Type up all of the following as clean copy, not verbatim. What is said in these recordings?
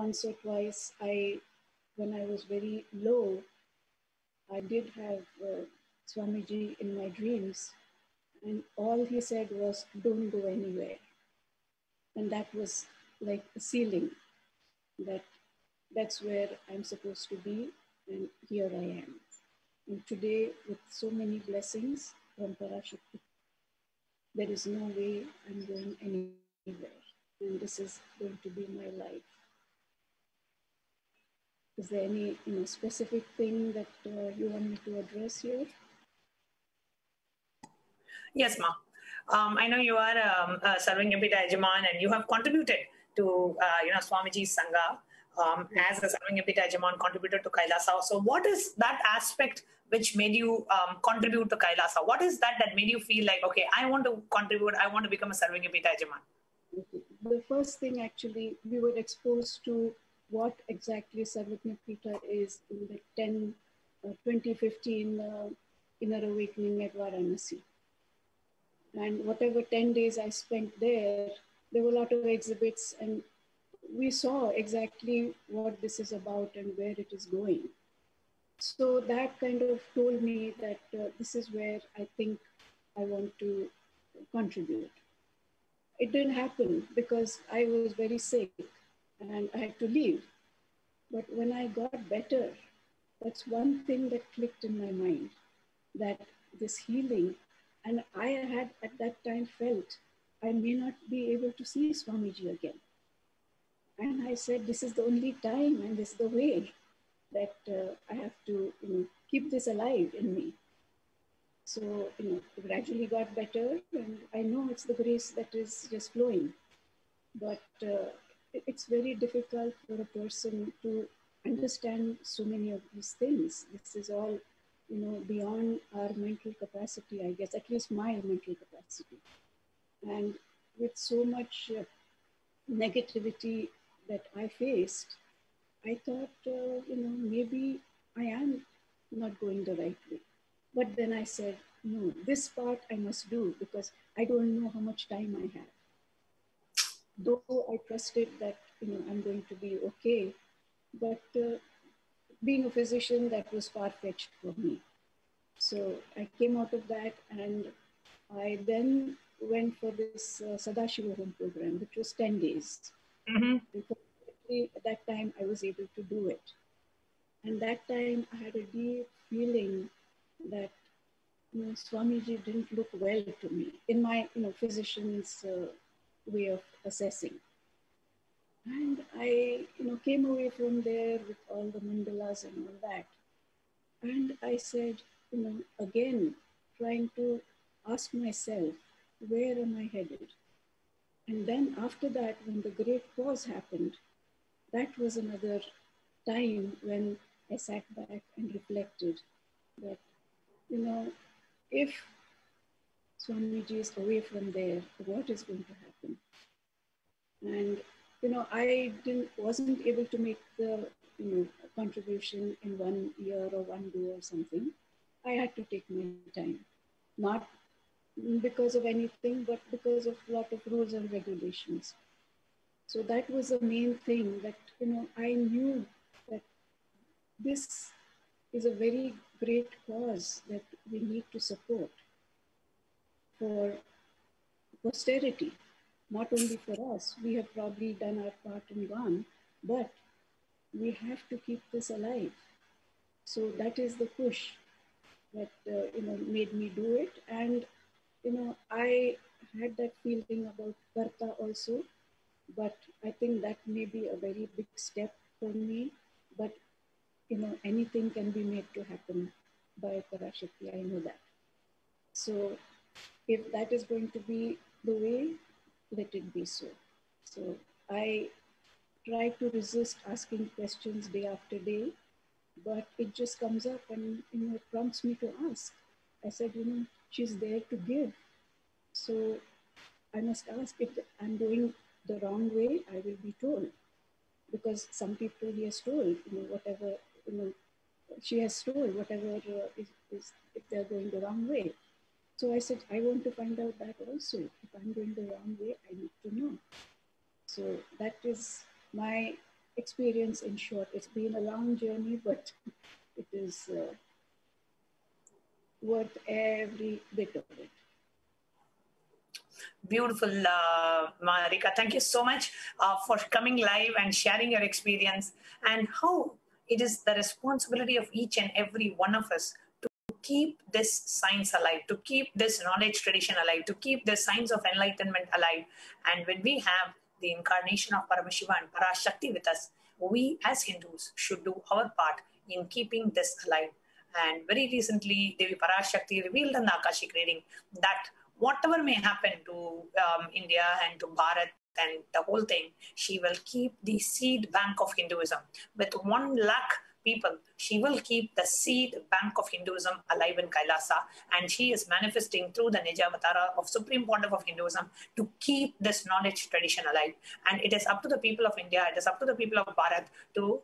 once or twice, when I was very low, I did have Swamiji in my dreams, and all he said was, "Don't go anywhere." And that was like a ceiling, that that's where I'm supposed to be, and here I am. And today, with so many blessings from Parashakti, there is no way I'm going anywhere. And this is going to be my life. Is there any specific thing that you want me to address here? Yes, Ma. I know you are serving Yambita Yajaman, and you have contributed to Swamiji's Sangha as a serving Yambita Yajaman, contributed to Kailasa. So what is that aspect which made you contribute to Kailasa? What is that made you feel like, okay, I want to contribute, I want to become a serving Yambita Yajaman? The first thing, actually, we were exposed to what exactly Sarvajñapita is in the 2015 Inner Awakening at Varanasi. And whatever 10 days I spent there were a lot of exhibits, and we saw exactly what this is about and where it is going. So that kind of told me that this is where I think I want to contribute. It didn't happen because I was very sick and I had to leave. But when I got better, that's one thing that clicked in my mind, that this healing, and I had at that time felt I may not be able to see Swamiji again. And I said, this is the only time and this is the way that I have to keep this alive in me. So, it gradually got better, and I know it's the grace that is just flowing. But it's very difficult for a person to understand so many of these things. This is all, beyond our mental capacity, I guess, at least my mental capacity. And with so much negativity that I faced, I thought, maybe I am not going the right way. But then I said, no, this part I must do because I don't know how much time I have. Though I trusted that, I'm going to be okay, but being a physician, that was far-fetched for me. So I came out of that, and I then went for this Sadashiva Home program, which was 10 days. Mm-hmm. And at that time, I was able to do it. And that time, I had a deep feeling that Swamiji didn't look well to me in my physician's way of assessing. And I came away from there with all the mandalas and all that. And I said, again, trying to ask myself, where am I headed? And then after that, when the great pause happened, that was another time when I sat back and reflected that, if Swamiji is away from there, what is going to happen? And, I wasn't able to make the, contribution in 1 year or 1 day or something. I had to take my time, not because of anything, but because of a lot of rules and regulations. So that was the main thing that, I knew that this is a very great cause that we need to support for posterity, not only for us. We have probably done our part and gone, but we have to keep this alive. So that is the push that made me do it. And I had that feeling about Karta also, but I think that may be a very big step for me. But anything can be made to happen by Parashakti. I know that. So if that is going to be the way, let it be so. So I try to resist asking questions day after day, but it just comes up and it prompts me to ask. I said, she's there to give. So I must ask. If I'm going the wrong way, I will be told. Because some people he has told, whatever, she has told, whatever is if they're going the wrong way. So I said, I want to find out that also. If I'm going the wrong way, I need to know. So that is my experience in short. It's been a long journey, but it is worth every bit of it. Beautiful, Marika. Thank you so much for coming live and sharing your experience and how it is the responsibility of each and every one of us to keep this science alive, to keep this knowledge tradition alive, to keep the science of enlightenment alive. And when we have the incarnation of Paramashiva and Parashakti with us, we as Hindus should do our part in keeping this alive. And very recently, Devi Parashakti revealed in the Akashic reading that whatever may happen to India and to Bharat and the whole thing, she will keep the seed bank of Hinduism. With 1 lakh people, she will keep the seed bank of Hinduism alive in Kailasa, and she is manifesting through the Nijavatara of Supreme Pontiff of Hinduism to keep this knowledge tradition alive. And it is up to the people of India, it is up to the people of Bharat to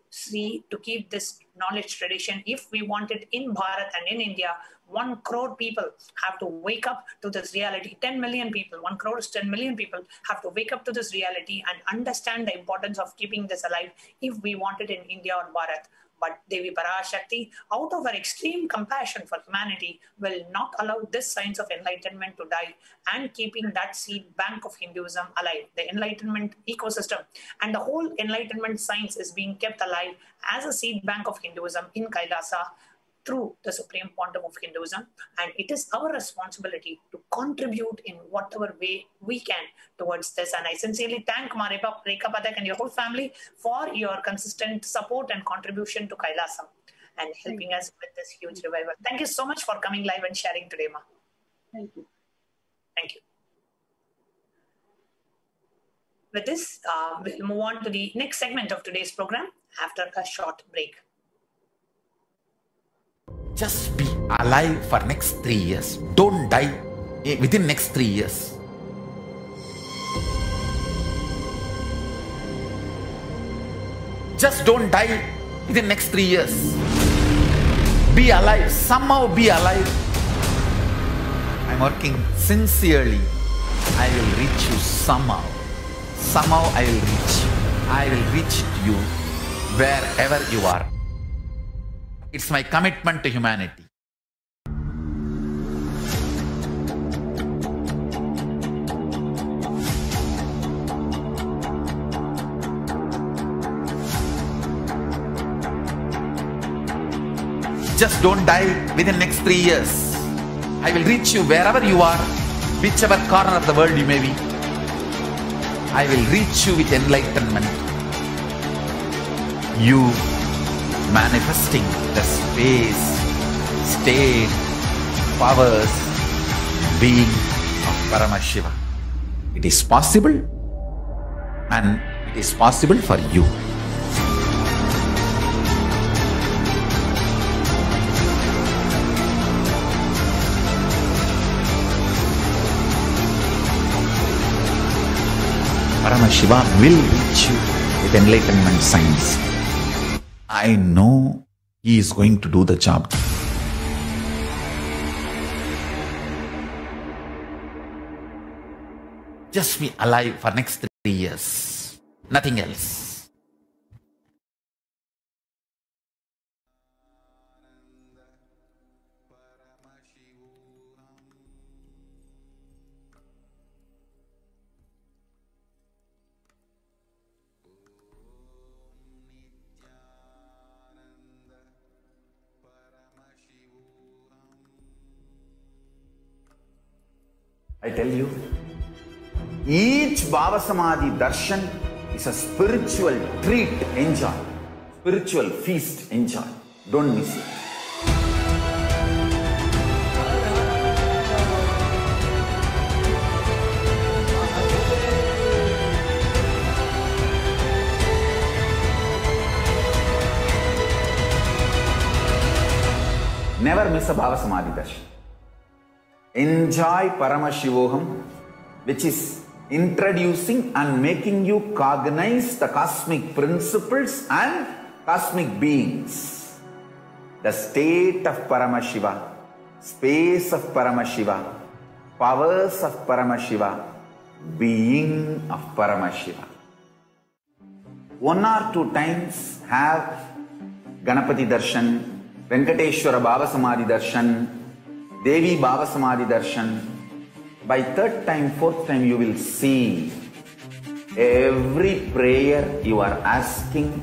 keep this knowledge tradition. If we want it in Bharat and in India, 1 crore people have to wake up to this reality. 10 million people, 1 crore is 10 million people, have to wake up to this reality and understand the importance of keeping this alive if we want it in India or Bharat. But Devi Parashakti, out of her extreme compassion for humanity, will not allow this science of enlightenment to die and keeping that seed bank of Hinduism alive. The enlightenment ecosystem and the whole enlightenment science is being kept alive as a seed bank of Hinduism in Kailasa through the Supreme Pontiff of Hinduism. And it is our responsibility to contribute in whatever way we can towards this. And I sincerely thank Marika Pathak and your whole family for your consistent support and contribution to Kailasa and helping us with this huge revival. Thank you so much for coming live and sharing today, Ma. Thank you. Thank you. With this, we'll move on to the next segment of today's program after a short break. Just be alive for next 3 years. Don't die within next 3 years. Just don't die within next 3 years. Be alive. Somehow be alive. I'm working sincerely. I will reach you somehow. Somehow I will reach you. I will reach you wherever you are. It's my commitment to humanity. Just don't die within next 3 years. I will reach you wherever you are, whichever corner of the world you may be. I will reach you with enlightenment. You manifesting the space, state, powers, being of Paramashiva. It is possible, and it is possible for you. Paramashiva will reach you with enlightenment science. I know he is going to do the job. Just be alive for next 3 years. Nothing else. I tell you, each Bhava Samadhi darshan is a spiritual treat. Enjoy. Spiritual feast. Enjoy. Don't miss it. Never miss a Bhava Samadhi darshan. Enjoy Paramashivoham, which is introducing and making you cognize the cosmic principles and cosmic beings. The state of Paramashiva, space of Paramashiva, powers of Paramashiva, being of Paramashiva. 1 or 2 times have Ganapati Darshan, Venkateshwara Baba Samadhi Darshan, Devi Baba Samadhi Darshan. By 3rd time, 4th time, you will see every prayer you are asking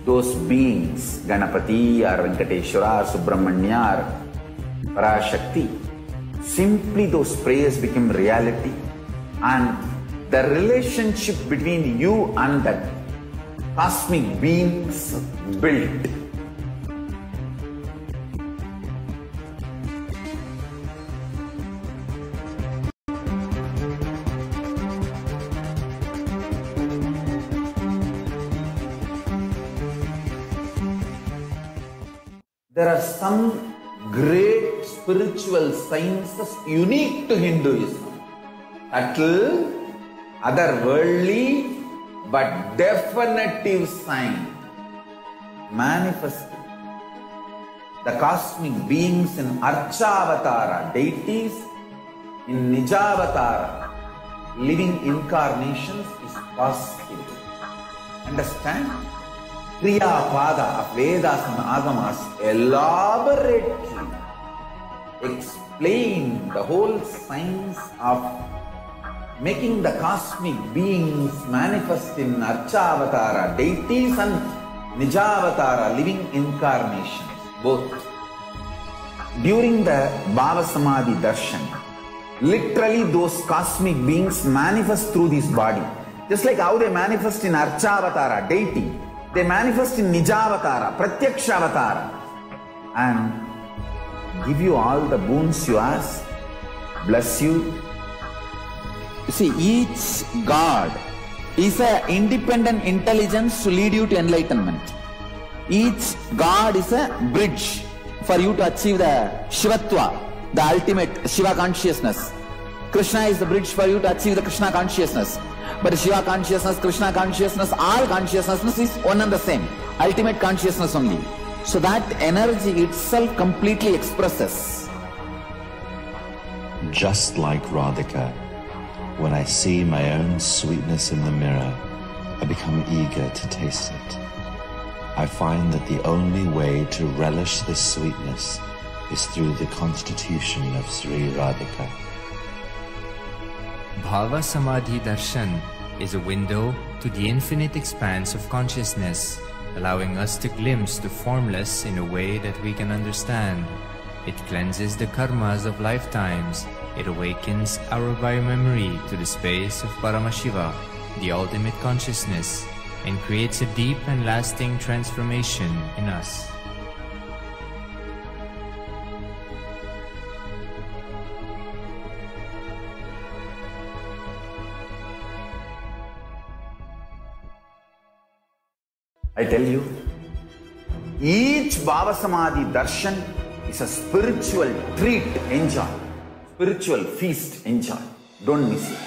those beings, Ganapati or Venkateshwara or Subramanya or Parashakti. Simply those prayers become reality, and the relationship between you and that cosmic beings built. There are some great spiritual sciences unique to Hinduism. Subtle, otherworldly, but definitive sign. Manifesting. The cosmic beings in Archavatara, deities in Nijavatara, living incarnations is possible. Understand? Kriya Pada of Vedas and Agamas elaborately explain the whole science of making the cosmic beings manifest in Archavatara, deities and Nijavatara, living incarnations, both. During the Baba Samadhi Darshan, literally those cosmic beings manifest through this body. Just like how they manifest in Archavatara, deity, they manifest in Nijavatara, Pratyakshavatara, and give you all the boons you ask, bless you. You see, each God is an independent intelligence to lead you to enlightenment. Each God is a bridge for you to achieve the Shivatva, the ultimate Shiva consciousness. Krishna is the bridge for you to achieve the Krishna consciousness. But Shiva consciousness, Krishna consciousness, all consciousness is one and the same. Ultimate consciousness only. So that energy itself completely expresses. Just like Radhika, when I see my own sweetness in the mirror, I become eager to taste it. I find that the only way to relish this sweetness is through the constitution of Sri Radhika. Bhava Samadhi Darshan is a window to the infinite expanse of consciousness, allowing us to glimpse the formless in a way that we can understand. It cleanses the karmas of lifetimes. It awakens our biomemory to the space of Paramashiva, the ultimate consciousness, and creates a deep and lasting transformation in us. I tell you, each Baba Samadhi Darshan is a spiritual treat, enjoy. Spiritual feast, enjoy. Don't miss it.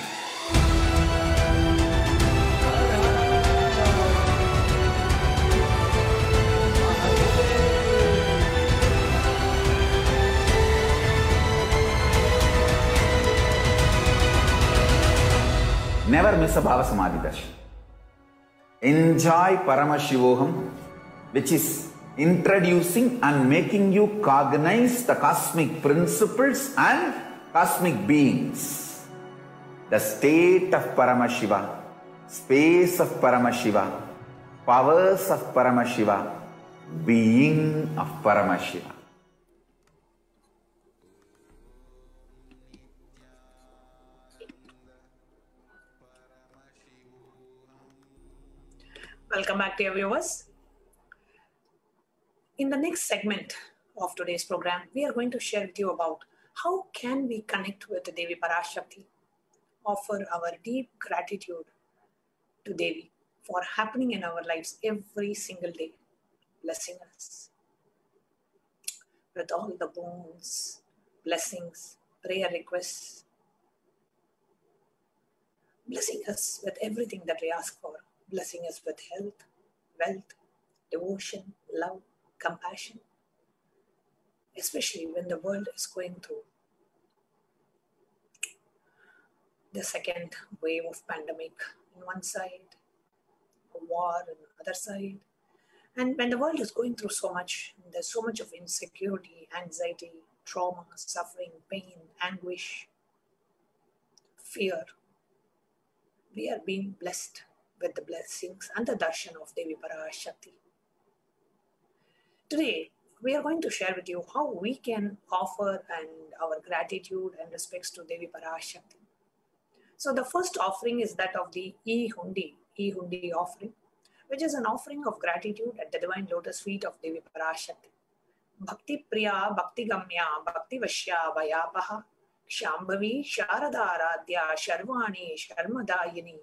Never miss a Baba Samadhi Darshan. Enjoy Paramashivoham, which is introducing and making you cognize the cosmic principles and cosmic beings. The state of Paramashiva, space of Paramashiva, powers of Paramashiva, being of Paramashiva. Welcome back, dear viewers. In the next segment of today's program, we are going to share with you about how can we connect with Devi Parashakti, offer our deep gratitude to Devi for happening in our lives every single day, blessing us with all the boons, blessings, prayer requests, blessing us with everything that we ask for, blessing us with health, wealth, devotion, love, compassion, especially when the world is going through the second wave of pandemic on one side, war on the other side. And when the world is going through so much, there's so much of insecurity, anxiety, trauma, suffering, pain, anguish, fear, we are being blessed with the blessings and the darshan of Devi Parashakti. Today, we are going to share with you how we can offer and our gratitude and respects to Devi Parashakti. So the first offering is that of the E-Hundi offering, which is an offering of gratitude at the divine lotus feet of Devi Parashakti. Bhakti Priya, Bhakti Gamya, Bhakti Vashya, Vayapaha, Shambhavi, Sharada Aradhya, Sharvani, Sharmadayini.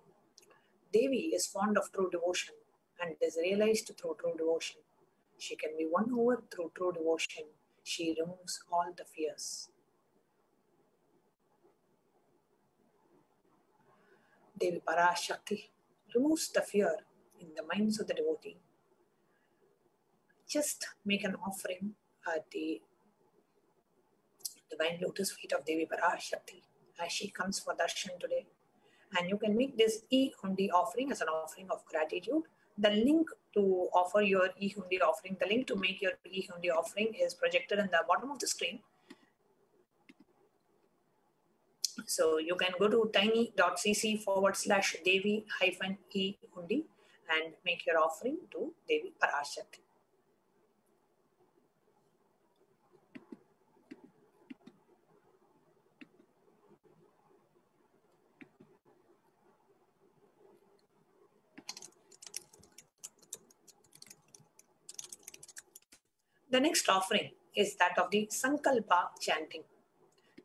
Devi is fond of true devotion and is realized through true devotion. She can be won over through true devotion. She removes all the fears. Devi Parashakti removes the fear in the minds of the devotee. Just make an offering at the divine lotus feet of Devi Parashakti as she comes for darshan today. And you can make this E-Hundi offering as an offering of gratitude. The link to offer your E-Hundi offering, the link to make your E-Hundi offering is projected in the bottom of the screen. So you can go to tiny.cc/Devi-E-Hundi and make your offering to Devi Parashakti. The next offering is that of the Sankalpa chanting.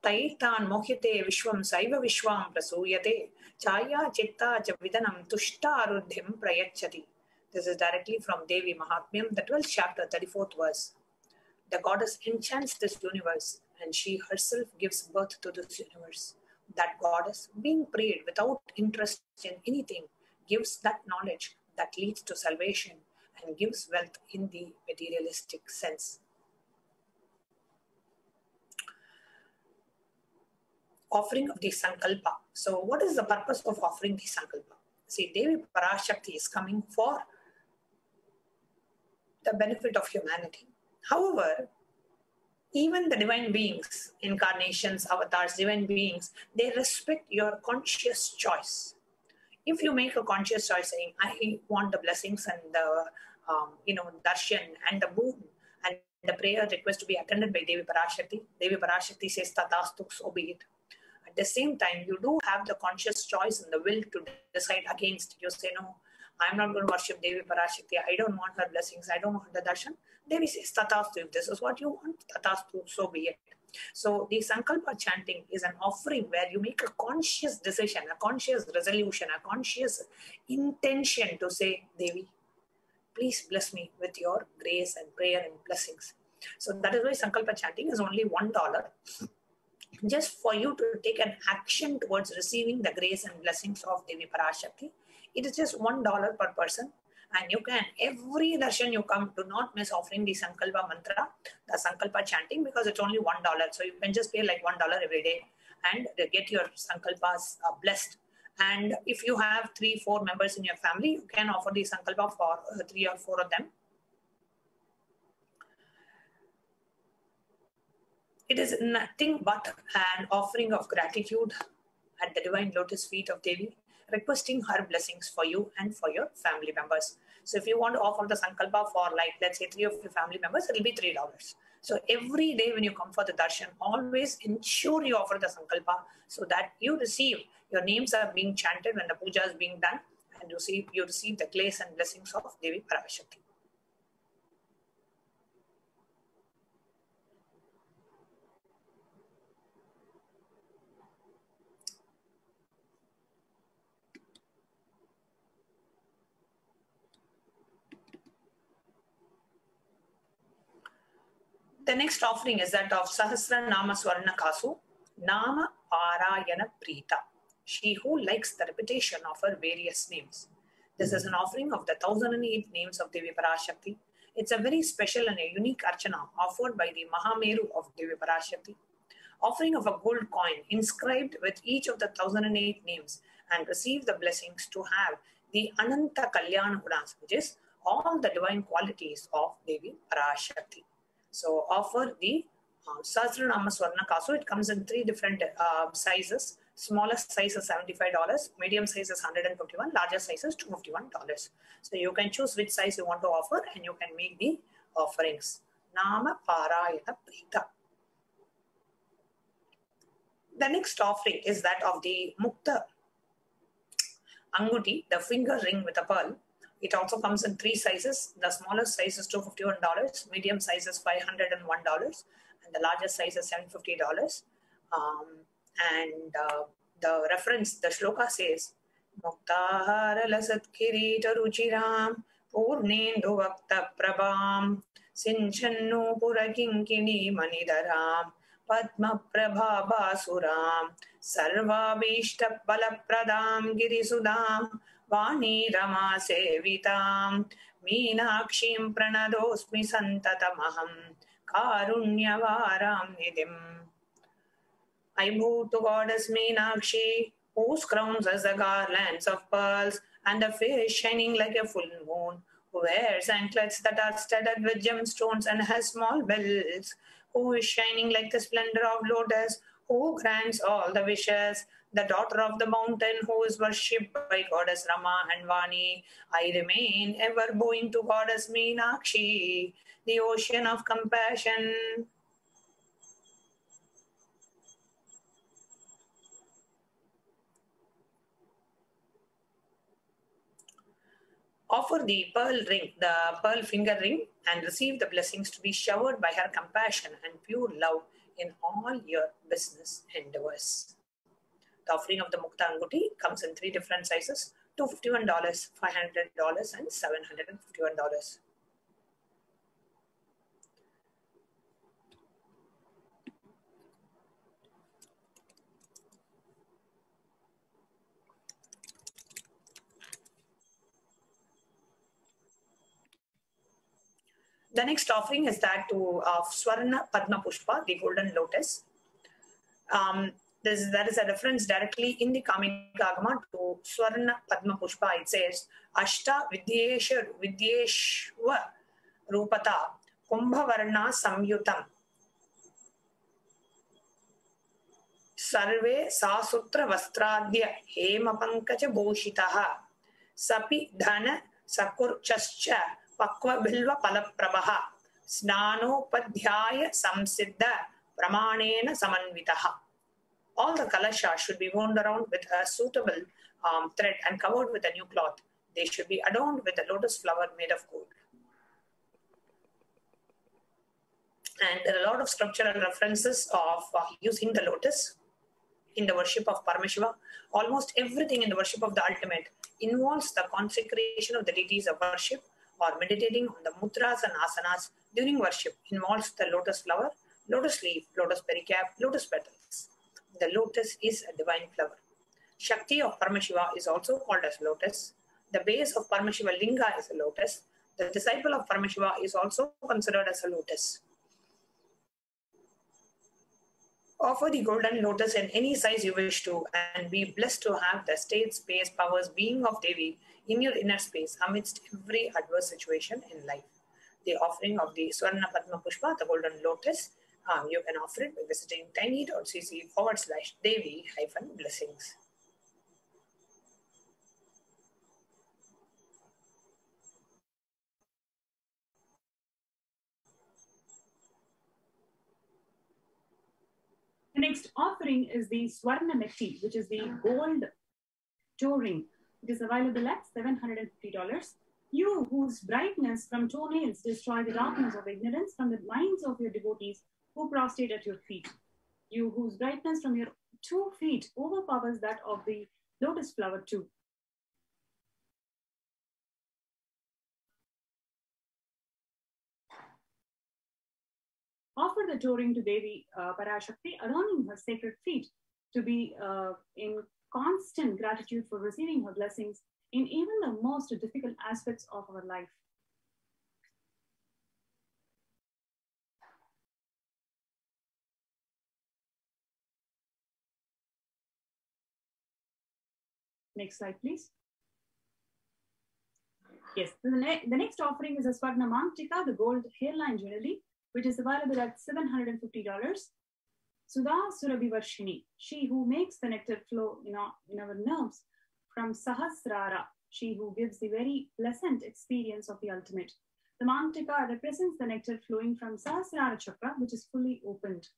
Taitan mohyate vishwam saiva vishwam prasuyate chaya chitta chavidanam tushta arudhim prayachati. This is directly from Devi Mahatmyam, the 12th chapter, 34th verse. The goddess enchants this universe and she herself gives birth to this universe. That goddess, being prayed without interest in anything, gives that knowledge that leads to salvation and gives wealth in the materialistic sense. Offering of the Sankalpa. So what is the purpose of offering the Sankalpa? See, Devi Parashakti is coming for the benefit of humanity. However, even the divine beings, incarnations, avatars, divine beings, they respect your conscious choice. If you make a conscious choice saying, I want the blessings and the darshan and the boon and the prayer request to be attended by Devi Parashakti says, Tatastu, so be it. At the same time, you do have the conscious choice and the will to decide against. You say, no, I'm not going to worship Devi Parashakti. I don't want her blessings. I don't want the darshan. Devi says, Tatastu, if this is what you want, Tatastu, so be it. So the Sankalpa chanting is an offering where you make a conscious decision, a conscious resolution, a conscious intention to say, Devi, please bless me with your grace and prayer and blessings. So that is why Sankalpa chanting is only $1. Just for you to take an action towards receiving the grace and blessings of Devi Parashakti. It is just $1 per person. And you can, every darshan you come, do not miss offering the Sankalpa mantra, the Sankalpa chanting, because it's only $1. So you can just pay like $1 every day and get your Sankalpas blessed. And if you have 3-4 members in your family, you can offer the Sankalpa for 3 or 4 of them. It is nothing but an offering of gratitude at the divine lotus feet of Devi, requesting her blessings for you and for your family members. So if you want to offer the Sankalpa for, like, let's say 3 of your family members, it will be $3. So every day when you come for the darshan, always ensure you offer the Sankalpa so that you receive, your names are being chanted when the puja is being done, and you receive the grace and blessings of Devi Parashakti. The next offering is that of Sahasra Nama Swarna Kasu, Nama Parayana Prita, she who likes the repetition of her various names. This is an offering of the 1008 names of Devi Parashakti. It's a very special and a unique archana offered by the Mahameru of Devi Parashakti. Offering of a gold coin inscribed with each of the 1008 names and receive the blessings to have the Ananta Kalyana Gunas, which is all the divine qualities of Devi Parashakti. So offer the Sahasranama Swarna Kasu. It comes in 3 different sizes. Smallest size is $75, medium size is $151, larger size is $251. So you can choose which size you want to offer and you can make the offerings. Nama Parayana Prita. The next offering is that of the Mukta Anguti, the finger ring with a pearl. It also comes in 3 sizes. The smallest size is $251, medium size is $501, and the largest size is $750. The reference, the shloka says, Muktahara lasat kirita ruchiram purnendu vakta prabham sinchannu purakinkini manidaram padma prabha basuram sarvabhishta balapradam girisudam vani rama sevitam meenakshim pranadosmi santatamaham karunyavaram nidim. I move to goddess Meenakshi, whose crowns as the garlands of pearls, and the face shining like a full moon, who wears anklets that are studded with gemstones and has small bells, who is shining like the splendor of lotus, who grants all the wishes, the daughter of the mountain, who is worshipped by goddess Rama and Vani. I remain ever bowing to goddess Meenakshi, the ocean of compassion. Offer the pearl ring, the pearl finger ring, and receive the blessings to be showered by her compassion and pure love in all your business endeavors. The offering of the Mukta Anguti comes in 3 different sizes, $251, $500, and $751. The next offering is that of Swarna Padma Pushpa, the golden lotus. There is a reference directly in the Kamika Agama to Swarna Padma Pushpa. It says, Ashta Vidyeshwa Rupata Kumbhavarna Samyutam Sarve Sasutra Vastradya Hema Pankaja Bhoshitaha Sapi Dhana Sakurchascha Pakva Bilva Palaprabaha Snanopadhyaya Samsiddha Pramanena Samanvitaha. All the kalashas should be wound around with a suitable thread and covered with a new cloth. They should be adorned with a lotus flower made of gold. And there are a lot of scriptural references of using the lotus in the worship of Paramashiva. Almost everything in the worship of the ultimate involves the consecration of the deities of worship, or meditating on the mudras and asanas during worship involves the lotus flower, lotus leaf, lotus pericap, lotus petals. The lotus is a divine flower. Shakti of Paramashiva is also called as lotus. The base of Paramashiva Linga is a lotus. The disciple of Paramashiva is also considered as a lotus. Offer the golden lotus in any size you wish to and be blessed to have the state, space, powers, being of Devi in your inner space amidst every adverse situation in life. The offering of the Swarna Padma Pushpa, the golden lotus, you can offer it by visiting tiny.cc/Devi-blessings. The next offering is the Swarna Metti, which is the gold toe ring. It is available at $750. You whose brightness from toenails destroy the darkness of ignorance from the minds of your devotees who prostrate at your feet. You whose brightness from your 2 feet overpowers that of the lotus flower too. Offer the toe ring to Devi Parashakti, adorning her sacred feet to be in constant gratitude for receiving her blessings in even the most difficult aspects of our life. Next slide, please. Yes, the next offering is a Swarna Mantika, the gold hairline jewelry, which is available at $750. Sudha Surabhi Varshini, she who makes the nectar flow in our nerves from Sahasrara, she who gives the very pleasant experience of the ultimate. The Mantika represents the nectar flowing from Sahasrara chakra, which is fully opened.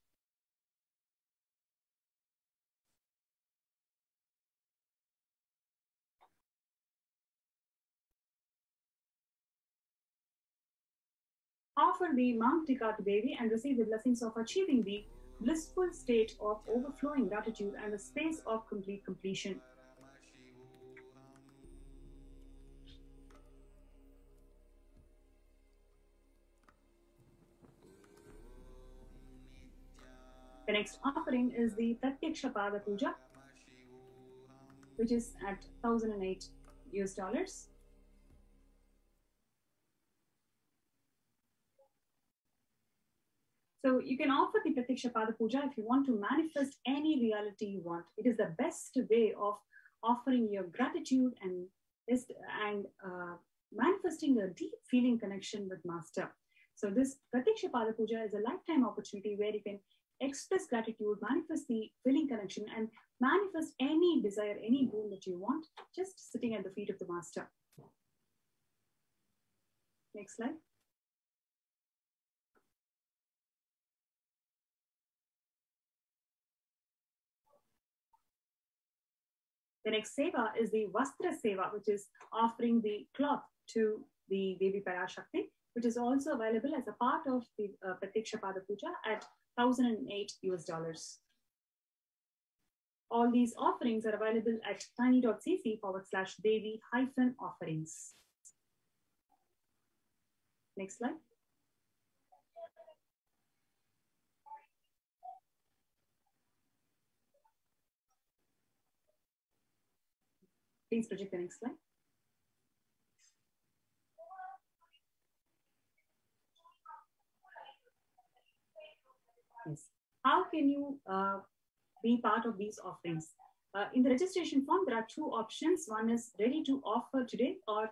Offer the Mantika to Devi and receive the blessings of achieving the blissful state of overflowing gratitude and the space of complete completion. The next offering is the Pratyaksha Pada Puja, which is at $1,008 US. So you can offer the Pratyaksha Pada Puja if you want to manifest any reality you want. It is the best way of offering your gratitude and manifesting a deep feeling connection with Master. So this Pratyaksha Pada Puja is a lifetime opportunity where you can express gratitude, manifest the feeling connection, and manifest any desire, any boon that you want, just sitting at the feet of the Master. Next slide. The next seva is the Vastra Seva, which is offering the cloth to the Devi Parashakti, which is also available as a part of the Pratyaksha Pada Puja at $1,008 US. All these offerings are available at tiny.cc/Devi-offerings. Next slide. Please project the next slide. Yes. How can you be part of these offerings? In the registration form, there are two options. One is ready to offer today, or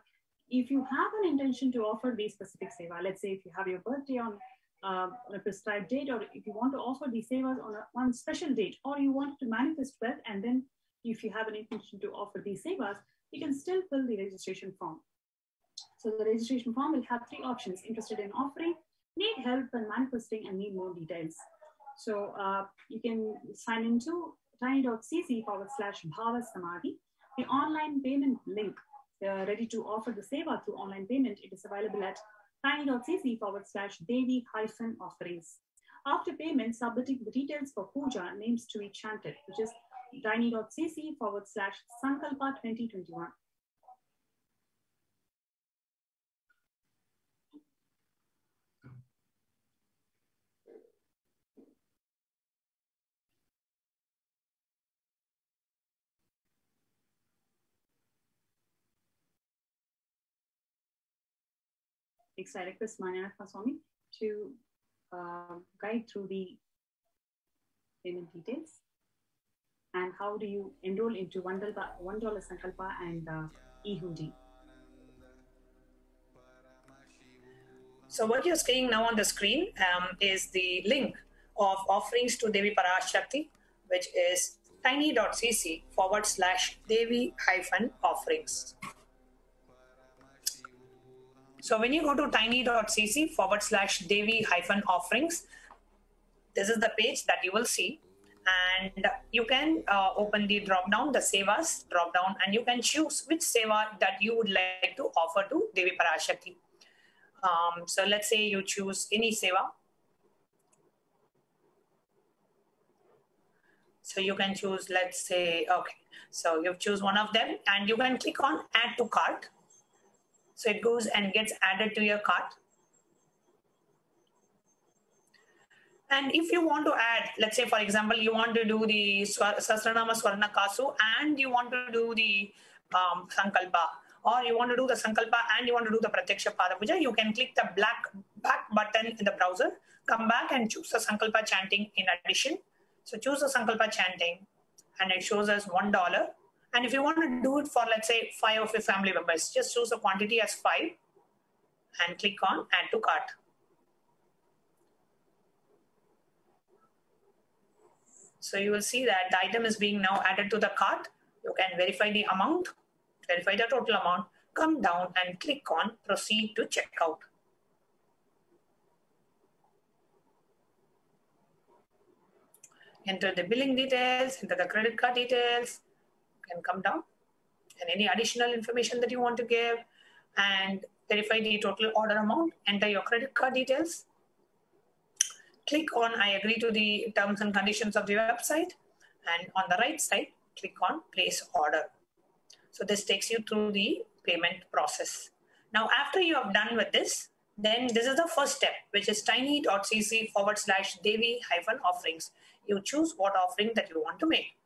if you have an intention to offer the specific seva, let's say if you have your birthday on a prescribed date, or if you want to offer the sevas on one special date, or you want to manifest wealth, and then if you have an intention to offer these sevas, you can still fill the registration form. So the registration form will have three options: interested in offering, need help in manifesting, and need more details. So you can sign into tiny.cc/Bhava-Samadhi. The online payment link, ready to offer the seva through online payment, it is available at tiny.cc/Devi-offerings. After payment, submitting the details for puja names to be chanted, which is tiny.cc/Sankalpa 2021. Next, I request Manyanatha Swami to guide through the payment details and how do you enroll into $1 Sankalpa and e-hundi. So what you're seeing now on the screen is the link of offerings to Devi Parashakti, which is tiny.cc/Devi-offerings. So when you go to tiny.cc/Devi-offerings, this is the page that you will see. And you can open the drop down, the sevas drop down, and you can choose which seva that you would like to offer to Devi Parashakti. So let's say you choose any seva. So you can choose, let's say, okay. So you choose one of them and you can click on add to cart. So it goes and gets added to your cart. And if you want to add, let's say, for example, you want to do the Sahasranama Swarna Kasu and you want to do the Sankalpa, or you want to do the Sankalpa and you want to do the Pratyaksha Pada Puja, you can click the black back button in the browser, come back and choose the Sankalpa chanting in addition. So choose the Sankalpa chanting and it shows us $1. And if you want to do it for, let's say, 5 of your family members, just choose a quantity as 5 and click on add to cart. So you will see that the item is being now added to the cart. You can verify the amount, verify the total amount, come down and click on proceed to checkout. Enter the billing details, enter the credit card details, you can come down, and any additional information that you want to give, and verify the total order amount, enter your credit card details. Click on I agree to the terms and conditions of the website, and on the right side, click on place order. So this takes you through the payment process. Now, after you have done with this, then this is the first step, which is tiny.cc/Devi-offerings. You choose what offering that you want to make.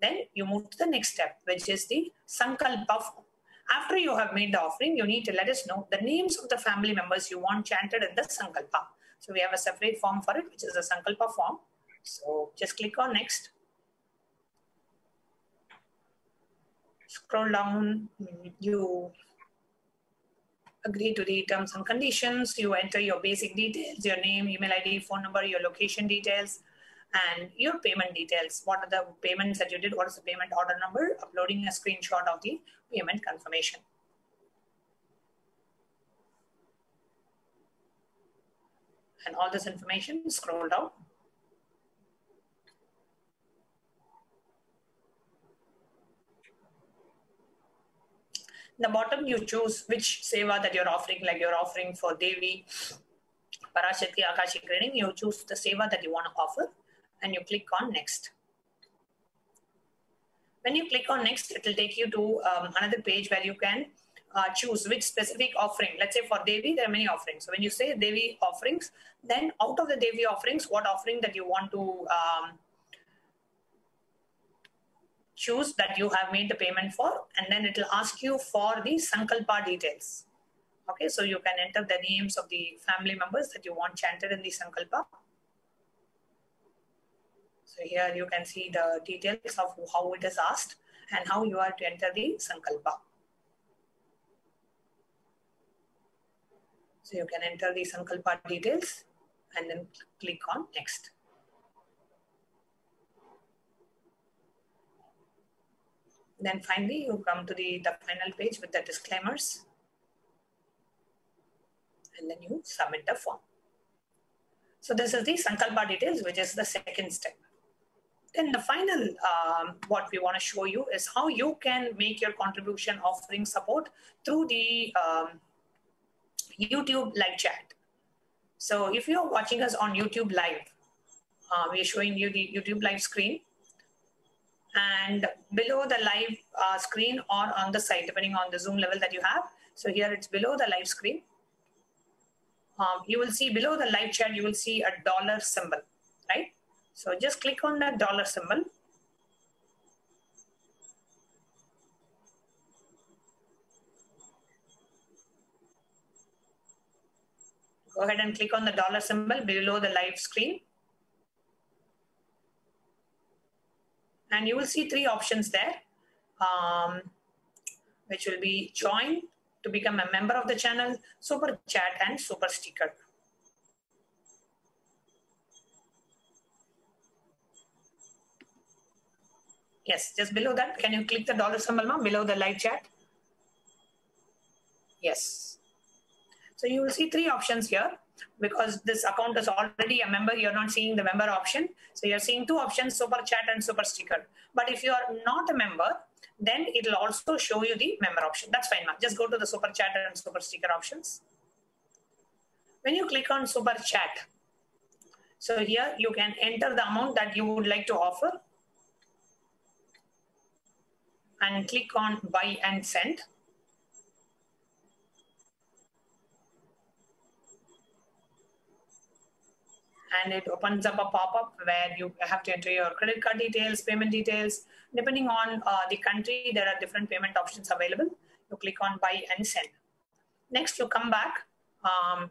Then you move to the next step, which is the Sankalpa form. After you have made the offering, you need to let us know the names of the family members you want chanted in the Sankalpa. So we have a separate form for it, which is the Sankalpa form. So just click on next. Scroll down, you agree to the terms and conditions, you enter your basic details, your name, email ID, phone number, your location details, and your payment details. What are the payments that you did? What is the payment order number? Uploading a screenshot of the payment confirmation. And all this information, scroll down. The bottom, you choose which seva that you're offering, like you're offering for Devi, Parashakti, Akashic reading. You choose the seva that you want to offer, and you click on next. When you click on next, it will take you to another page where you can choose which specific offering. Let's say for Devi, there are many offerings. So when you say Devi offerings, then out of the Devi offerings, what offering that you want to choose that you have made the payment for, and then it will ask you for the Sankalpa details. Okay, so you can enter the names of the family members that you want chanted in the Sankalpa. So here you can see the details of how it is asked and how you are to enter the Sankalpa. So you can enter the Sankalpa details and then click on next. Then finally, you come to the final page with the disclaimers. And then you submit the form. So this is the Sankalpa details, which is the second step. Then the final, what we want to show you is how you can make your contribution offering support through the YouTube live chat. So if you're watching us on YouTube live, we're showing you the YouTube live screen. And below the live screen or on the side, depending on the Zoom level that you have. So here it's below the live screen. You will see below the live chat, you will see a dollar symbol, right? So just click on that dollar symbol. Go ahead and click on the dollar symbol below the live screen. And you will see 3 options there, which will be join to become a member of the channel, super chat, and super sticker. Yes, just below that, can you click the dollar symbol now below the live chat? Yes. So you will see 3 options here. Because this account is already a member, you're not seeing the member option. So you're seeing 2 options, super chat and super sticker. But if you are not a member, then it will also show you the member option. That's fine, ma'am. Just go to the super chat and super sticker options. When you click on super chat, so here you can enter the amount that you would like to offer and click on buy and send. And it opens up a pop-up where you have to enter your credit card details, payment details. Depending on the country, there are different payment options available. You click on buy and send. Next, you come back,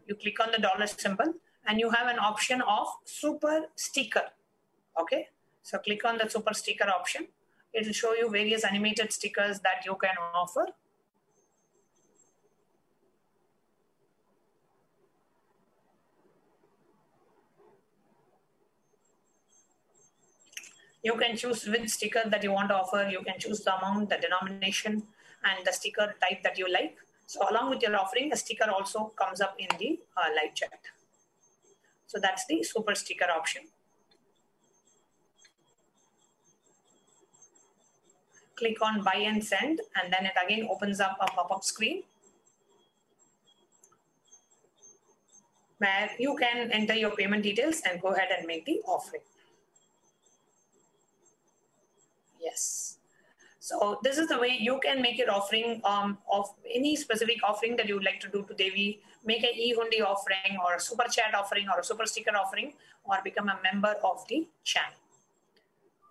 you click on the dollar symbol, and you have an option of super sticker. Okay, so click on the super sticker option. it will show you various animated stickers that you can offer. You can choose which sticker that you want to offer. You can choose the amount, the denomination, and the sticker type that you like. So along with your offering, a sticker also comes up in the live chat. So that's the super sticker option. Click on buy and send, and then it again opens up a pop-up screen where you can enter your payment details and go ahead and make the offering. Yes. So this is the way you can make your offering of any specific offering that you would like to do to Devi. Make an e-hundi offering or a super chat offering or a super sticker offering, or become a member of the channel.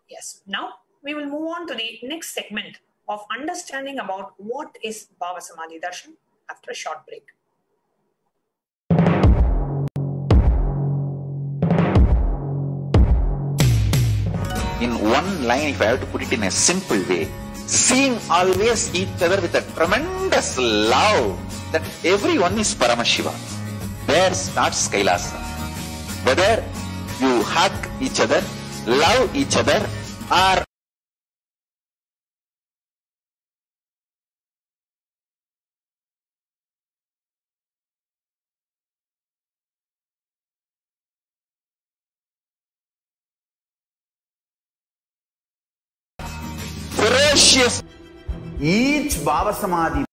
Yes. Now we will move on to the next segment of understanding about what is Bhava Samadhi Darshan after a short break. In one line, if I have to put it in a simple way, seeing always each other with a tremendous love that everyone is Paramashiva. There starts Kailasa. Whether you hug each other, love each other, or ferocious. Each Bhava Samadhi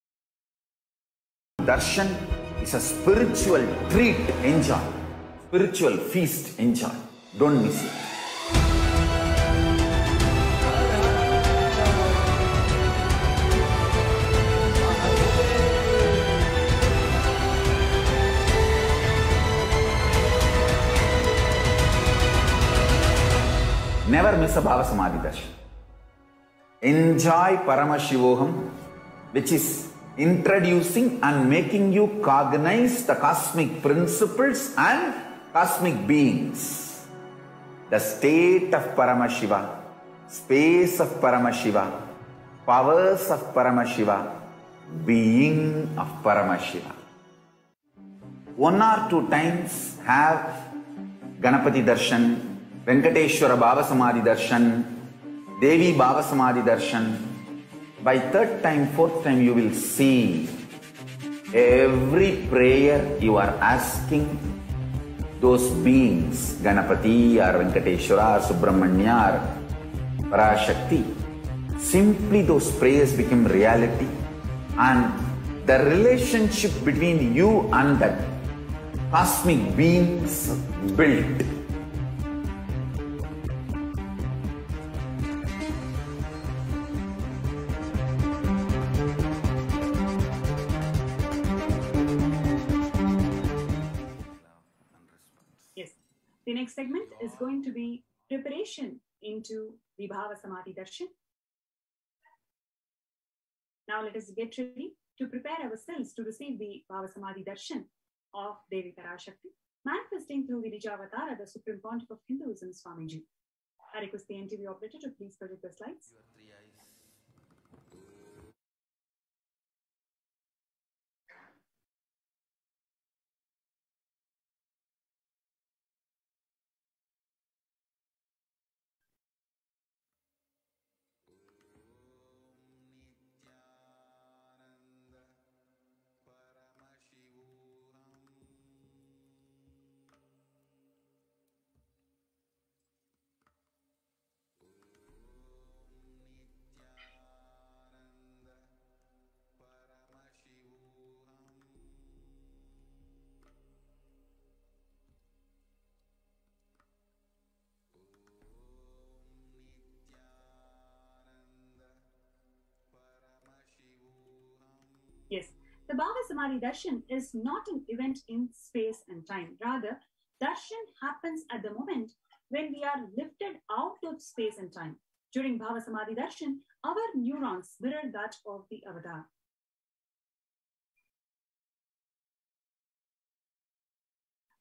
Darshan is a spiritual treat. Enjoy. Spiritual feast. Enjoy. Don't miss it. Never miss a Bhava Samadhi Darshan. Enjoy Paramashivoham, which is introducing and making you cognize the cosmic principles and cosmic beings. The state of Paramashiva, space of Paramashiva, powers of Paramashiva, being of Paramashiva. 1 or 2 times have Ganapati Darshan, Venkateshwara Bhava Samadhi Darshan, Devi Bhava Samadhi Darshan. By 3rd time, 4th time, you will see every prayer you are asking those beings, Ganapati or Venkateshwara or Subramanya or Parashakti. Simply those prayers become reality, and the relationship between you and that cosmic beings built. The next segment is going to be preparation into the Bhava Samadhi Darshan. Now let us get ready to prepare ourselves to receive the Bhava Samadhi Darshan of Devi Parashakti, manifesting through the Nijavatara, the Supreme Pontiff of Hinduism, Swamiji. I request the NTV operator to please project the slides. Yes, the Bhava Samadhi Darshan is not an event in space and time. Rather, Darshan happens at the moment when we are lifted out of space and time. During Bhava Samadhi Darshan, our neurons mirror that of the avatar.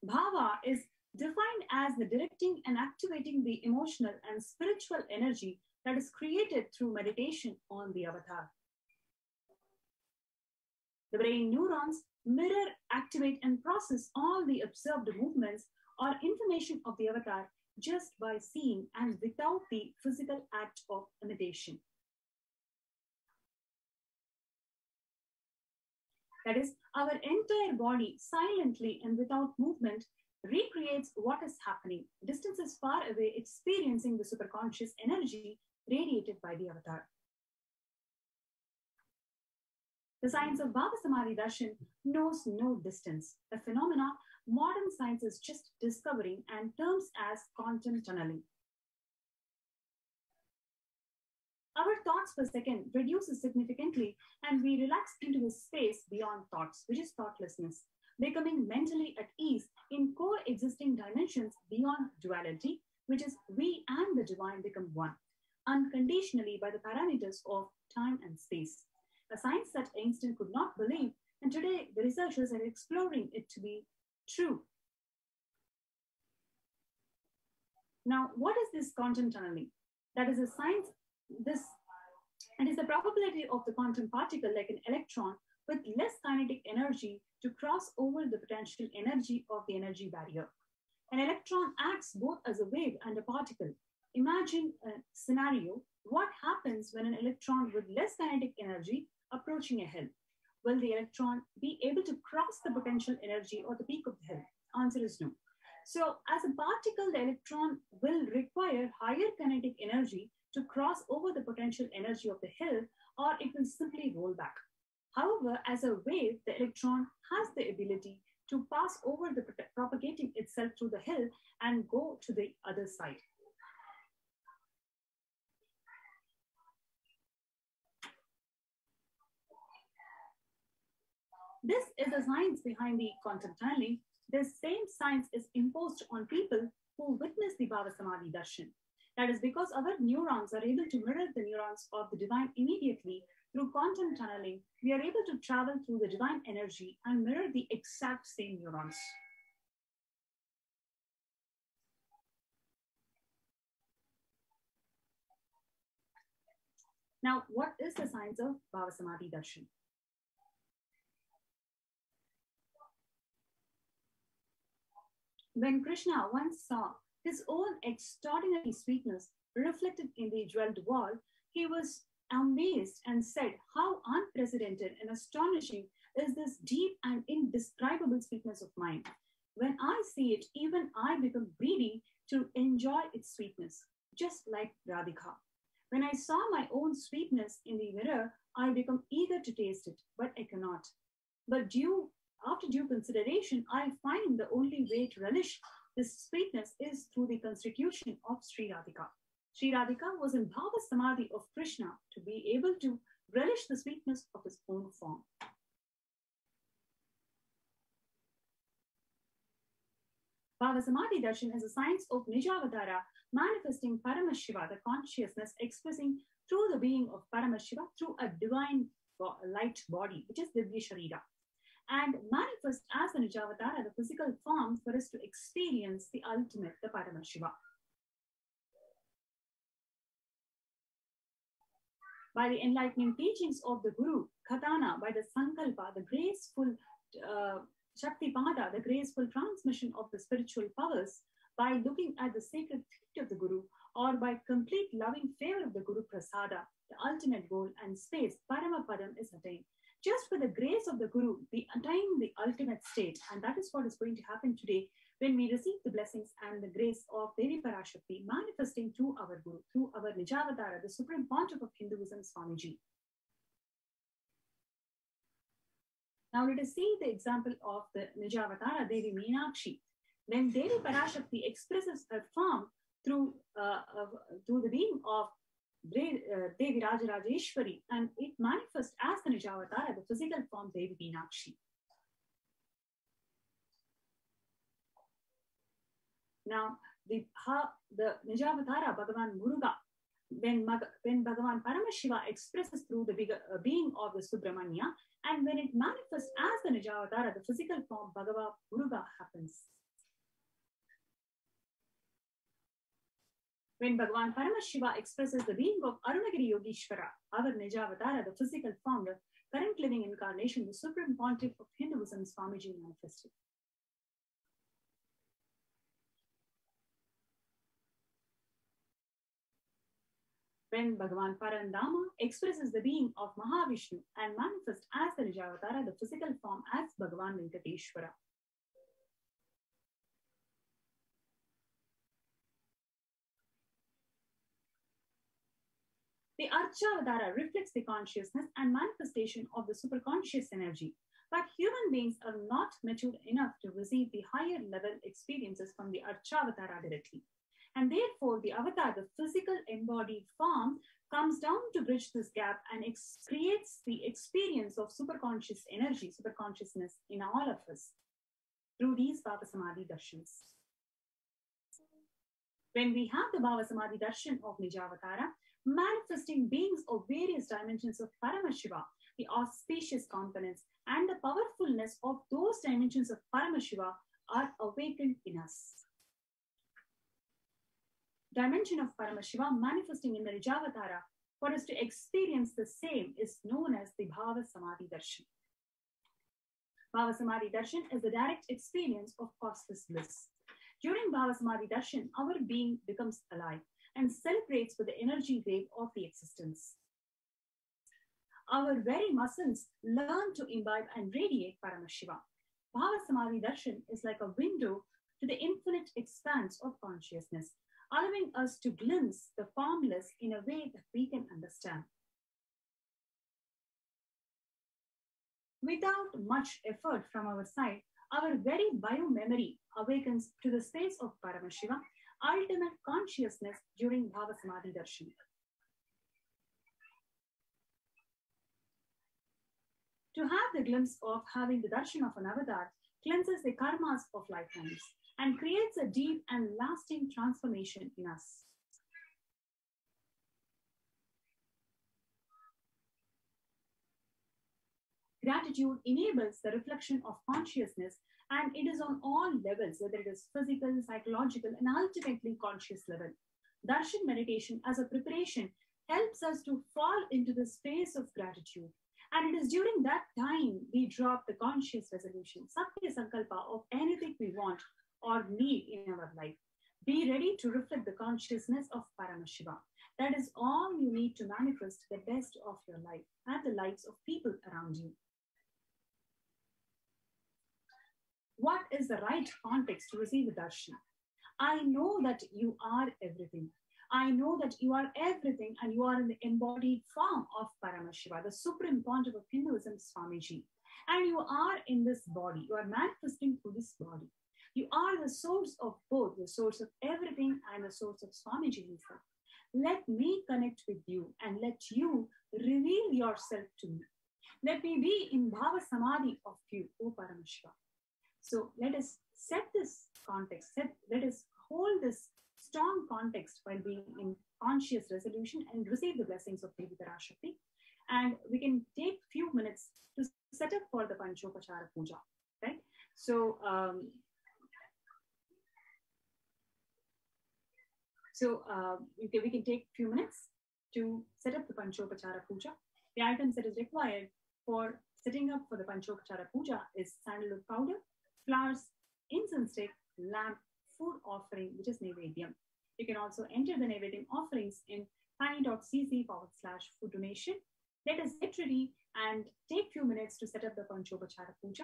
Bhava is defined as the directing and activating the emotional and spiritual energy that is created through meditation on the avatar. The brain neurons mirror, activate, and process all the observed movements or information of the avatar just by seeing and without the physical act of imitation. That is, our entire body silently and without movement recreates what is happening. Distance is far away, experiencing the superconscious energy radiated by the avatar. The science of Bhava Samadhi Darshan knows no distance, a phenomena modern science is just discovering and terms as quantum tunneling. Our thoughts per second reduces significantly and we relax into a space beyond thoughts, which is thoughtlessness, becoming mentally at ease in coexisting dimensions beyond duality, which is we and the divine become one, unconditionally by the parameters of time and space. A science that Einstein could not believe, and today the researchers are exploring it to be true. Now, what is this quantum tunneling? That is a science, it is the probability of the quantum particle, like an electron, with less kinetic energy to cross over the potential energy of the energy barrier. An electron acts both as a wave and a particle. Imagine a scenario. What happens when an electron with less kinetic energy approaching a hill? Will the electron be able to cross the potential energy or the peak of the hill? Answer is no. So as a particle, the electron will require higher kinetic energy to cross over the potential energy of the hill, or it will simply roll back. However, as a wave, the electron has the ability to pass over the propagating itself through the hill and go to the other side. This is the science behind the quantum tunneling. This same science is imposed on people who witness the Bhava Samadhi Darshan. That is because our neurons are able to mirror the neurons of the divine immediately. Through quantum tunneling, we are able to travel through the divine energy and mirror the exact same neurons. Now, what is the science of Bhava Samadhi Darshan? When Krishna once saw his own extraordinary sweetness reflected in the jeweled wall, he was amazed and said, "How unprecedented and astonishing is this deep and indescribable sweetness of mine. When I see it, even I become greedy to enjoy its sweetness, just like Radhika. When I saw my own sweetness in the mirror, I become eager to taste it, but I cannot. But after due consideration, I find the only way to relish this sweetness is through the constitution of Sri Radhika. Sri Radhika was in Bhava Samadhi of Krishna to be able to relish the sweetness of his own form." Bhava Samadhi Darshan is a science of Nijavatara, manifesting Paramashiva, the consciousness expressing through the being of Paramashiva through a divine light body, which is Divya Sharira, and manifest as the Nijavatara, the physical form, for us to experience the ultimate, the Paramashiva. By the enlightening teachings of the Guru, Khatana, by the Sankalpa, the graceful Shaktipada, the graceful transmission of the spiritual powers, by looking at the sacred feet of the Guru, or by complete loving favor of the Guru Prasada, the ultimate goal and space, Paramapadam, is attained. Just for the grace of the Guru, we attain the ultimate state. And that is what is going to happen today when we receive the blessings and the grace of Devi Parashakti manifesting through our Guru, through our Nijavatara, the Supreme Pontiff of Hinduism, Swamiji. Now let us see the example of the Nijavatara, Devi Meenakshi. When Devi Parashakti expresses her form through the being of Devi Rajarajeshwari, and it manifests as the Nijavatara, the physical form Devi Meenakshi. Now, the Nijavatara, Bhagavan Muruga, when Bhagavan Paramashiva expresses through the being of the Subramanya, and when it manifests as the Nijavatara, the physical form Bhagavan Muruga happens. When Bhagavan Paramashiva expresses the being of Arunagiri Yogeshwara, our Nijavatara, the physical form, the current living incarnation, the Supreme Pontiff of Hinduism, Swamiji manifested. When Bhagavan Parandama expresses the being of Mahavishnu and manifests as the Nijavatara, the physical form, as Bhagavan Venkateshwara. The Archavatara reflects the consciousness and manifestation of the superconscious energy. But human beings are not mature enough to receive the higher level experiences from the Archavatara directly. And therefore, the avatar, the physical embodied form, comes down to bridge this gap and creates the experience of superconscious energy, superconsciousness in all of us through these Bhava Samadhi darshans. When we have the Bhava Samadhi darshan of Nijavatara, manifesting beings of various dimensions of Paramashiva, the auspicious components and the powerfulness of those dimensions of Paramashiva are awakened in us. Dimension of Paramashiva manifesting in the Nijavatara for us to experience the same is known as the Bhava Samadhi darshan. Bhava Samadhi darshan is the direct experience of causeless bliss. During Bhava Samadhi darshan, our being becomes alive and celebrates with the energy wave of the existence. Our very muscles learn to imbibe and radiate Paramashiva. Bhava Samadhi darshan is like a window to the infinite expanse of consciousness, allowing us to glimpse the formless in a way that we can understand. Without much effort from our side, our very biomemory awakens to the space of Paramashiva, ultimate consciousness during Bhava Samadhi darshan. To have the glimpse of having the darshan of an avatar cleanses the karmas of lifetimes and creates a deep and lasting transformation in us. Gratitude enables the reflection of consciousness, and it is on all levels, whether it is physical, psychological, and ultimately conscious level. Darshan meditation as a preparation helps us to fall into the space of gratitude. And it is during that time we drop the conscious resolution, Satya Sankalpa, of anything we want or need in our life. Be ready to reflect the consciousness of Paramashiva. That is all you need to manifest the best of your life and the lives of people around you. What is the right context to receive the darshan? I know that you are everything. I know that you are everything and you are in the embodied form of Paramashiva, the Supreme Pontiff of Hinduism, Swamiji. And you are in this body. You are manifesting through this body. You are the source of both, the source of everything and the source of Swamiji himself. Let me connect with you and let you reveal yourself to me. Let me be in Bhava Samadhi of you, O Paramashiva. So let us set this context, let us hold this strong context while being in conscious resolution and receive the blessings of Devi Parashakti. And we can take few minutes to set up for the Panchopachara Puja, right? So, we can take few minutes to set up the Panchopachara Puja. The items that is required for setting up for the Panchopachara Puja is sandalwood powder, flowers, incense stick, lamp, food offering, which is Nevedyam. You can also enter the Nevedyam offerings in tiny.cc/food donation. Let us get ready and take few minutes to set up the Panchopachara Puja.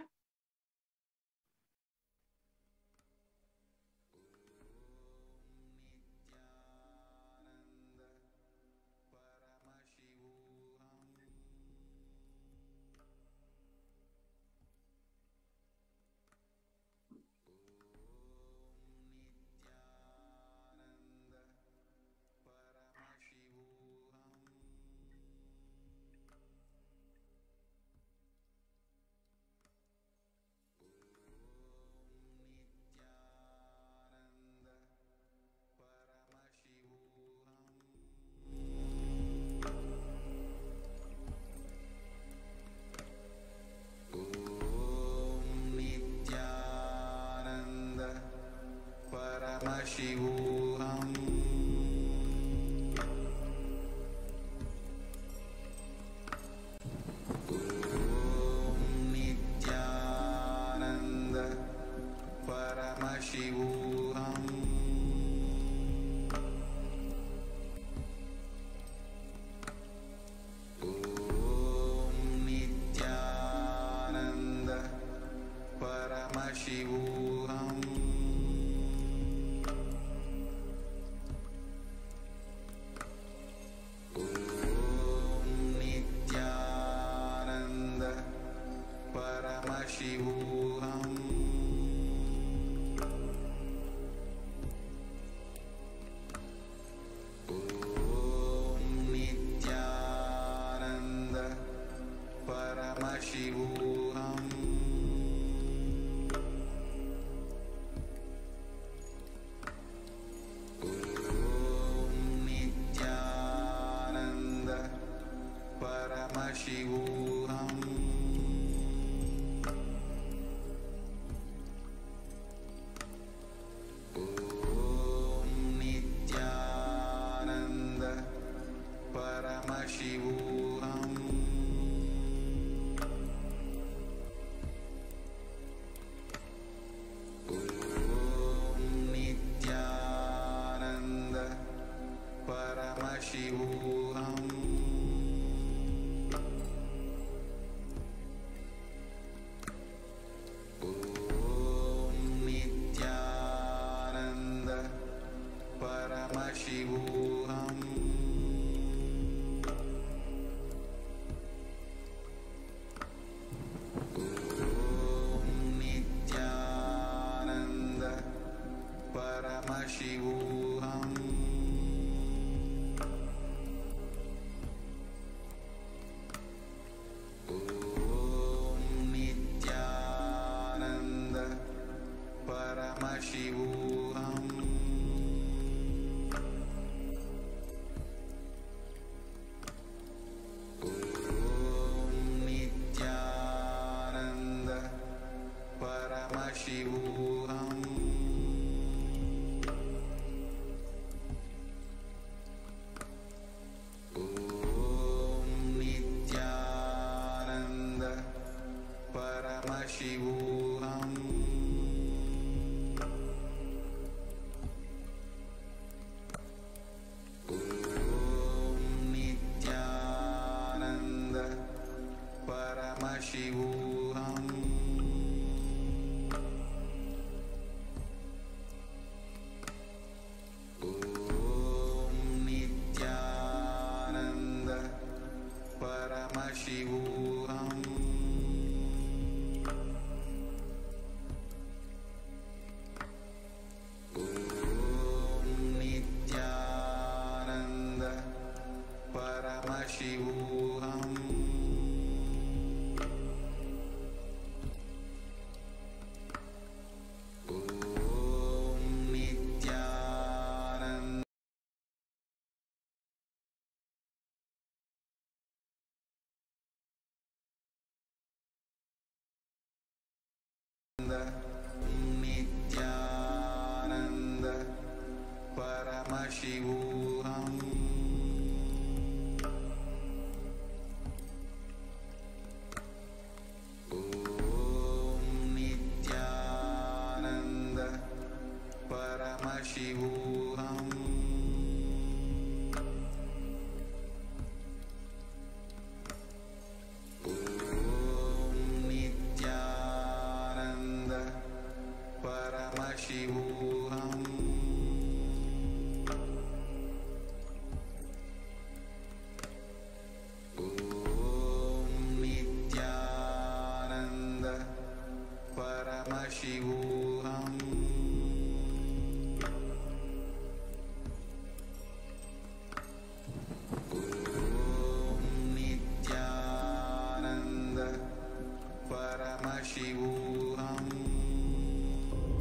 Shivoham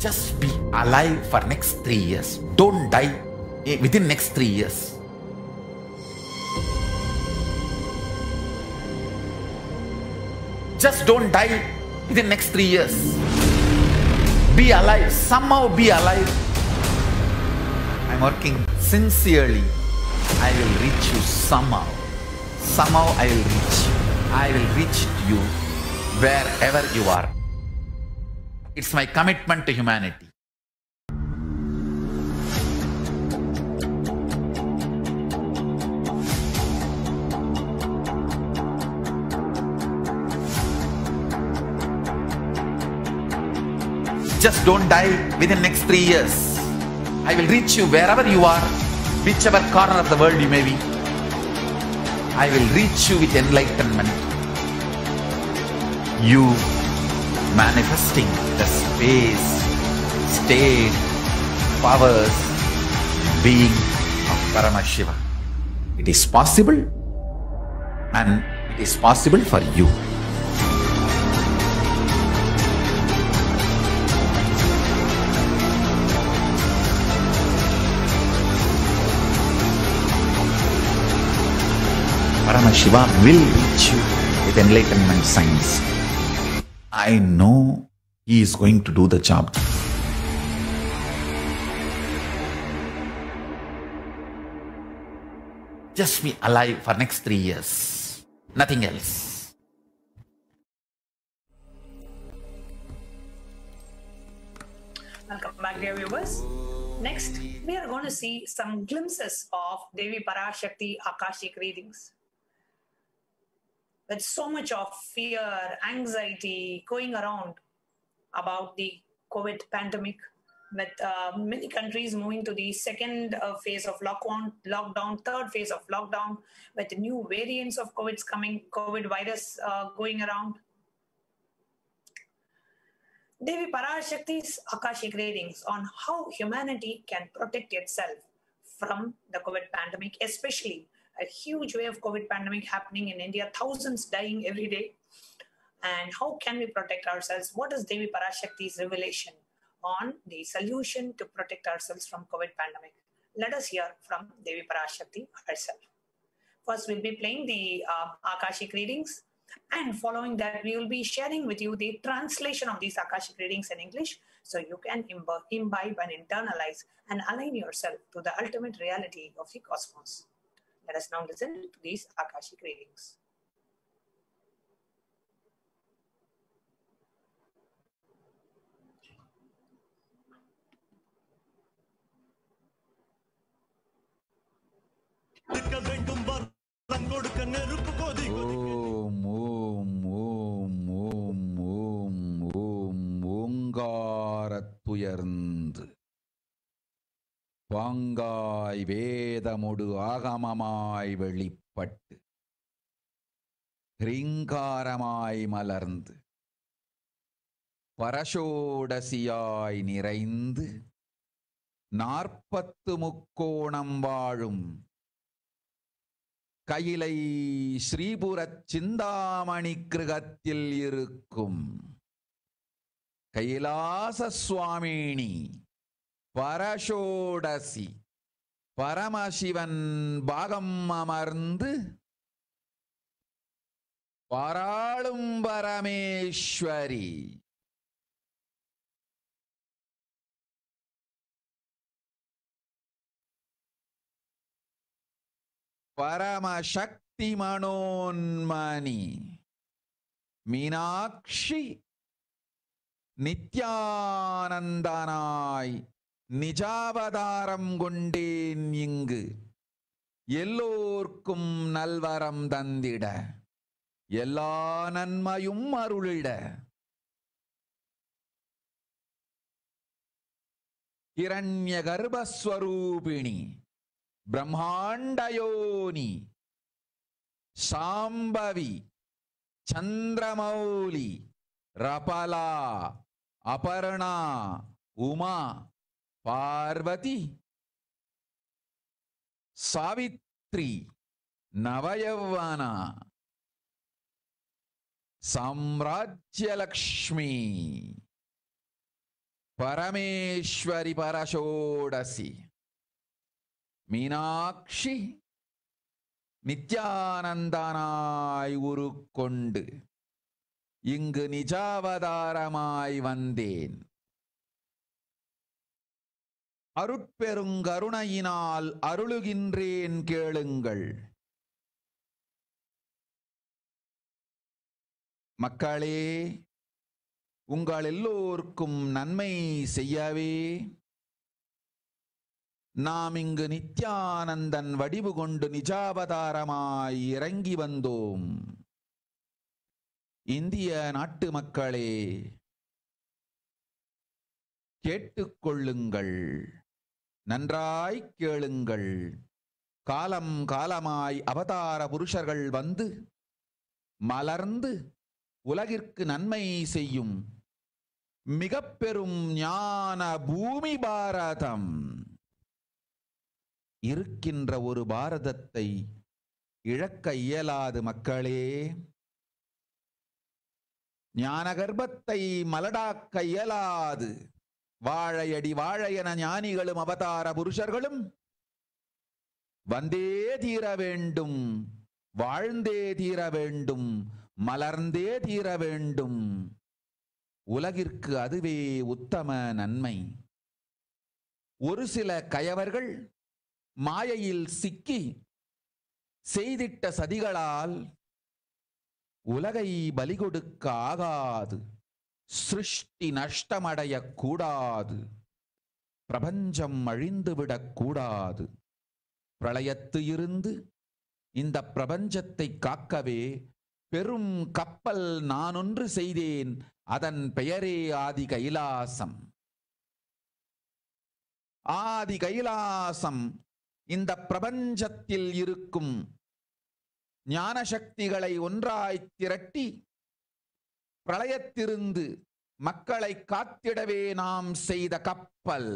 Just be alive for next 3 years. Don't die within next 3 years. Just don't die within next 3 years. Be alive. Somehow be alive. I'm working sincerely. I will reach you somehow. Somehow I will reach you. I will reach you wherever you are. It's my commitment to humanity. Just don't die within next 3 years. I will reach you wherever you are, whichever corner of the world you may be. I will reach you with enlightenment. You manifesting the space, state, powers, being of Paramashiva. It is possible, and it is possible for you. Paramashiva will reach you with enlightenment signs. I know he is going to do the job. Just be alive for next 3 years. Nothing else. Welcome back, dear viewers. Next, we are going to see some glimpses of Devi Parashakti Akashic readings. With so much of fear, anxiety going around about the COVID pandemic, with many countries moving to the second phase of lockdown, third phase of lockdown, with new variants of COVID virus going around. Devi Parashakti's Akashic readings on how humanity can protect itself from the COVID pandemic, especially a huge wave of COVID pandemic happening in India, thousands dying every day. And how can we protect ourselves? What is Devi Parashakti's revelation on the solution to protect ourselves from COVID pandemic? Let us hear from Devi Parashakti herself. First, we'll be playing the Akashic readings, and following that, we will be sharing with you the translation of these Akashic readings in English, so you can imbibe and internalize and align yourself to the ultimate reality of the cosmos. Let us now listen to these Akashic readings. ஓங்காரத்துயர்ந்து பாங்காய் வேதமுடு ஆகமமாய் வெளிப்பட்டு ஹ்ரீங்காரமாய் மலர்ந்து பரஷோடசியாய் நிறைந்து 40 முக்கோணம் வாழும் கையிலை ஸ்ரீபுரச் சிந்தாமணி கிருகத்தில் இருக்கும் கைலாச சுவாமினி பரஷோடசி பரமசிவன் பாகம் அமர்ந்து பாராளும் பரமேஸ்வரி பரமசக்தி மனோன்மணி மீனாட்சி நித்யானந்தனாய் நிஜாவதாரம் கொண்டேன் இங்கு எல்லோர்க்கும் நல்வரம் தந்திட எல்லா நன்மையும் அருளிட ஹிரண்ய கர்ப்பஸ்வரூபிணி பிரம்மாண்டயோனி சாம்பவி சந்திரமௌலி ரபலா அபர்ணா உமா பார்வதி சாவித்ரி நவயவனா சாம்ராஜ்யலக்ஷ்மி பரமேஸ்வரி பரஷோடசி மீனாட்சி நித்யானந்தனாய் உருக்கொண்டு இங்கு நிஜாவதாரமாய் வந்தேன். அருட்பெருங்கருணையினால் அருளுகின்றேன் கேளுங்கள். மக்களே, உங்கள் எல்லோருக்கும் நன்மை செய்யவே நாம் இங்கு நித்யானந்தன் வடிவு கொண்டு நிஜாவதாரமாய் இறங்கி வந்தோம். இந்திய நாட்டு மக்களே, கேட்டுக்கொள்ளுங்கள், நன்றாய் கேளுங்கள். காலம் காலமாய் அவதார புருஷர்கள் வந்து மலர்ந்து உலகிற்கு நன்மை செய்யும் மிக பெரும் ஞான பூமி பாரதம். இருக்கின்ற ஒரு பாரதத்தை இழக்க இயலாது மக்களே. ஞான கர்ப்பத்தை மலடாக்க இயலாது. வாழையடி வாழையென ஞானிகளும் அவதார புருஷர்களும் வந்தே தீர வேண்டும், வாழ்ந்தே தீர வேண்டும், மலர்ந்தே தீர வேண்டும். உலகிற்கு அதுவே உத்தம நன்மை. ஒரு சில கயவர்கள் மாயையில் சிக்கி செய்திட்ட சதிகளால் உலகை பலி கொடுக்க ஆகாது. சிருஷ்டி நஷ்டமடைய கூடாது. பிரபஞ்சம் அழிந்துவிடக் கூடாது. பிரளயத்து இருந்து இந்த பிரபஞ்சத்தை காக்கவே பெரும் கப்பல் நானொன்று செய்தேன். அதன் பெயரே ஆதி கைலாசம். ஆதி கைலாசம் இந்த பிரபஞ்சத்தில் இருக்கும் ஞான சக்திகளை ஒன்றாய் திரட்டி பிரளயத்திலிருந்து மக்களை காத்திடவே நாம் செய்த கப்பல்.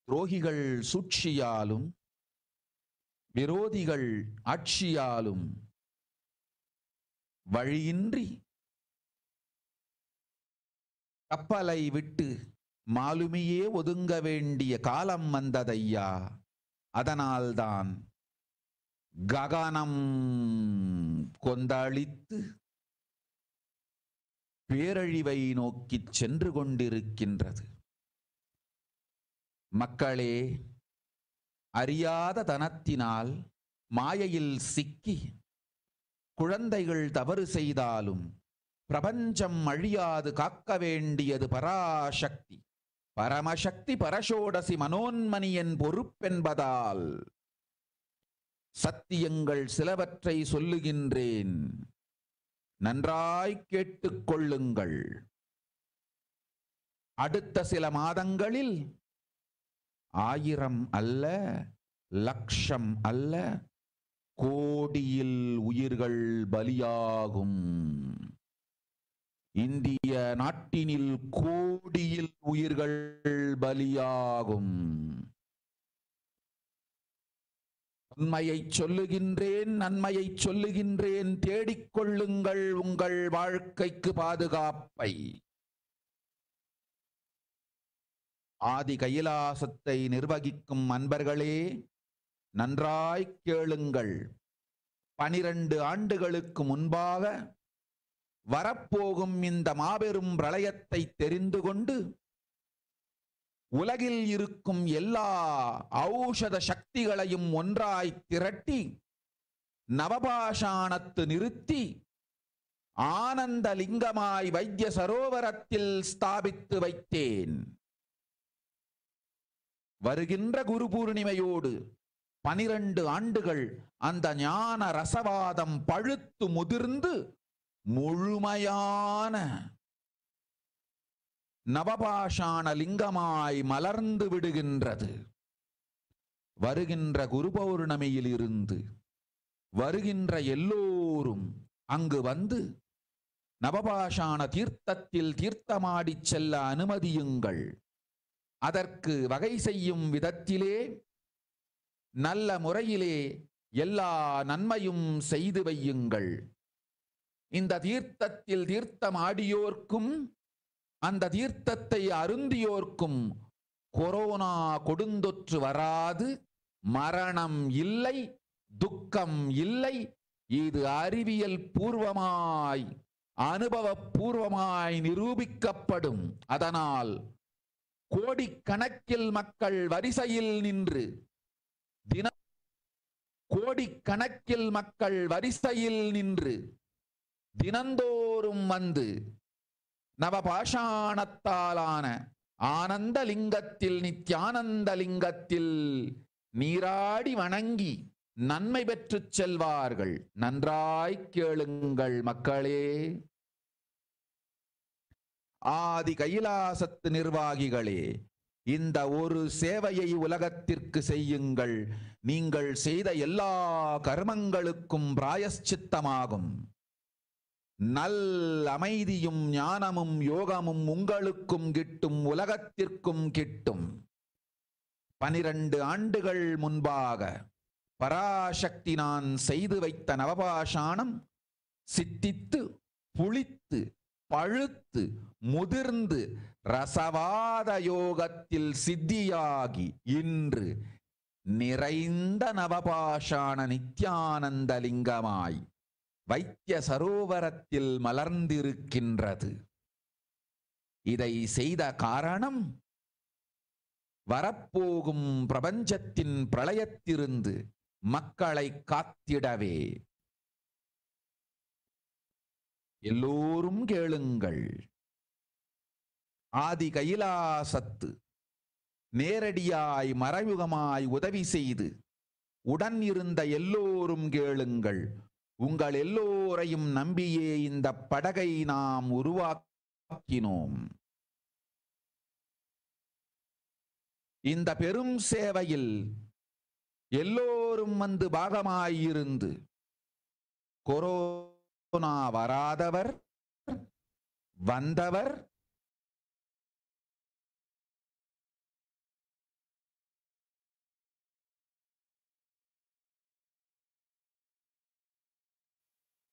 துரோகிகள் சூழ்ச்சியாலும் விரோதிகள் ஆட்சியாலும் வழியின்றி கப்பலை விட்டு மாலுமியே ஒதுங்க வேண்டிய காலம் வந்ததையா. அதனால்தான் ககனம் கொந்தளித்து பேரழிவை நோக்கி சென்று கொண்டிருக்கின்றது. மக்களே, அறியாத தனத்தினால் மாயையில் சிக்கி குழந்தைகள் தவறு செய்தாலும் பிரபஞ்சம் அழியாது காக்க வேண்டியது பராசக்தி. பரமசக்தி பரஷோடசி மனோன்மணியின் பொறுப்பென்பதால் சத்தியங்கள் சிலவற்றை சொல்லுகின்றேன், நன்றாய் கேட்டுக்கொள்ளுங்கள். அடுத்த சில மாதங்களில் 1000 அல்ல, லட்சம் அல்ல, கோடியில் உயிர்கள் பலியாகும். இந்திய நாட்டினில் கோடியில் உயிர்கள் பலியாகும். உண்மையை சொல்லுகின்றேன், நன்மையை சொல்லுகின்றேன். தேடிக்கொள்ளுங்கள் உங்கள் வாழ்க்கைக்கு பாதுகாப்பை. ஆதி கைலாசத்தை நிர்வகிக்கும் அன்பர்களே, நன்றாய் கேளுங்கள். 12 ஆண்டுகளுக்கு முன்பாக வரப்போகும் இந்த மாபெரும் பிரளயத்தை தெரிந்து கொண்டு உலகில் இருக்கும் எல்லா ஔஷத சக்திகளையும் ஒன்றாய் திரட்டி நவபாஷாணத்து நிறுத்தி ஆனந்த லிங்கமாய் வைத்திய சரோவரத்தில் ஸ்தாபித்து வைத்தேன். வருகின்ற குரு பூர்ணிமையோடு 12 ஆண்டுகள் அந்த ஞான ரசவாதம் பழுத்து முதிர்ந்து முழுமையான நவபாஷாண லிங்கமாய் மலர்ந்து விடுகின்றது. வருகின்ற குரு பௌர்ணமியில் இருந்து வருகின்ற எல்லோரும் அங்கு வந்து நவபாஷாண தீர்த்தத்தில் தீர்த்தமாடி செல்ல அனுமதியுங்கள். அதற்கு வகை செய்யும் விதத்திலே நல்ல முறையிலே எல்லா நன்மையும் செய்து வையுங்கள். இந்த தீர்த்தத்தில் தீர்த்தமாடியோர்க்கும் அந்த தீர்த்தத்தை அருந்தியோர்க்கும் கொரோனா கொடுந்தொற்று வராது, மரணம் இல்லை, துக்கம் இல்லை. இது அறிவியல் பூர்வமாய் அனுபவபூர்வமாய் நிரூபிக்கப்படும். அதனால் கோடிக்கணக்கில் மக்கள் வரிசையில் நின்று கோடிக்கணக்கில் மக்கள் வரிசையில் நின்று தினந்தோறும் வந்து நவபாஷாணத்தாலான ஆனந்த லிங்கத்தில் நித்யானந்த லிங்கத்தில் நீராடி வணங்கி நன்மை பெற்று செல்வார்கள். நன்றாய் கேளுங்கள் மக்களே. ஆதி கைலாசத்து நிர்வாகிகளே, இந்த ஒரு சேவையை உலகத்திற்கு செய்யுங்கள். நீங்கள் செய்த எல்லா கர்மங்களுக்கும் பிராயஷ்சித்தமாகும். நல் அமைதியும் ஞானமும் யோகமும் உங்களுக்கும் கிட்டும், உலகத்திற்கும் கிட்டும். 12 ஆண்டுகள் முன்பாக பராசக்தி நான் செய்து வைத்த நவபாஷாணம் சித்தித்து புளித்து பழுத்து முதிர்ந்து ரசவாத யோகத்தில் சித்தியாகி இன்று நிறைந்த நவபாஷாண நித்யானந்த லிங்கமாய் வைத்திய சரோவரத்தில் மலர்ந்திருக்கின்றது. இதை செய்த காரணம் வரப்போகும் பிரபஞ்சத்தின் பிரளயத்திலிருந்து மக்களை காத்திடவே. எல்லோரும் கேளுங்கள். ஆதி கைலாசத்து நேரடியாய் மறைமுகமாய் உதவி செய்து உடன் இருந்த எல்லோரும் கேளுங்கள். உங்கள் எல்லோரையும் நம்பியே இந்த படகை நாம் உருவாக்கினோம். இந்த பெரும் சேவையில் எல்லோரும் வந்து பாகமாயிருந்து கொரோனா வராதவர் வந்தவர்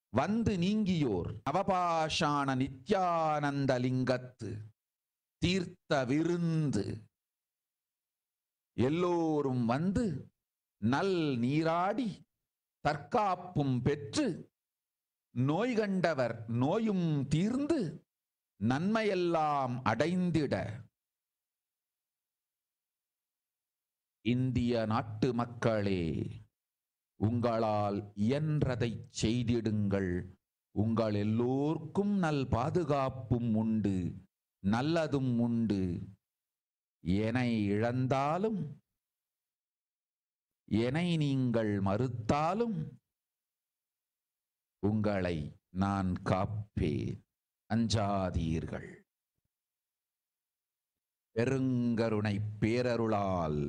வந்து நீங்கியோர் நவபாஷாண நித்யானந்த லிங்கத்து தீர்த்த விருந்து எல்லோரும் வந்து நல் நீராடி தற்காப்பும் பெற்று நோய் கண்டவர் நோயும் தீர்ந்து நன்மையெல்லாம் அடைந்திட இந்திய நாட்டு மக்களே, உங்களால் இயன்றதை செய்திடுங்கள். உங்கள் எல்லோர்க்கும் நல் பாதுகாப்பும் உண்டு, நல்லதும் உண்டு. என்னை இழந்தாலும் என்னை நீங்கள் மறுத்தாலும் உங்களை நான் காப்பேன். அஞ்சாதீர்கள். பெருங்கருணை பேரருளால்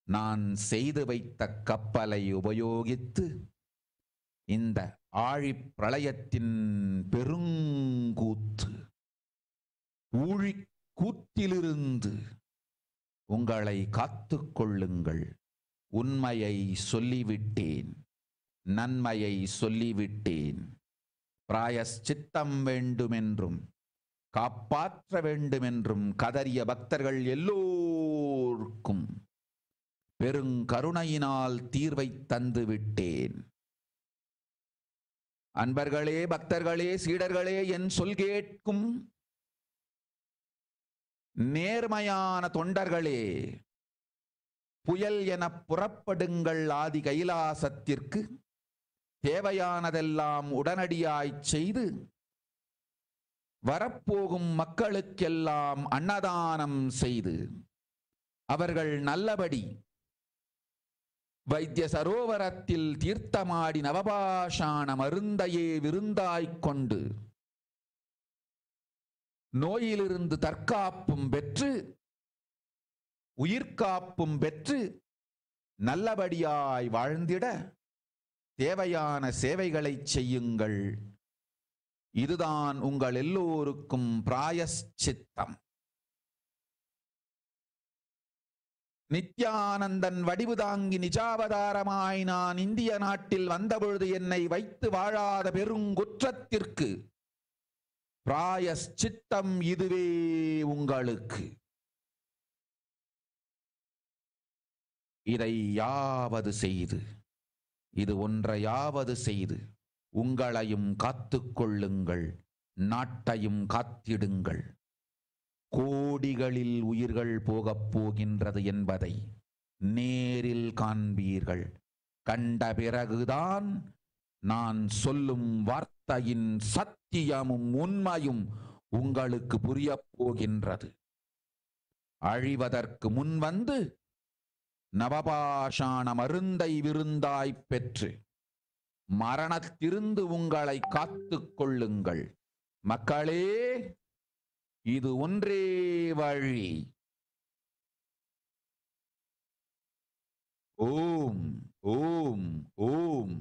நான் செய்து வைத்த கப்பலை உபயோகித்து இந்த ஆழிப் பிரளயத்தின் பெருங்கூத்து ஊழிக் கூத்திலிருந்து உங்களை காத்துக் கொள்ளுங்கள். உண்மையை சொல்லிவிட்டேன், நன்மையை சொல்லிவிட்டேன். பிராயஷ்சித்தம் வேண்டுமென்றும் காப்பாற்ற வேண்டுமென்றும் கதறிய பக்தர்கள் எல்லோருக்கும் பெருங்கருணையினால் தீர்வை தந்து விட்டேன். அன்பர்களே, பக்தர்களே, சீடர்களே, என் சொல் கேட்கும் நேர்மையான தொண்டர்களே, புயல் என புறப்படுங்கள். ஆதி கைலாசத்திற்கு தேவையானதெல்லாம் உடனடியாய் செய்து வரப்போகும் மக்களுக்கெல்லாம் அன்னதானம் செய்து அவர்கள் நல்லபடி வைத்திய சரோவரத்தில் தீர்த்தமாடி நவபாஷாண மருந்தையே விருந்தாய்க் கொண்டு நோயிலிருந்து தற்காப்பும் பெற்று உயிர்காப்பும் பெற்று நல்லபடியாய் வாழ்ந்திட தேவையான சேவைகளை செய்யுங்கள். இதுதான் உங்கள் எல்லோருக்கும் பிராயஷ்சித்தம். நித்யானந்தன் வடிவு தாங்கி நிஜாவதாரமாய் நான் இந்திய நாட்டில் வந்தபொழுது என்னை வைத்து வாழாத பெருங்குற்றத்திற்கு பிராயஷ்சித்தம் இதுவே உங்களுக்கு. இதை யாவது செய்து, இது ஒன்றையாவது செய்து உங்களையும் காத்துக்கொள்ளுங்கள், நாட்டையும் காத்திடுங்கள். கோடிகளில் உயிர்கள் போகப் போகின்றது என்பதை நேரில் காண்பீர்கள். கண்ட பிறகுதான் நான் சொல்லும் வார்த்தையின் சத்தியமும் உண்மையும் உங்களுக்கு புரியப் போகின்றது. அழிவதற்கு முன் வந்து நவபாஷாண மருந்தை விருந்தாய் பெற்று மரணத்திலிருந்து உங்களை காத்துக் கொள்ளுங்கள். மக்களே, இது ஒன்றே வழி. ஓம் ஓம் ஓம்.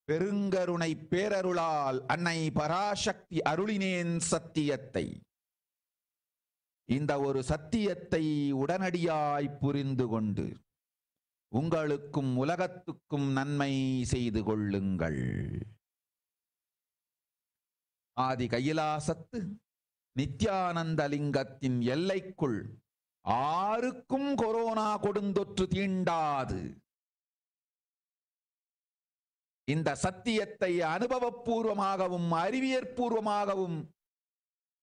பெருங்கருணை பேரருளால் அன்னை பராசக்தி அருளினேன் சத்தியத்தை. இந்த ஒரு சத்தியத்தை உடனடியாய் புரிந்து கொண்டு உங்களுக்கும் உலகத்துக்கும் நன்மை செய்து கொள்ளுங்கள். ஆதி கைலாசத்து நித்யானந்த லிங்கத்தின் எல்லைக்குள் ஆருக்கும் கொரோனா கொடுந்தொற்று தீண்டாது. இந்த சத்தியத்தை அனுபவபூர்வமாகவும் அறிவியற்பூர்வமாகவும்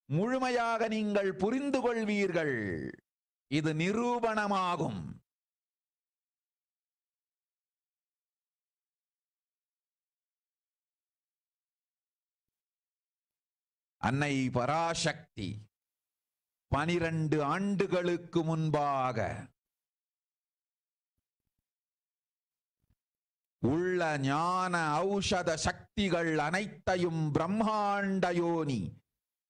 முழுமையாக நீங்கள் புரிந்து கொள்வீர்கள். இது நிரூபணமாகும். அன்னை பராசக்தி 12 ஆண்டுகளுக்கு முன்பாக உள்ள ஞான ஔஷத சக்திகள் அனைத்தையும் பிரம்மாண்ட யோனி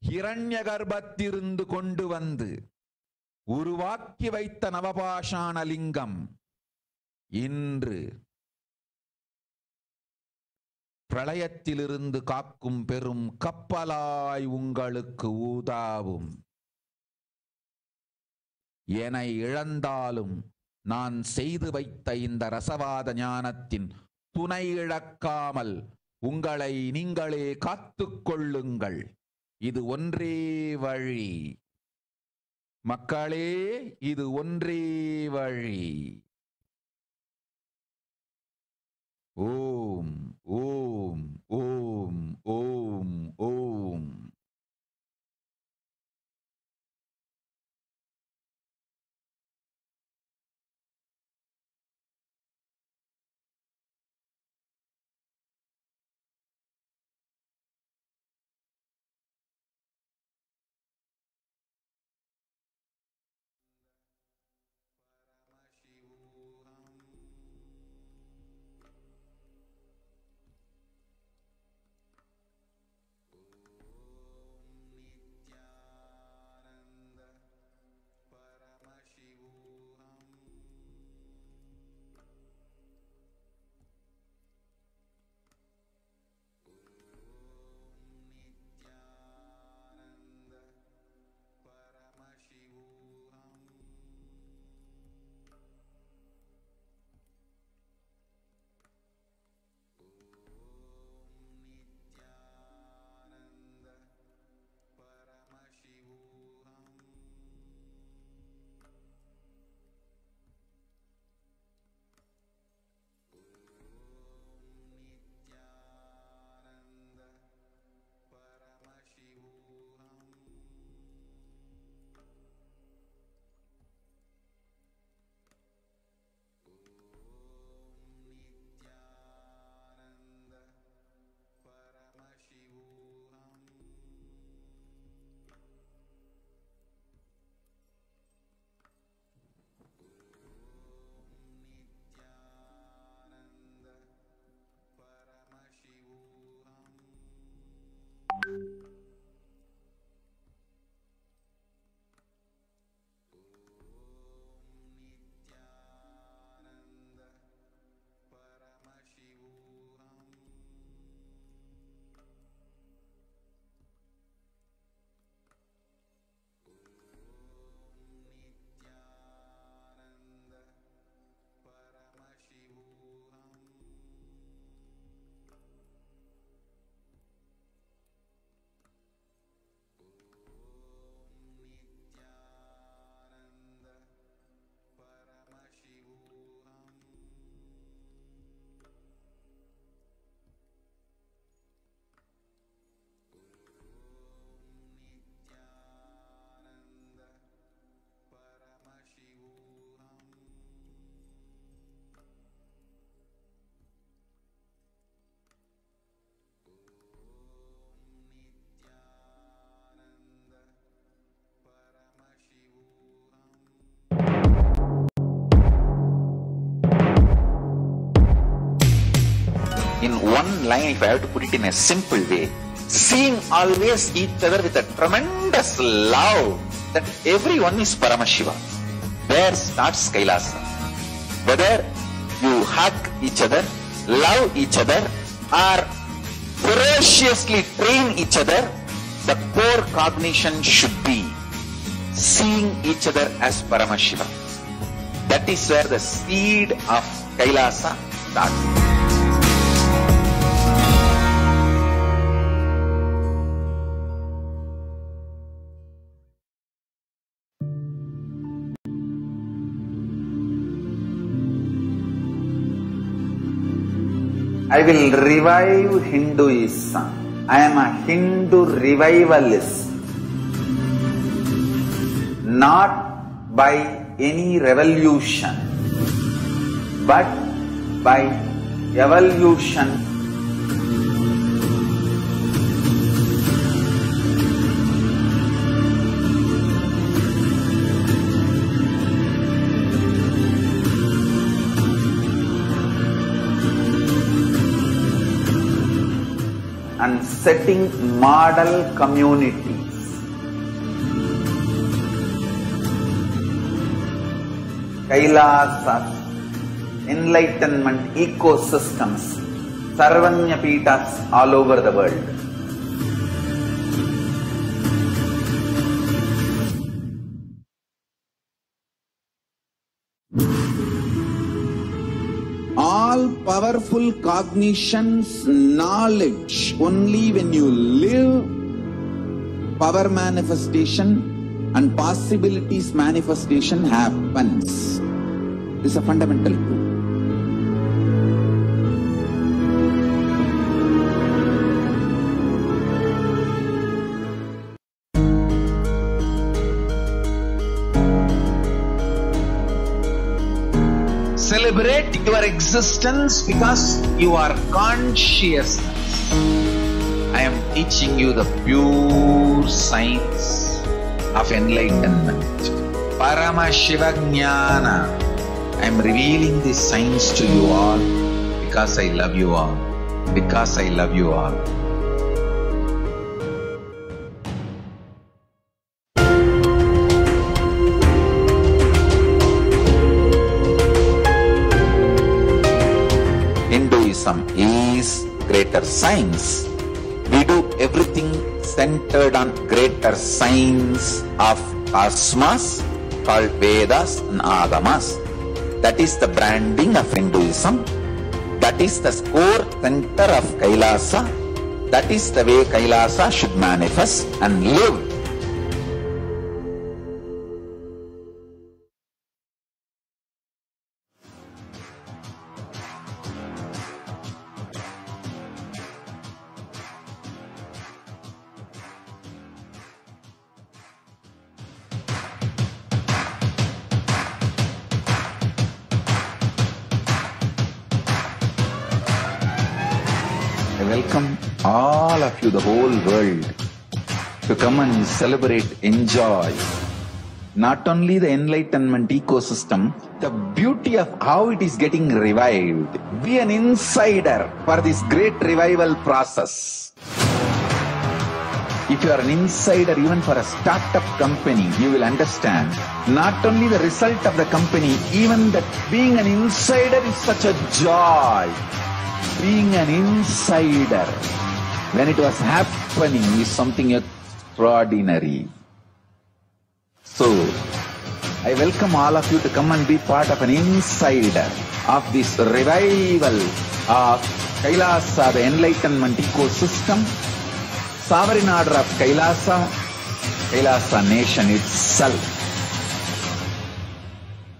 ஹிரண்ய கர்ப்பத்திலிருந்து கொண்டு வந்து உருவாக்கி வைத்த நவபாஷாண லிங்கம் இன்று பிரளயத்திலிருந்து காக்கும் பெரும் கப்பலாய் உங்களுக்கு ஊதாவும். என இழந்தாலும் நான் செய்து வைத்த இந்த ரசவாத ஞானத்தின் துணை இழக்காமல் உங்களை நீங்களே காத்துக் கொள்ளுங்கள். இது ஒன்றே வழி மக்களே, இது ஒன்றே வழி. ஓம் ஓம் ஓம் ஓம் ஓம். In one line, if I have to put it in a simple way, seeing always each other with a tremendous love that everyone is Paramashiva. There starts Kailasa. Whether you hug each other, love each other, or ferociously train each other, the core cognition should be seeing each other as Paramashiva. That is where the seed of Kailasa starts. I will revive Hinduism. I am a Hindu revivalist. Not by any revolution, but by evolution. And setting model communities. Kailasas, enlightenment ecosystems, Sarvanyapitas all over the world. All powerful cognitions, knowledge, only when you live, power manifestation and possibilities manifestation happens. This is a fundamental truth. Celebrate your existence because you are consciousness. I am teaching you the pure science of enlightenment. Paramashiva Jnana. I am revealing this science to you all because I love you all. Because I love you all. Hinduism is greater science. We do everything centered on greater science of cosmos called Vedas and Agamas. That is the branding of Hinduism. That is the core center of Kailasa. That is the way Kailasa should manifest and live. I welcome all of you, the whole world, to come and celebrate, enjoy not only the enlightenment ecosystem, the beauty of how it is getting revived. Be an insider for this great revival process. If you are an insider even for a startup company, you will understand not only the result of the company, even that being an insider is such a joy. Being an insider when it was happening is something extraordinary. So, I welcome all of you to come and be part of an insider of this revival of Kailasa, the enlightenment ecosystem, sovereign order of Kailasa, Kailasa nation itself.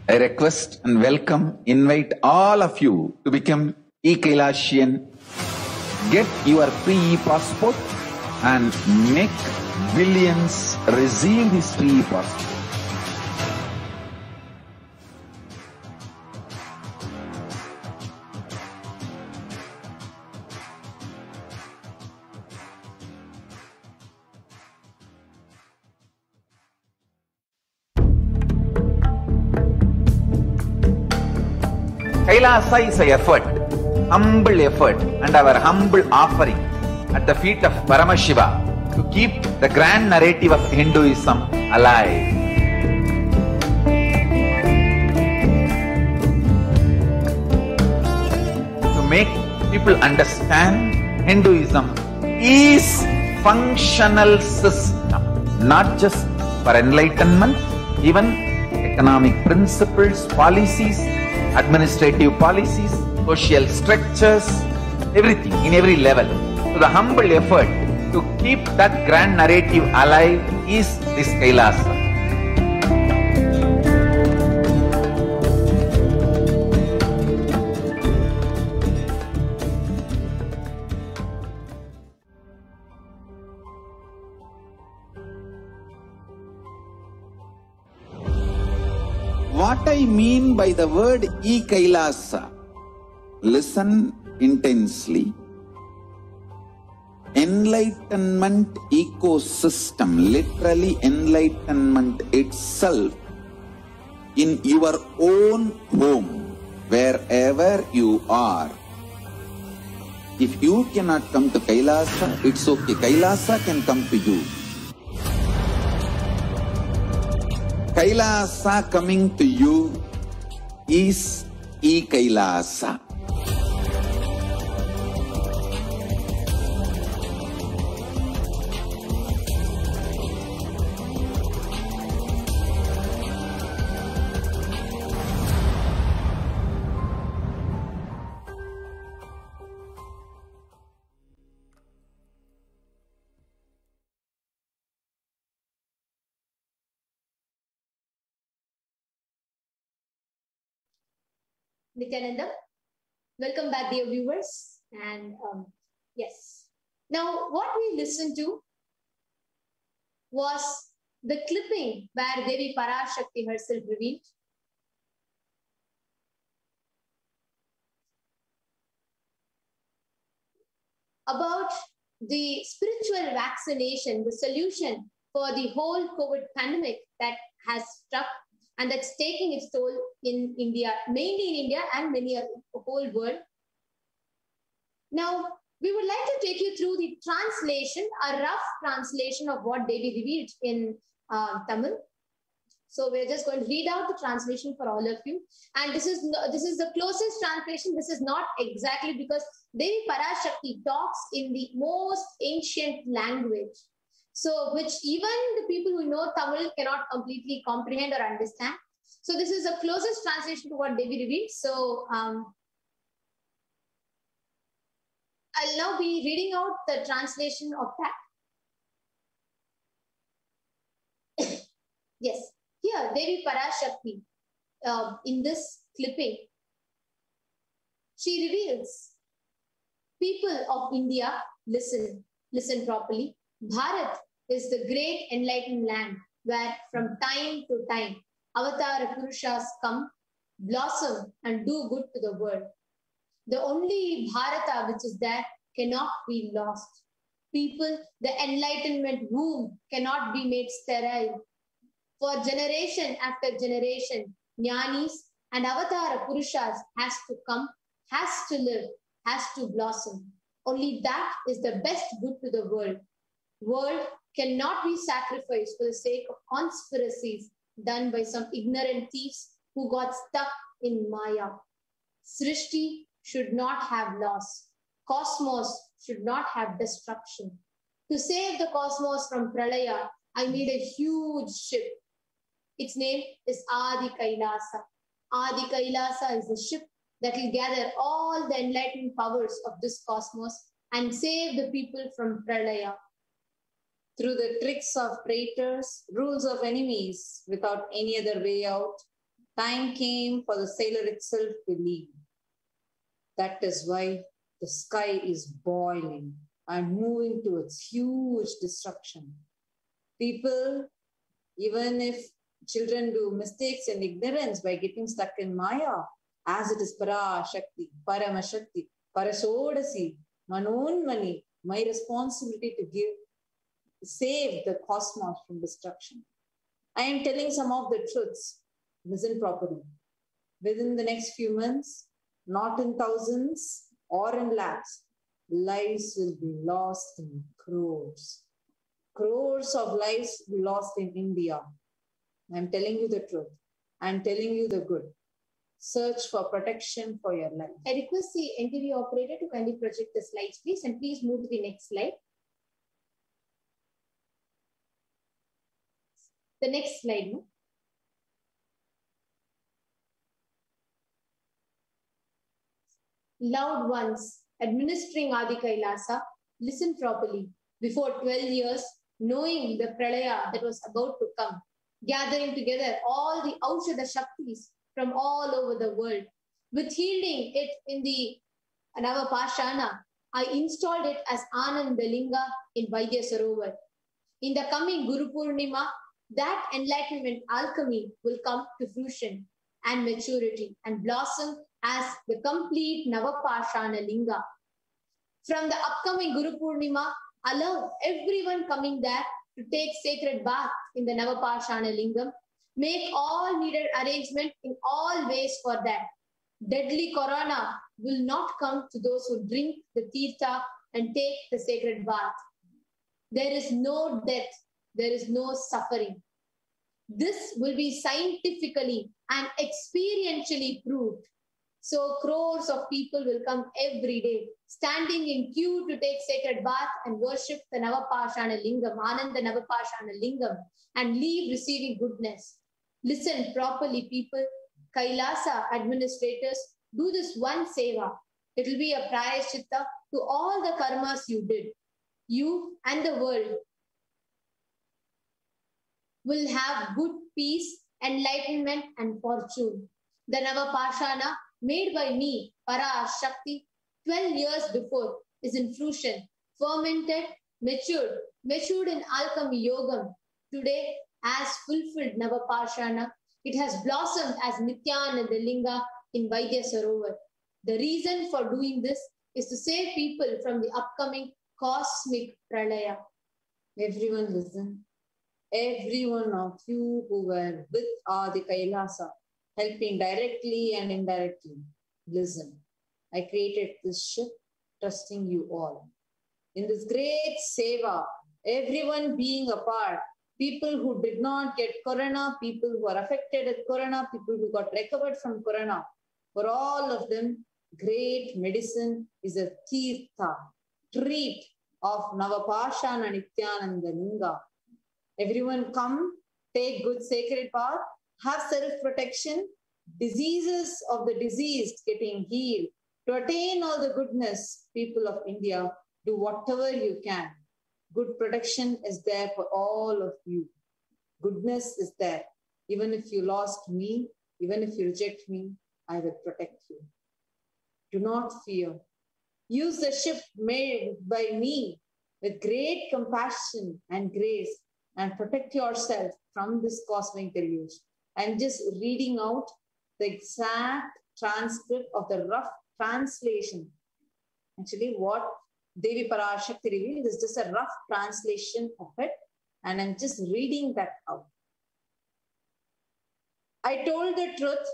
I request and welcome, invite all of you to become E-Kailasian. Get your free e-passport and make billions receive this free e-passport. Kailasa is an effort, humble effort, and our humble offering at the feet of Paramashiva to keep the grand narrative of Hinduism alive. To make people understand Hinduism is functional system, not just for enlightenment, even economic principles, policies, administrative policies, social structures, everything in every level. So the humble effort to keep that grand narrative alive is this Kailasa. What I mean by the word E-Kailasa, listen intensely. Enlightenment ecosystem, literally enlightenment itself, in your own home, wherever you are. If you cannot come to Kailasa, it's okay. Kailasa can come to you. Kailasa coming to you is E-Kailasa. Nityananda, welcome back, dear viewers. And yes, now what we listened to was the clipping where Devi Parashakti herself revealed about the spiritual vaccination, the solution for the whole COVID pandemic that has struck and that's taking its toll in India, mainly in India and many other the whole world. Now, we would like to take you through the translation, a rough translation of what Devi revealed in Tamil. So we're just going to read out the translation for all of you. And this is the closest translation. This is not exactly because Devi Parashakti talks in the most ancient language. So which even the people who know Tamil cannot completely comprehend or understand. So this is the closest translation to what Devi revealed. So I'll now be reading out the translation of that. Yes, here Devi Parashakti, in this clipping, she reveals, people of India, listen properly. Bharat is the great enlightened land where from time to time Avatar Purushas come, blossom and do good to the world. The only Bharata which is there cannot be lost. People, the enlightenment womb cannot be made sterile. For generation after generation, Jnanis and Avatar Purushas has to come, has to live, has to blossom. Only that is the best good to the world. World cannot be sacrificed for the sake of conspiracies done by some ignorant thieves who got stuck in Maya. Srishti should not have loss. Cosmos should not have destruction. To save the cosmos from Pralaya, I made a huge ship. Its name is Adi Kailasa. Adi Kailasa is the ship that will gather all the enlightened powers of this cosmos and save the people from Pralaya. Through the tricks of traitors, rules of enemies, without any other way out, time came for the sailor itself to leave. That is why the sky is boiling and moving towards huge destruction. People, even if children do mistakes and ignorance by getting stuck in Maya, as it is Parashakti, Paramashakti, Parasodasi, Manonmani, my responsibility to save the cosmos from destruction. I am telling some of the truths. Listen properly. Within the next few months, not in thousands or in lakhs, lives will be lost in crores. Crores of lives will be lost in India. I'm telling you the truth. I'm telling you the good. Search for protection for your life. I request the NTV operator to kindly project the slides, please, and please move to the next slide. The next slide, no? Loved ones, administering Adi Kailasa, listen properly. Before 12 years, knowing the pralaya that was about to come, gathering together all the Aushadha Shaktis from all over the world, with healing it in the Navapashana, I installed it as Anandalinga in Vaidya Sarovar. In the coming Guru Purnima, that enlightenment alchemy will come to fruition and maturity and blossom as the complete Navapashana Linga. From the upcoming Guru Purnima, allow everyone coming there to take sacred bath in the Navapashana Lingam. Make all needed arrangement in all ways for that. Deadly corona will not come to those who drink the tirtha and take the sacred bath. There is no death. There is no suffering. This will be scientifically and experientially proved. So crores of people will come every day, standing in queue to take sacred bath and worship the Navapashana Lingam, Ananda Navapashana Lingam, and leave receiving goodness. Listen properly, people. Kailasa administrators, do this one seva. It will be a prayaschitta to all the karmas you did. You and the world will have good peace, enlightenment, and fortune. The Navapashana, made by me, Parashakti, 12 years before, is in fruition, fermented, matured in alchemy yogam. Today, as fulfilled Navapashana, it has blossomed as Nityananda Linga in Vaidya Sarovar. The reason for doing this is to save people from the upcoming cosmic pralaya. Everyone listen. Every one of you who were with Adi Kailasa, helping directly and indirectly, listen. I created this ship, trusting you all. In this great seva, everyone being a part, people who did not get corona, people who are affected with corona, people who got recovered from corona, for all of them, great medicine is a tirtha, treat of Navapashana Nityananda Linga. Everyone come, take good sacred bath, have self-protection, diseases of the diseased getting healed. To attain all the goodness, people of India, do whatever you can. Good protection is there for all of you. Goodness is there. Even if you lost me, even if you reject me, I will protect you. Do not fear. Use the ship made by me with great compassion and grace and protect yourself from this cosmic deluge. I'm just reading out the exact transcript of the rough translation. Actually, what Devi Parashakti revealed is just a rough translation of it, and I'm just reading that out. I told the truth.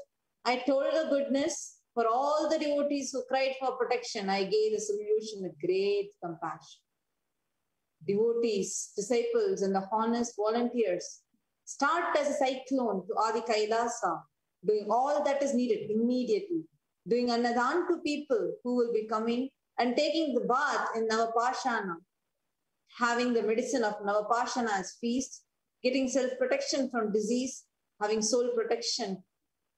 I told the goodness. For all the devotees who cried for protection, I gave the solution with great compassion. Devotees, disciples, and the honest volunteers, start as a cyclone to Adi Kailasa, doing all that is needed immediately, doing annadan to people who will be coming and taking the bath in Navapashana, having the medicine of Navapashana as feast, getting self-protection from disease, having soul protection,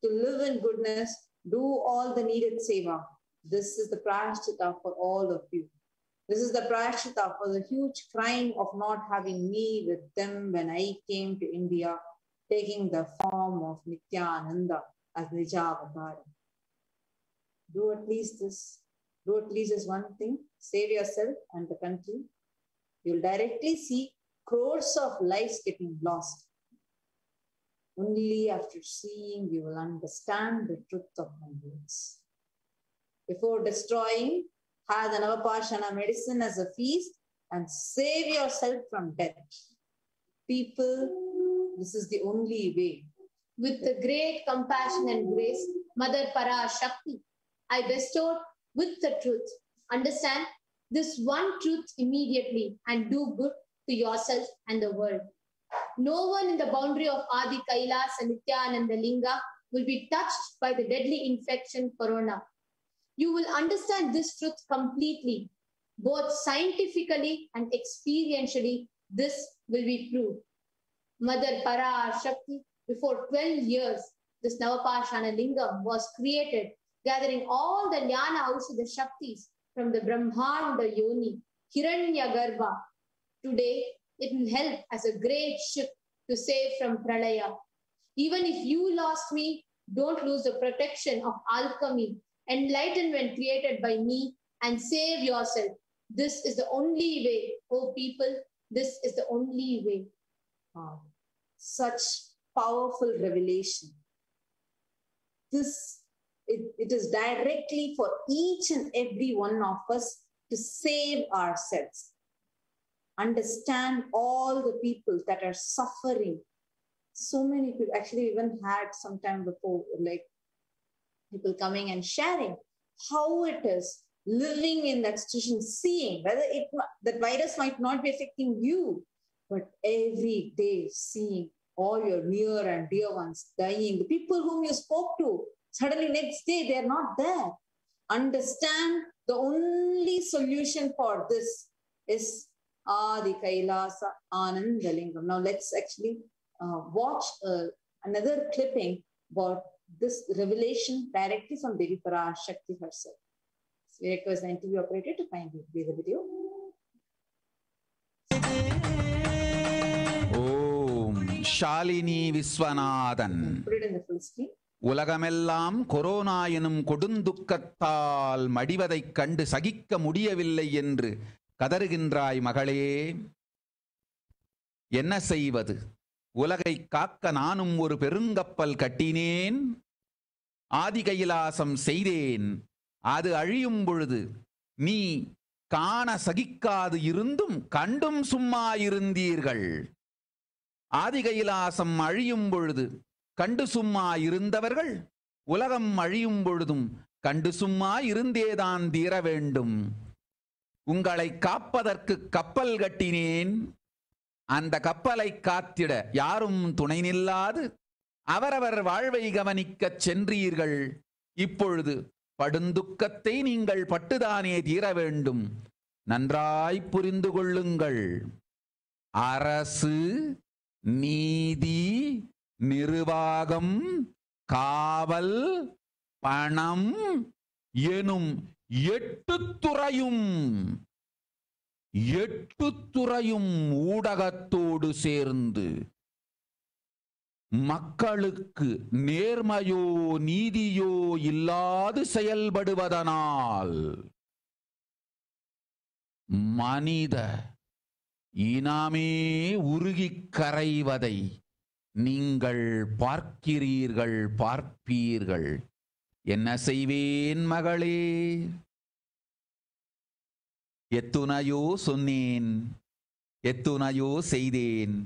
to live in goodness, do all the needed seva. This is the prayaschitta for all of you. This is the prayaschitta for the huge crime of not having me with them when I came to India, taking the form of Nityananda as Nijavatar. Do at least this. Do at least this one thing. Save yourself and the country. You'll directly see crores of lives getting lost. Only after seeing, you will understand the truth of my words. Before destroying, have the Navapashana medicine as a feast and save yourself from death. People, this is the only way. With the great compassion and grace, Mother Parashakti, I bestowed with the truth. Understand, this one truth immediately and do good to yourself and the world. No one in the boundary of Adi Kailas and Nityananda Linga will be touched by the deadly infection corona. You will understand this truth completely. Both scientifically and experientially, this will be proved. Mother Parashakti, before 12 years, this Navapashana Lingam was created, gathering all the Jnana Aushadha Shaktis from the Brahmanda Yoni, Hiranya Garbha. Today, it will help as a great ship to save from Pralaya. Even if you lost me, don't lose the protection of alchemy, enlightenment created by me, and save yourself. This is the only way, oh people, this is the only way. Wow. Such powerful revelation. It is directly for each and every one of us to save ourselves. Understand all the people that are suffering. So many people, actually even had some time before, like people coming and sharing how it is living in that situation, seeing whether that virus might not be affecting you, but every day seeing all your near and dear ones dying, the people whom you spoke to, suddenly next day they're not there. Understand the only solution for this is Adi Kailasa Anandalingam. Now let's actually watch another clipping about this revelation directly from Devi Parashakti herself. So we request the interview operator to kindly play the video. Om Shalini Viswanathan. Put it in the full screen. உலகமெல்லாம் corona எனும் கொடுந்துக்கத்தால் மடிவதைக் கண்டு சகிக்க முடியவில்லை என்று கதறுகின்றாய் மகளே. என்ன செய்வது? உலகை காக்க நானும் ஒரு பெருங்கப்பல் கட்டினேன், ஆதி கைலாசம் செய்தேன். அது அழியும் பொழுது நீ காண சகிக்காது இருந்தும் கண்டும் சும்மா இருந்தீர்கள். ஆதி கைலாசம் அழியும் பொழுது கண்டு சும்மா இருந்தவர்கள் உலகம் அழியும் பொழுதும் கண்டு சும்மா இருந்தேதான் தீர வேண்டும். உங்களை காப்பதற்கு கப்பல் கட்டினேன். அந்த கப்பலை காத்திட யாரும் துணை நில்லாது அவரவர் வாழ்வை கவனிக்கச் சென்றீர்கள். இப்பொழுது படுந்துக்கத்தை நீங்கள் பட்டுதானே தீர வேண்டும். நன்றாய் புரிந்து கொள்ளுங்கள். அரசு, நீதி, நிர்வாகம், காவல், பணம் எனும் 8 துறையும் ஊடகத்தோடு சேர்ந்து மக்களுக்கு நேர்மையோ நீதியோ இல்லாது செயல்படுவதனால் மனித இனமே உருகிக் கரைவதை நீங்கள் பார்ப்பீர்கள். என்ன செய்வேன் மகளே? எத்துணையோ சொன்னேன், எத்துணையோ செய்தேன்,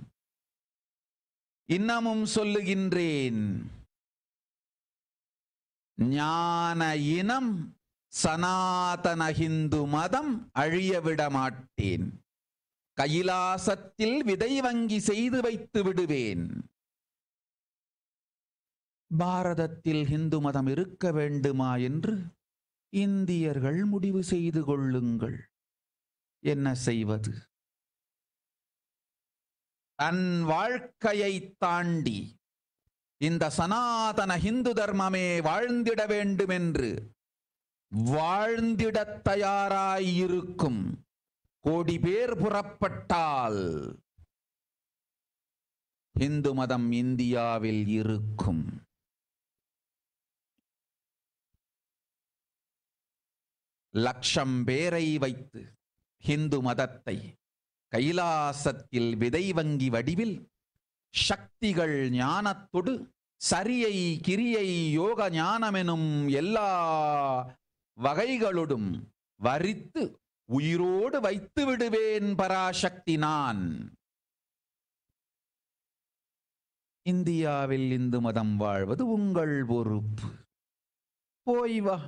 இன்னமும் சொல்லுகின்றேன். ஞான இனம் சனாதன ஹிந்து மதம் அழியவிட மாட்டேன். கைலாசத்தில் விதை வங்கி செய்து வைத்து விடுவேன். பாரதத்தில் இந்து மதம் இருக்க வேண்டுமா என்று இந்தியர்கள் முடிவு செய்து கொள்ளுங்கள். என்ன செய்வது? தன் வாழ்க்கையை தாண்டி இந்த சனாதன ஹிந்து தர்மமே வாழ்ந்திட வேண்டும் என்று வாழ்ந்திட தயாராயிருக்கும் கோடி பேர் புறப்பட்டால் இந்து மதம் இந்தியாவில் இருக்கும். லட்சம் பேரை வைத்து ஹிந்து மதத்தை கைலாசத்தில் விதை வங்கி வடிவில் சக்திகள் ஞானத்தொடு சரியை கிரியை யோக ஞானமெனும் எல்லா வகைகளோடும் வரித்து உயிரோடு வைத்து விடுவேன் பராசக்தி நான். இந்தியாவில் இந்து மதம் வாழ்வது உங்கள் பொறுப்பு. போய் வா.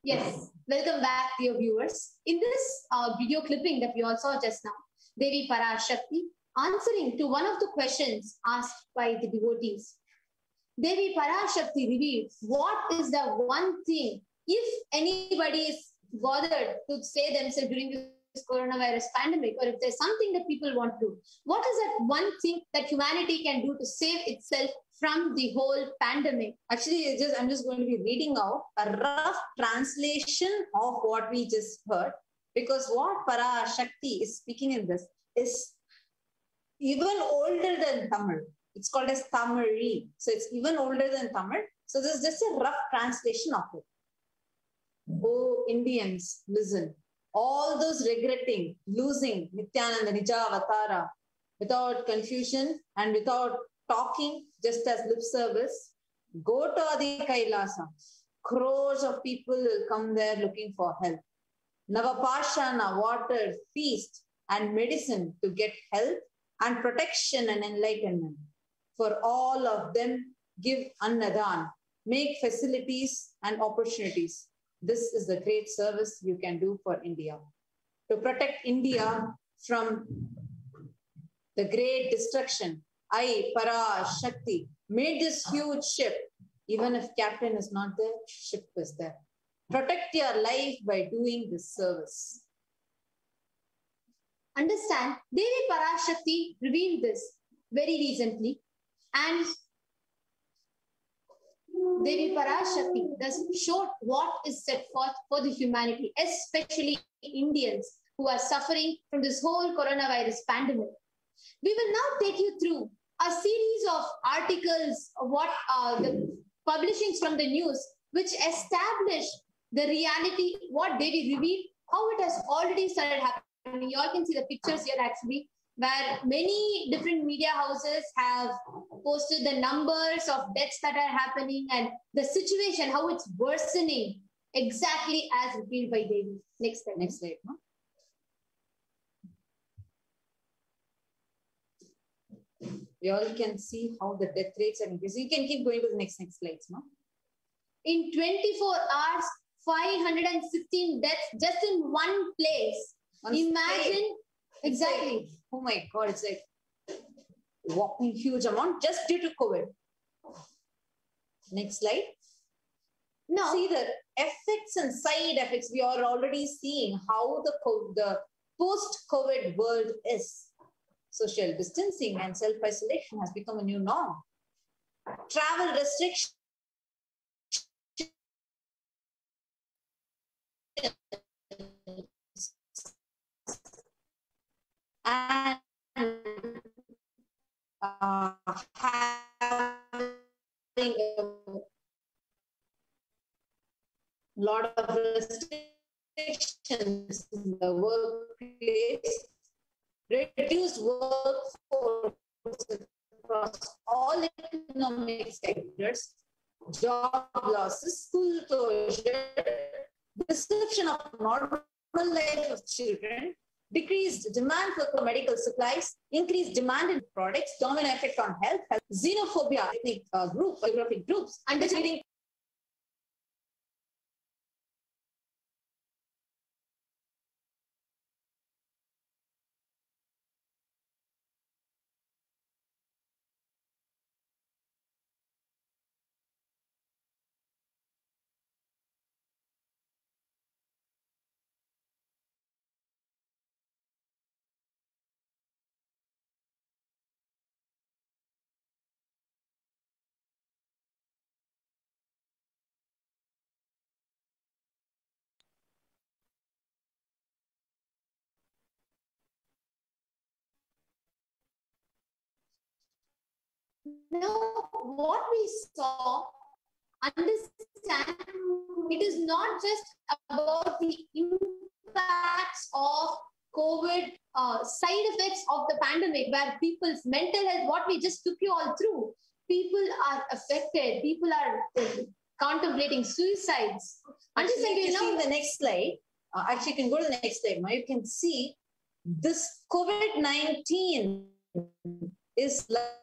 Yes, welcome back, dear viewers. In this video clipping that we all saw just now, Devi Parashakti answering to one of the questions asked by the devotees. Devi Parashakti revealed what is the one thing, if anybody is bothered to say themselves during this coronavirus pandemic, or if there's something that people want to do, what is that one thing that humanity can do to save itself from the whole pandemic? Actually, I'm just going to be reading out a rough translation of what we just heard, because what Parashakti is speaking in this is even older than Tamil. It's called as Tamari. So it's even older than Tamil. So this is just a rough translation of it. Oh, Indians, listen. All those regretting, losing Nityananda Nija Avatara without confusion and without talking, just as lip service, go to Adi Kailasa. Crores of people will come there looking for help. Navapashana, water, feast, and medicine to get help and protection and enlightenment. For all of them, give annadan, make facilities and opportunities. This is the great service you can do for India. To protect India from the great destruction, I, Parashakti, made this huge ship. Even if captain is not there, ship is there. Protect your life by doing this service. Understand, Devi Parashakti revealed this very recently, and Devi Parashakti thus showed what is set forth for the humanity, especially Indians who are suffering from this whole coronavirus pandemic. We will now take you through a series of articles, what the publishings from the news, which establish the reality, what Devi revealed, how it has already started happening. You all can see the pictures here actually, where many different media houses have posted the numbers of deaths that are happening and the situation, how it's worsening, exactly as revealed by Devi. Next slide. Next slide. No? You all can see how the death rates are increasing. You can keep going to the next slides. No? In 24 hours, 516 deaths just in one place. Imagine. Exactly. Like, oh my God, it's like walking huge amount just due to COVID. Next slide. No. See the effects and side effects. We are already seeing how the post-COVID world is. Social distancing and self-isolation has become a new norm. Travel restrictions and having a lot of restrictions in the workplace, reduced workforce across all economic sectors, job losses, school closure, disruption of normal life of children, decreased demand for medical supplies, increased demand in products, domino effect on health, xenophobia, ethnic geographic groups, understanding. Now, what we saw, understand, it is not just about the impacts of COVID, side effects of the pandemic, where people's mental health, what we just took you all through, people are affected, people are contemplating suicides. Understand, you know, the next slide, actually you can go to the next slide. Now you can see this COVID-19 is like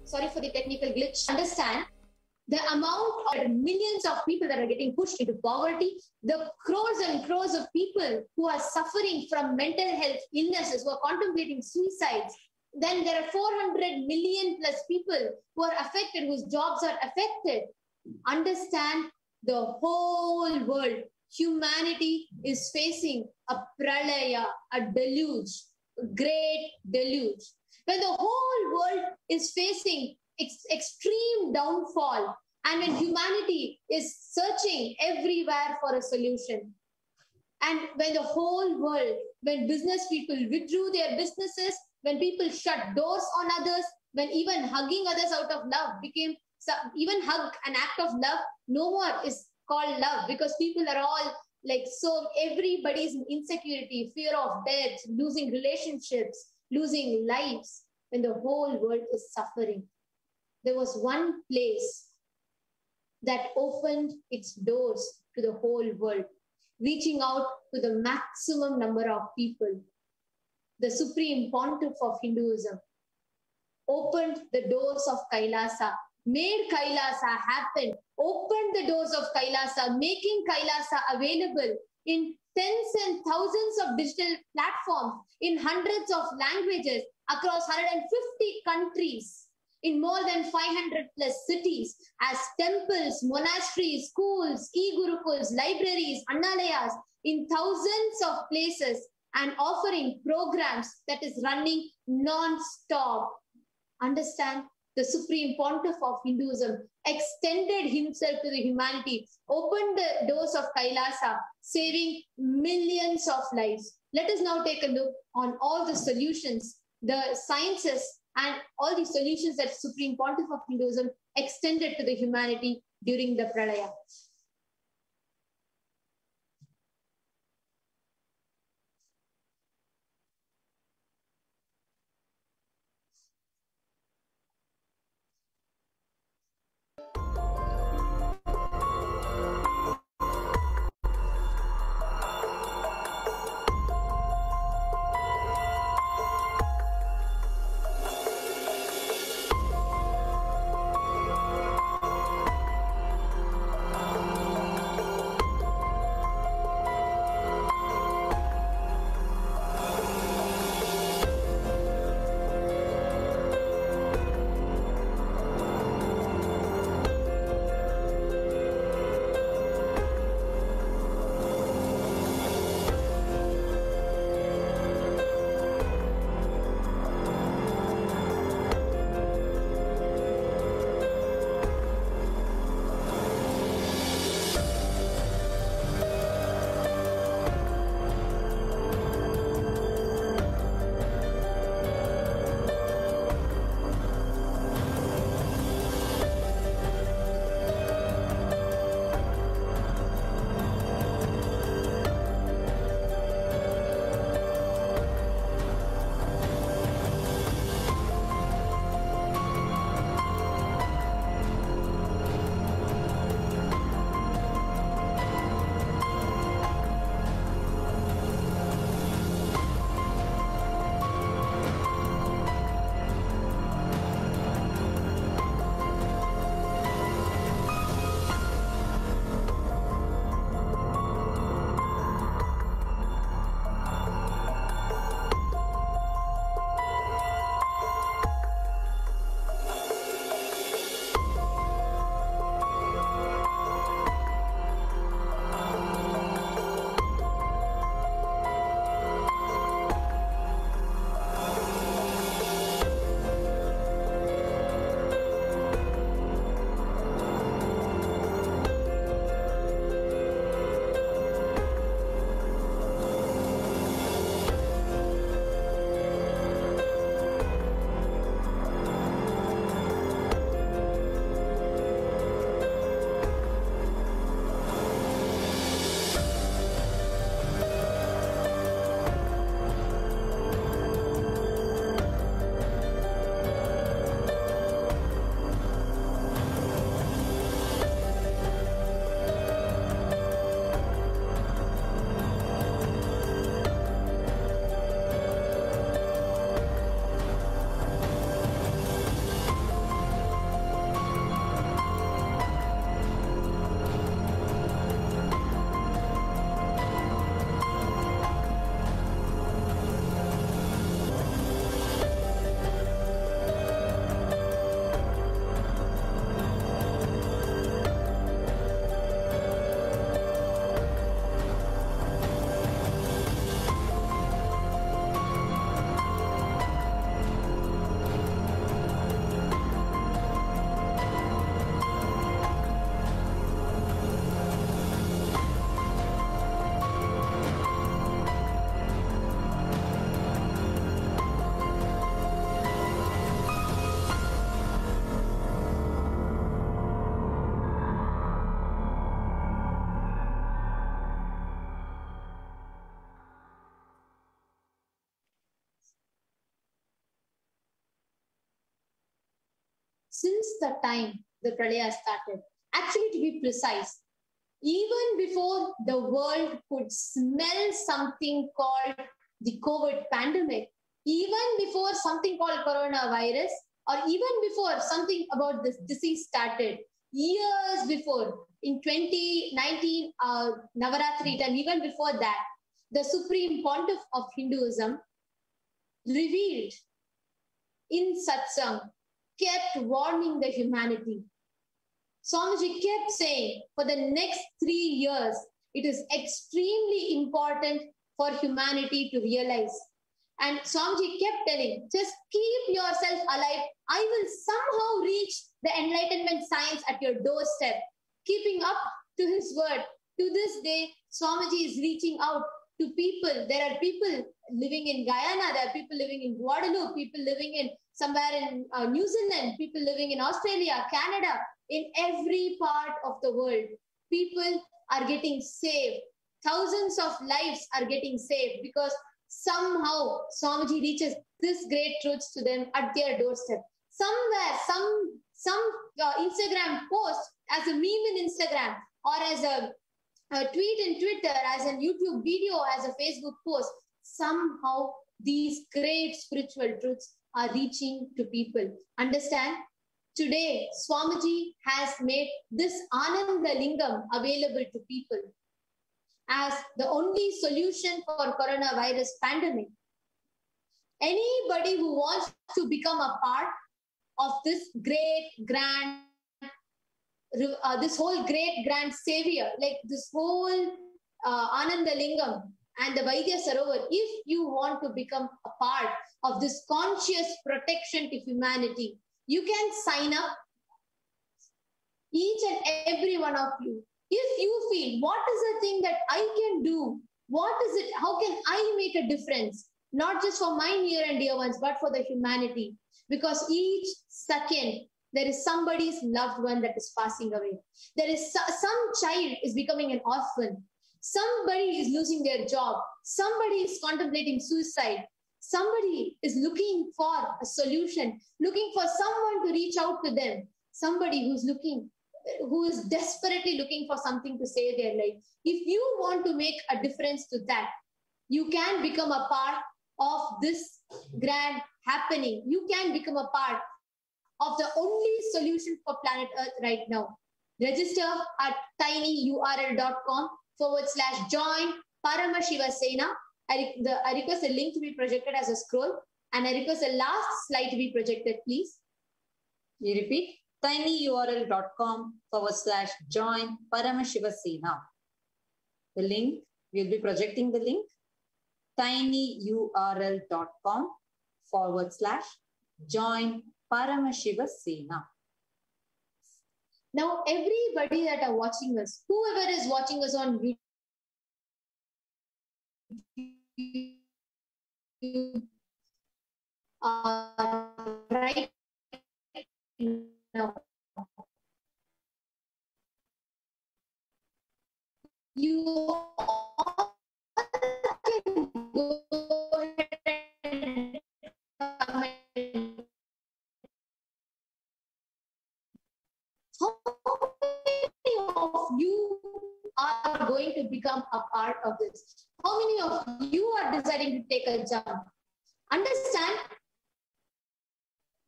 Sorry for the technical glitch. Understand the amount of millions of people that are getting pushed into poverty, the crores and crores of people who are suffering from mental health illnesses, who are contemplating suicides. Then there are 400 million plus people who are affected, whose jobs are affected. Understand the whole world, humanity is facing a pralaya, a deluge, a great deluge. When the whole world is facing extreme downfall, and when humanity is searching everywhere for a solution, and when the whole world, when business people withdrew their businesses, when people shut doors on others, when even hugging others out of love became, even hug an act of love, no more is called love, because people are all like, so everybody's in insecurity, fear of death, losing relationships, losing lives. When the whole world is suffering, there was one place that opened its doors to the whole world, reaching out to the maximum number of people. The Supreme Pontiff of Hinduism opened the doors of Kailasa, made Kailasa happen, opened the doors of Kailasa, making Kailasa available in tens and thousands of digital platforms, in hundreds of languages, across 150 countries, in more than 500 plus cities, as temples, monasteries, schools, e-gurukuls, libraries, annalayas, in thousands of places, and offering programs that is running non-stop. Understand, the Supreme Pontiff of Hinduism extended himself to the humanity, opened the doors of Kailasa, saving millions of lives. Let us now take a look on all the solutions, the sciences, and all the solutions that Supreme Pontiff of Hinduism extended to the humanity during the Pralaya. since the time the Pralaya started. Actually, to be precise, even before the world could smell something called the COVID pandemic, even before something called coronavirus, or even before something about this disease started, years before, in 2019 Navaratri time, even before that, the Supreme Pontiff of Hinduism revealed in satsang, kept warning the humanity. Swamiji kept saying, for the next 3 years, it is extremely important for humanity to realize. And Swamiji kept telling, just keep yourself alive. I will somehow reach the enlightenment science at your doorstep. Keeping up to his word. To this day, Swamiji is reaching out to people. There are people living in Guyana, there are people living in Guadeloupe, people living in somewhere in New Zealand, people living in Australia, Canada, in every part of the world. People are getting saved. Thousands of lives are getting saved because somehow Swamiji reaches this great truths to them at their doorstep. Somewhere, some Instagram post as a meme in Instagram, or as a tweet in Twitter, as a YouTube video, as a Facebook post, somehow these great spiritual truths are reaching to people. Understand? Today, Swamiji has made this Ananda Lingam available to people as the only solution for coronavirus pandemic. Anybody who wants to become a part of this great, grand, this whole great, grand savior, like this whole Ananda Lingam and the Vaidya Sarovar, if you want to become a part of this conscious protection to humanity, you can sign up, each and every one of you. If you feel, what is the thing that I can do? What is it? How can I make a difference? Not just for my near and dear ones, but for the humanity. Because each second, there is somebody's loved one that is passing away. There is some child is becoming an orphan. Somebody is losing their job. Somebody is contemplating suicide. Somebody is looking for a solution, looking for someone to reach out to them. Somebody who is desperately looking for something to save their life. If you want to make a difference to that, you can become a part of this grand happening. You can become a part of the only solution for planet Earth right now. Register at tinyurl.com/join Paramashiva Sena. I request a link to be projected as a scroll, and I request the last slide to be projected, please. You repeat, tinyurl.com/join Paramashiva Sena. The link, we'll be projecting the link, tinyurl.com/join Paramashiva Sena. Now, everybody that are watching us, whoever is watching us on YouTube, right now, you all can go ahead and comment. How many of you are going to become a part of this? How many of you are deciding to take a jump? Understand,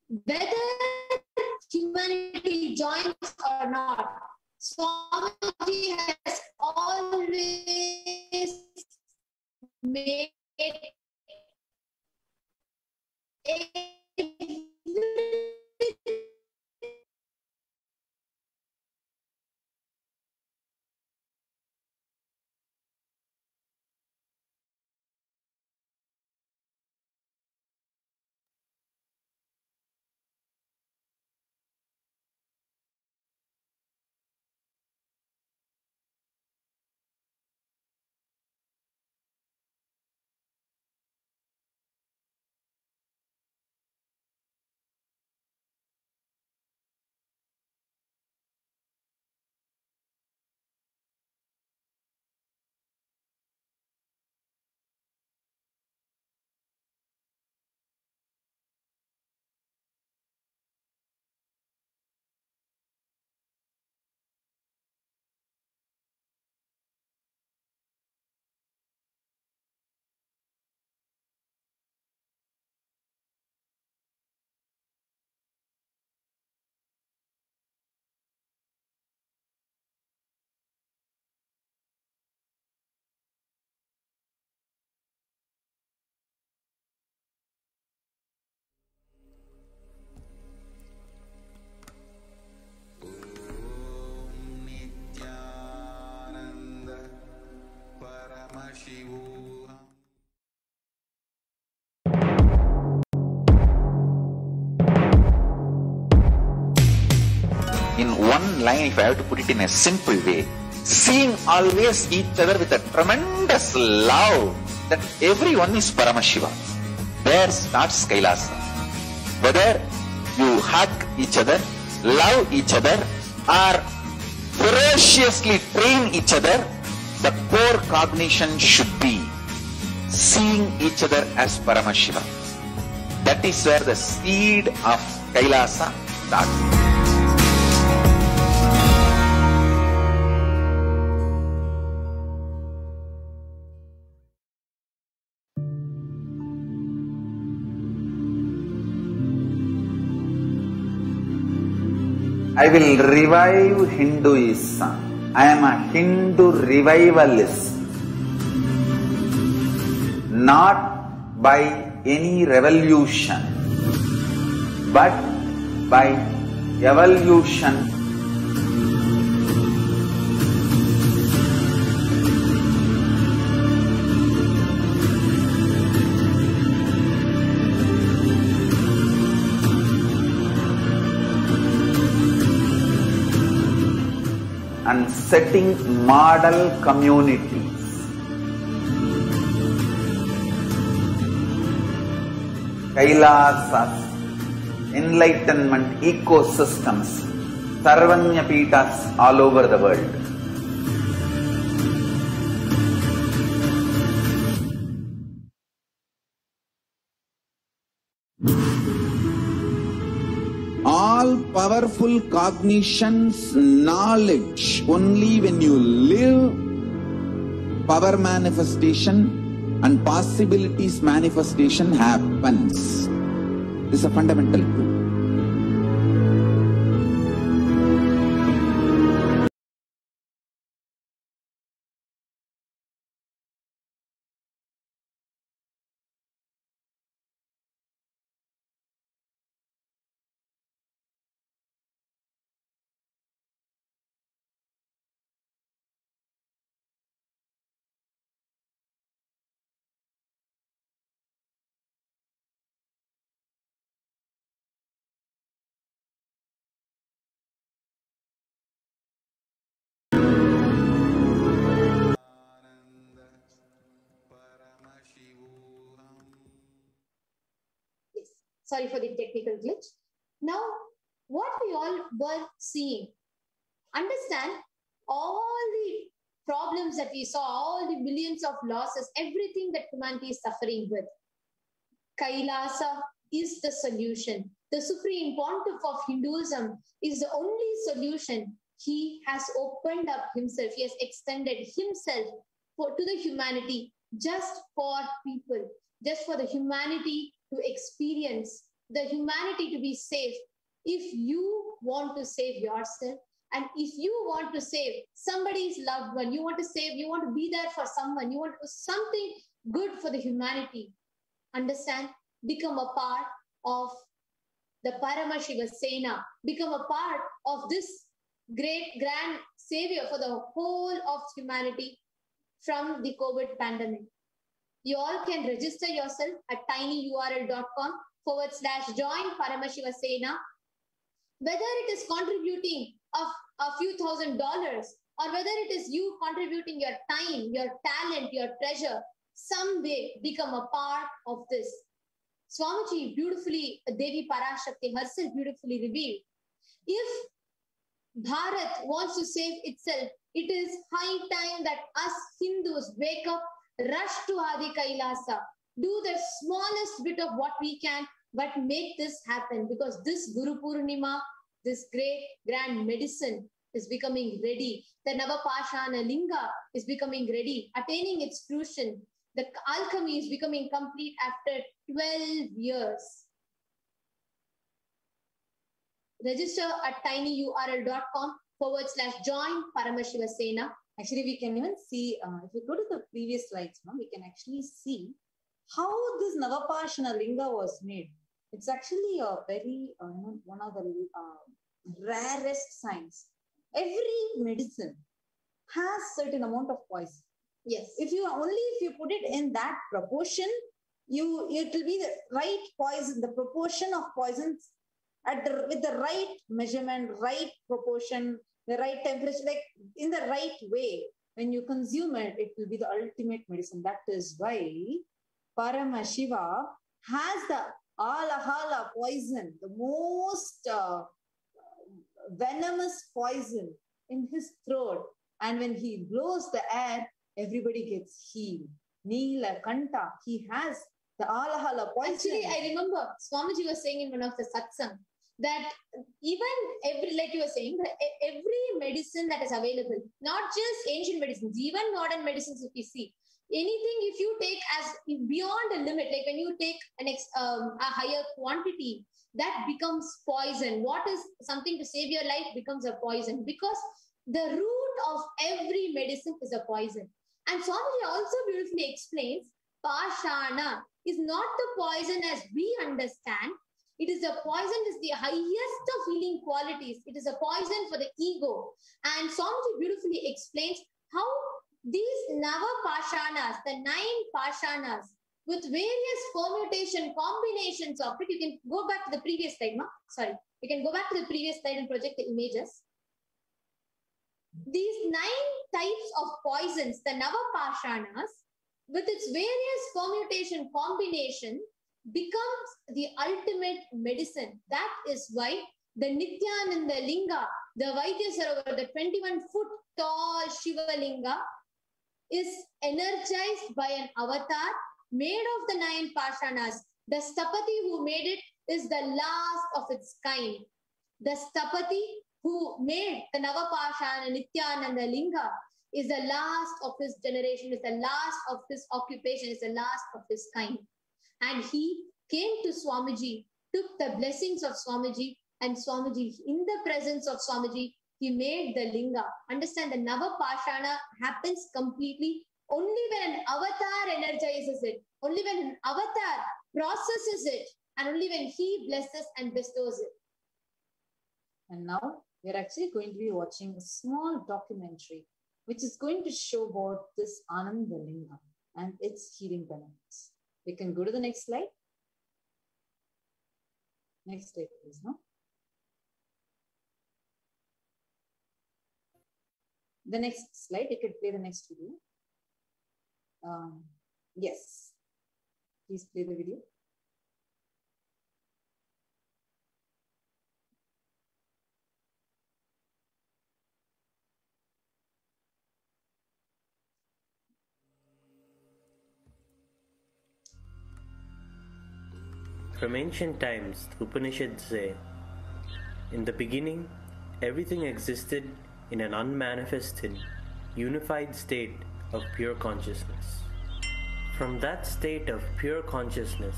whether humanity joins or not, Swamiji has always made in one line, if I have to put it in a simple way, seeing always each other with a tremendous love that everyone is Paramashiva. There starts Kailasa. Whether you hug each other, love each other, or ferociously train each other, the core cognition should be seeing each other as Paramashiva. That is where the seed of Kailasa starts. I will revive Hinduism. I am a Hindu revivalist. Not by any revolution, but by evolution. And setting model communities. Kailasas, enlightenment ecosystems, Sarvanyapitas all over the world. All powerful cognitions, knowledge, only when you live, power manifestation and possibilities manifestation happens. This is a fundamental truth. Sorry for the technical glitch. Now, what we all were seeing, understand all the problems that we saw, all the millions of losses, everything that humanity is suffering with. Kailasa is the solution. The Supreme Pontiff of Hinduism is the only solution. He has opened up himself. He has extended himself to the humanity, just for people, just for the humanity to experience, the humanity to be safe. If you want to save yourself, and if you want to save somebody's loved one, you want to save, you want to be there for someone, you want to do something good for the humanity, understand, become a part of the Paramashiva Sena, become a part of this great grand savior for the whole of humanity from the COVID pandemic. You all can register yourself at tinyurl.com/join Paramashiva Sena. Whether it is contributing of a few $1,000 or whether it is you contributing your time, your talent, your treasure, someday become a part of this. Swamiji beautifully, Devi Parashakti herself beautifully revealed. If Bharat wants to save itself, it is high time that us Hindus wake up, rush to Adi Kailasa, do the smallest bit of what we can, but make this happen, because this Guru Purnima, this great grand medicine is becoming ready. The Navapashana Linga is becoming ready, attaining its fruition. The alchemy is becoming complete after 12 years. Register at tinyurl.com/join Paramashiva Sena. Actually, we can even see, if we go to the previous slides, we can actually see how this Navapashana Linga was made. It's actually a very, one of the rarest signs. Every medicine has certain amount of poison. Yes. If you put it in that proportion, it will be the right poison, the proportion of poisons with the right measurement, right proportion, the right temperature, like in the right way. When you consume it, it will be the ultimate medicine. That is why Paramashiva has the alahala poison, the most venomous poison in his throat. And when he blows the air, everybody gets healed. Neela Kanta, he has the alahala poison. Actually, I remember Swamiji was saying in one of the satsang that even like you were saying, that every medicine that is available, not just ancient medicines, even modern medicines, if you see, anything if you take as beyond a limit, like when you take a higher quantity, that becomes poison. What is something to save your life becomes a poison, because the root of every medicine is a poison. And Swamiji also beautifully explains, Pashana is not the poison as we understand. It is a poison, is the highest of healing qualities. It is a poison for the ego. And Swamiji beautifully explains how these Nava Pashanas, the 9 Pashanas, with various permutation combinations of it. You can go back to the previous slide, ma? Sorry. You can go back to the previous slide and project the images. These 9 types of poisons, the Nava Pashanas, with its various permutation combination, becomes the ultimate medicine. That is why the Nityananda Linga, the Vaidya Sarovar, the 21-foot tall Shiva Linga, is energized by an avatar made of the 9 Pashanas. The Stapati who made it is the last of its kind. The Stapati who made the Navapashana Nityananda Linga is the last of his generation, is the last of his occupation, is the last of his kind. And he came to Swamiji, took the blessings of Swamiji, and Swamiji, in the presence of Swamiji, he made the Linga. Understand, the Navapashana happens completely only when an avatar energizes it, only when an avatar processes it, and only when he blesses and bestows it. And now we're actually going to be watching a small documentary which is going to show about this Ananda Linga and its healing benefits. We can go to the next slide. Next slide, please. No? The next slide, you can play the next video. Yes. Please play the video. From ancient times, the Upanishads say, in the beginning, everything existed in an unmanifested, unified state of pure consciousness. From that state of pure consciousness,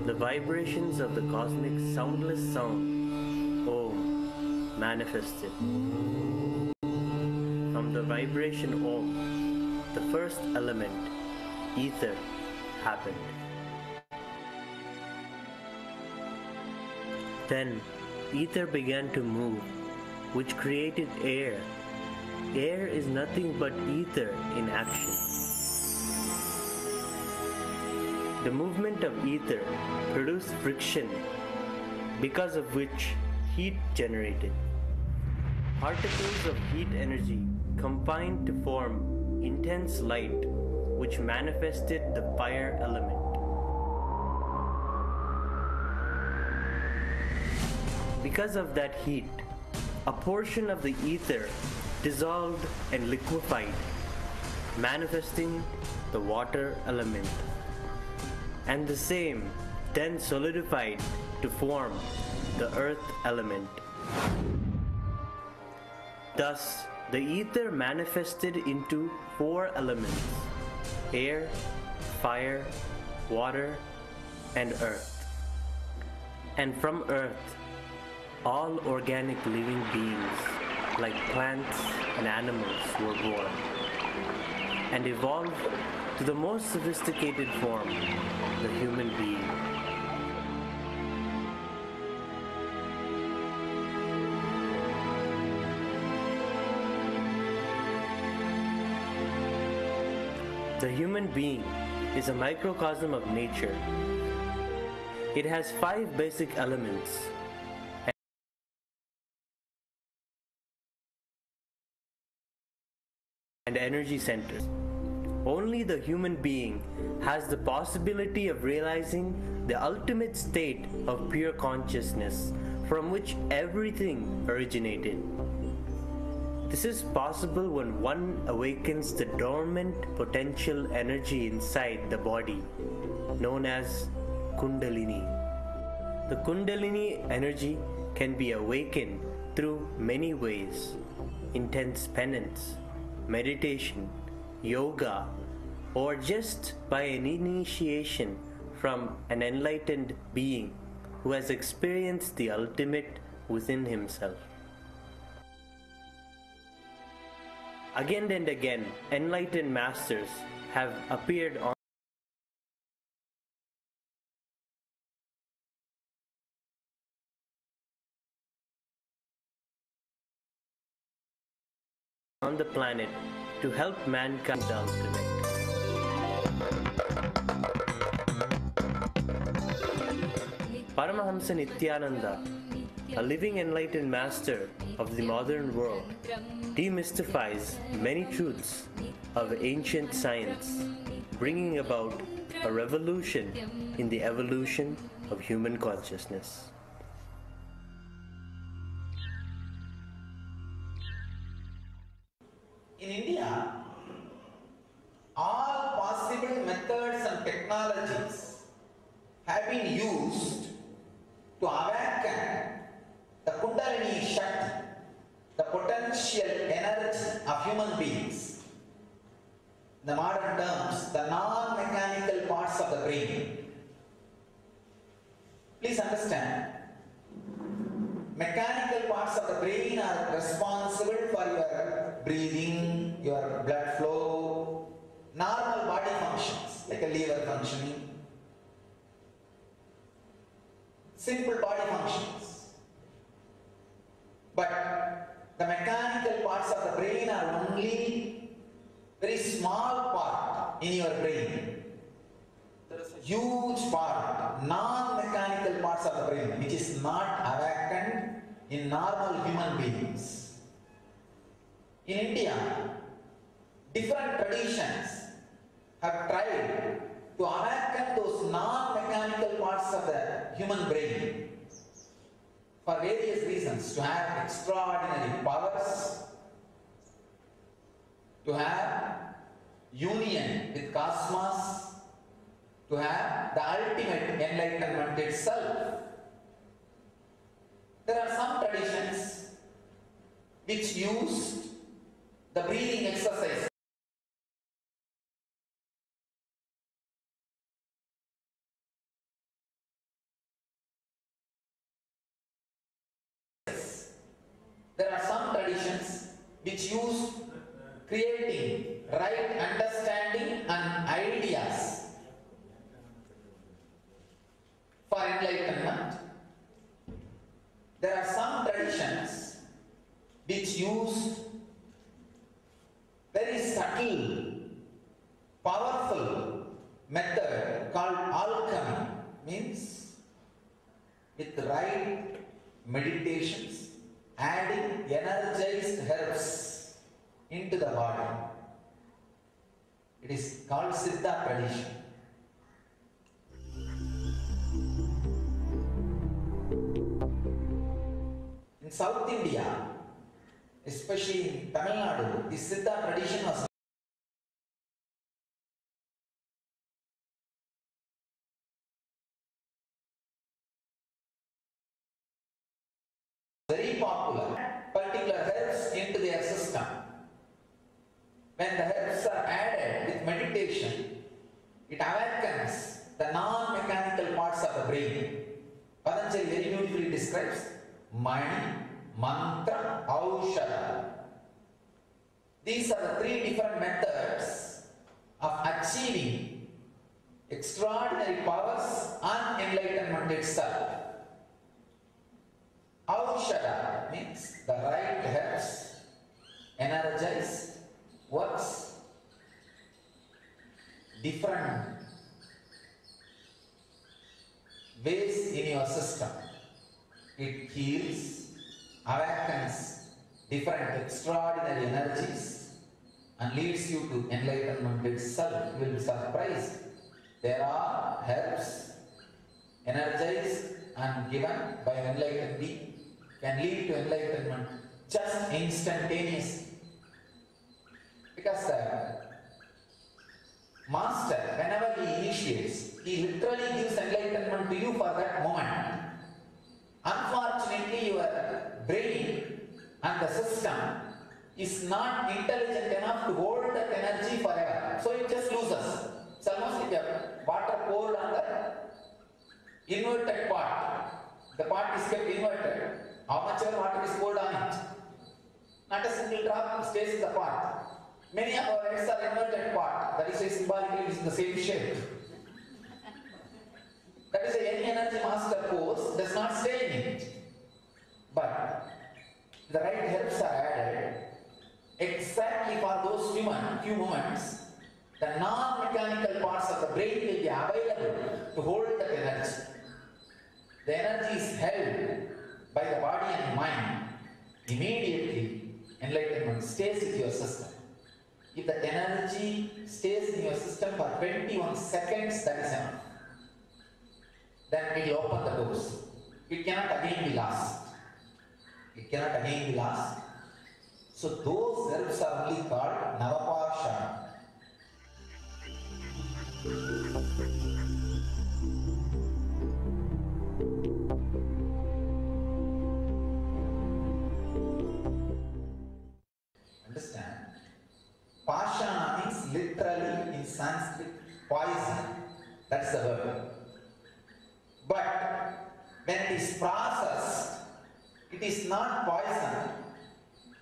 the vibrations of the cosmic soundless sound, Om, manifested. From the vibration Om, the first element, ether, happened. Then, ether began to move, which created air. Air is nothing but ether in action. The movement of ether produced friction, because of which heat generated. Particles of heat energy combined to form intense light, which manifested the fire element. Because of that heat, a portion of the ether dissolved and liquefied, manifesting the water element. And the same then solidified to form the earth element. Thus, the ether manifested into 4 elements: air, fire, water, and earth. And from earth, all organic living beings, like plants and animals, were born and evolved to the most sophisticated form, the human being. The human being is a microcosm of nature. It has 5 basic elements: and energy centers. Only the human being has the possibility of realizing the ultimate state of pure consciousness from which everything originated. This is possible when one awakens the dormant potential energy inside the body, known as Kundalini. The Kundalini energy can be awakened through many ways: intense penance, meditation, yoga, or just by an initiation from an enlightened being who has experienced the ultimate within himself. Again and again, enlightened masters have appeared on the planet to help mankind the ultimate. Paramahamsa Nityananda, a living enlightened master of the modern world, demystifies many truths of ancient science, bringing about a revolution in the evolution of human consciousness. In India, all possible methods and technologies have been used to awaken the Kundalini Shakti, the potential energy of human beings. In the modern terms, the non-mechanical parts of the brain. Please understand, mechanical parts of the brain are responsible for your breathing, your blood flow, normal body functions like a liver functioning, simple body functions. But the mechanical parts of the brain are only very small part in your brain. There is a huge part, non-mechanical parts of the brain, which is not awakened in normal human beings. In India, different traditions have tried to awaken those non-mechanical parts of the human brain for various reasons: to have extraordinary powers, to have union with cosmos, to have the ultimate enlightenment itself. There are some traditions which used the breathing exercise which use creating right understanding and ideas for enlightenment. There are some traditions which use very subtle, powerful method called alchemy, means with right meditations, adding energized herbs into the body. It is called Siddha tradition. In South India, especially in Tamil Nadu, the Siddha tradition was very popular. Particular herbs into their system. When the herbs are added with meditation, it awakens the non-mechanical parts of the brain. Patanjali very beautifully describes Mani, Mantra, Aushadha. These are the three different methods of achieving extraordinary powers and enlightenment itself. Aushadha means the right herbs, energized, works different ways in your system. It heals, awakens different extraordinary energies and leads you to enlightenment itself, you will be surprised. There are herbs energized and given by an enlightened being can lead to enlightenment just instantaneously. Because the master, whenever he initiates, he literally gives enlightenment to you for that moment. Unfortunately, your brain and the system is not intelligent enough to hold that energy forever. So it just loses. It's almost like a water poured on the inverted pot. The pot is kept inverted. How much ever water is poured on it? Not a single drop stays in the pot. Many of our heads are inverted pot. That is why symbolically it is in the same shape. That is why any energy master course does not stay in it. But the right herbs are added exactly for those few moments. The non-mechanical parts of the brain will be available to hold that energy. The energy is held by the body and mind. Immediately, enlightenment stays in your system. If the energy stays in your system for 21 seconds, that is enough. Then it will open the doors. It cannot again be lost. It cannot again be lost. So those herbs are only called Navapashana. Understand? Pashana means literally in Sanskrit poison. That's the word. But when it is processed, it is not poison.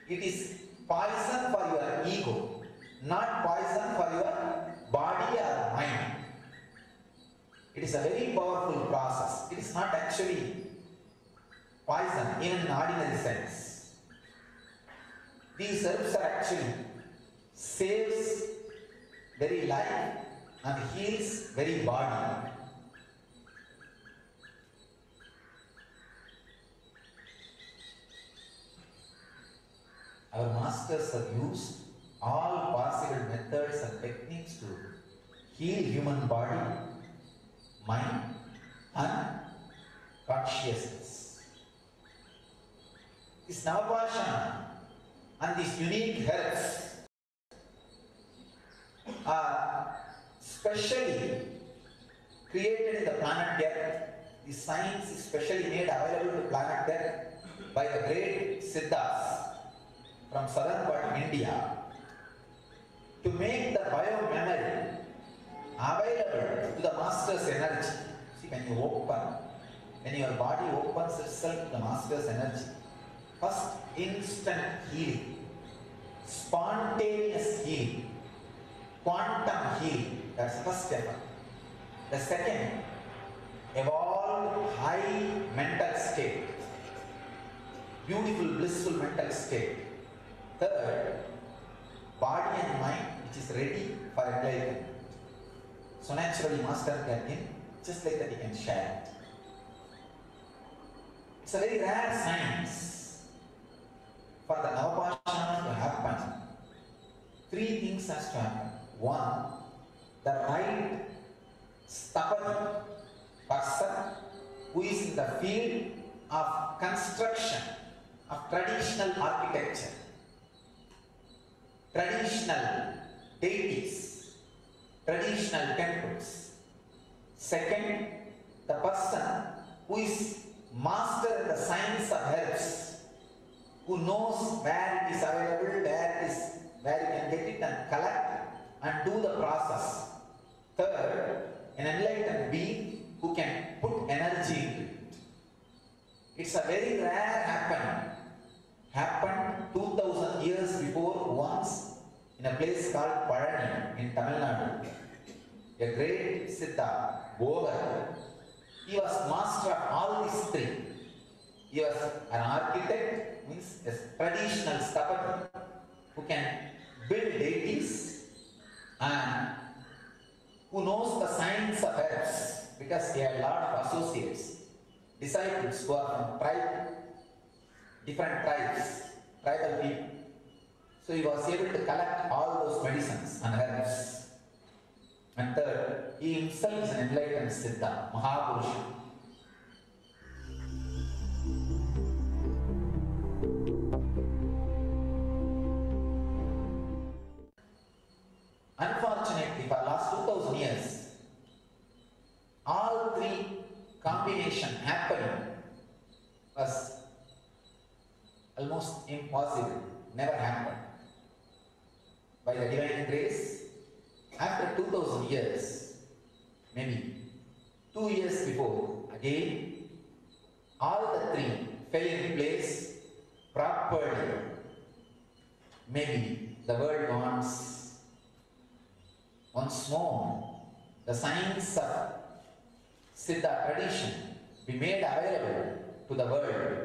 It is poison for your ego, not poison for your body or mind. It is a very powerful process. It is not actually poison even in ordinary sense. These herbs are actually saves very life and heals very body. Our masters have used all possible methods and techniques to heal human body, mind and consciousness. This Navapashana and these unique herbs are specially created in the planet Earth. The science is specially made available to planet Earth by the great Siddhas from southern part of India to make the bio-memory available to the master's energy. See, when your body opens itself to the master's energy, first instant healing, spontaneous healing, quantum healing, that's the first step. The second, evolved high mental state, beautiful blissful mental state. Third, body and mind which is ready for enlightenment. So naturally master can in, just like that he can share it. It's a very rare science for the Navapashana to happen. Three things has to happen. One, the right stubborn person who is in the field of construction of traditional architecture, traditional deities, traditional temples. Second, the person who is master in the science of herbs, who knows where it is available, where you can get it and collect and do the process. Third, an enlightened being who can put energy into it. It's a very rare happened 2000 years before once in a place called Parashakti in Tamil Nadu. A great Siddha, Bogar, he was master of all these three. He was an architect, means a traditional stubborn who can build deities and who knows the science of herbs because he had a lot of associates, disciples who are from different tribes, tribal people. So he was able to collect all those medicines and herbs. And third, he himself is an enlightened Siddha, Mahapurusha. Unfortunately, for the last 2000 years, all three combination happening was almost impossible, never happened. By the divine grace, after 2000 years, maybe 2 years before, again, all the three fell in place properly. Maybe the world wants once more the science of Siddha tradition be made available to the world.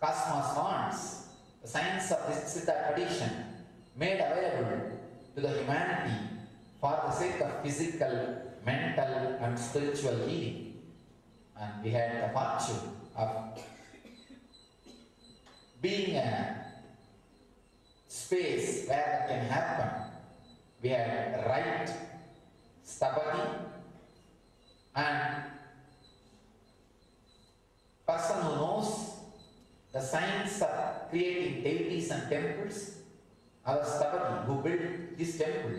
Cosmos wants the science of this Siddha tradition made available to the humanity for the sake of physical, mental and spiritual healing. And we had the fortune of being a space where that can happen. We had right Stapati and person who knows the science of creating deities and temples. Our Stapati who built this temple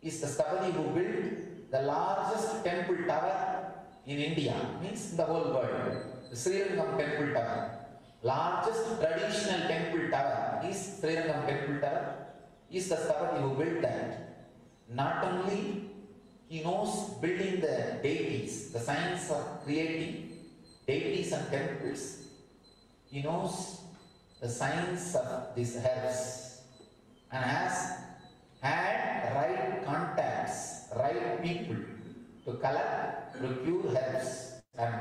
is the Stapati who built the largest temple tower in India, means in the whole world. The Srirangam temple tower. Largest traditional temple tower is Srirangam temple tower. Is the Stapati who built that. Not only he knows building the deities, the science of creating deities and temples, he knows the science of these herbs and has had right contacts, right people to collect, procure herbs, and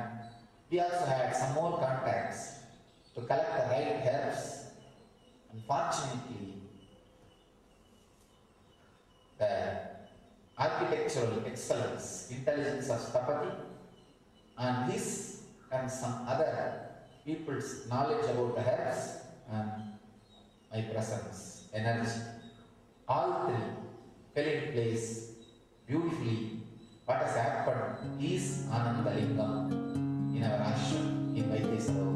we also had some more contacts to collect the right herbs. Unfortunately, the architectural excellence, intelligence of Stapati and his and some other people's knowledge about the herbs and my presence, energy, all three fell in place beautifully. What has happened is Anandalingam in our ashram in Vaidesara.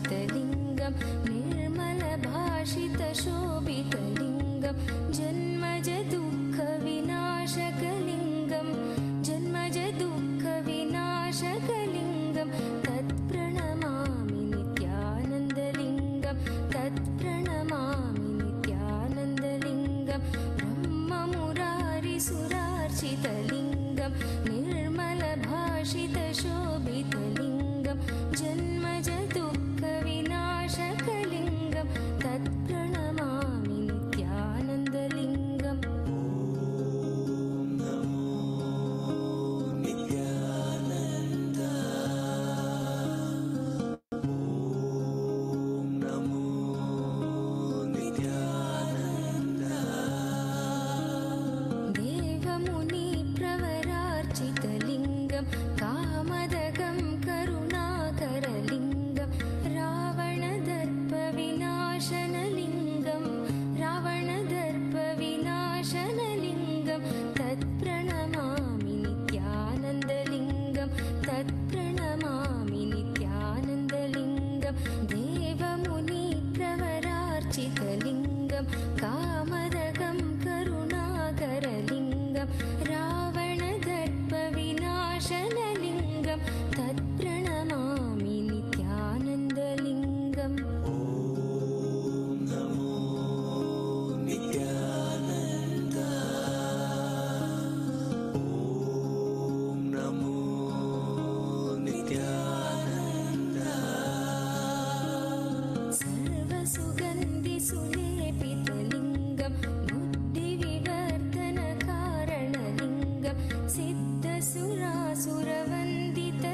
Lingam, Nirmala Bhashita Shobhita Lingam, Janmaja Dukkha Vinashaka Lingam, Janmaja Dukkha Vinashaka Lingam, Tat Pranamami Nityananda Lingam, Tat Pranamami Nityananda Lingam, Brahma Murari Surarchita Lingam, Nirmala Bhashita Shobhita Lingam, Janmaja Dukkha Vinashaka Lingam, Tat Pranamami Nityananda Lingam. Om Namo Nityananda. Om Namo Nityananda. Deva Muni Pravararchita Lingam, Kamadagam Karunakara Lingam, Ravana Darpa Vinashana Lingam, Ravana Darpa Vinashana Lingam, Tat Pranamami Nityananda Lingam, Tat Pranamami Nityananda Lingam, Deva Muni Pravararchita Lingam, Kamadagam Karunakara Lingam, Ravana Darpa Vinashana Lingam, Tat Pranamami Nityananda Lingam. Om Namo Nityananda. Om Namo Nityananda. Sarva Sugandhi Sulepita Lingam, Buddhi Vivardhana Karana Lingam, Siddha Sura Suravandita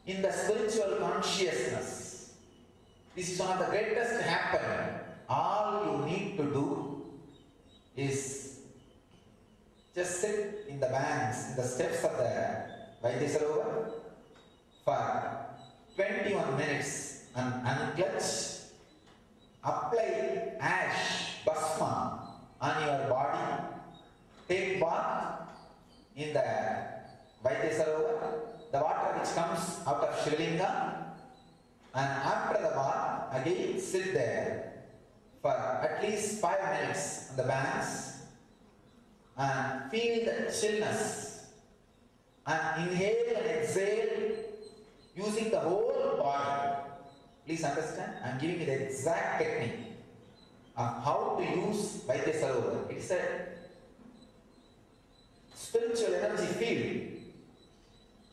in the spiritual consciousness. This is one of the greatest happening. All you need to do is just sit in the banks, in the steps of the Vaidyasarovar for 21 minutes and unclutch, apply ash, bhasma on your body, take bath in the Vaidyasarovar, the water which comes out of Shivalinga, and after the bath, again sit there for at least 5 minutes on the banks and feel the chillness, and inhale and exhale using the whole body. Please understand, I am giving you the exact technique of how to use Vaidyasarovar. It is a spiritual energy field.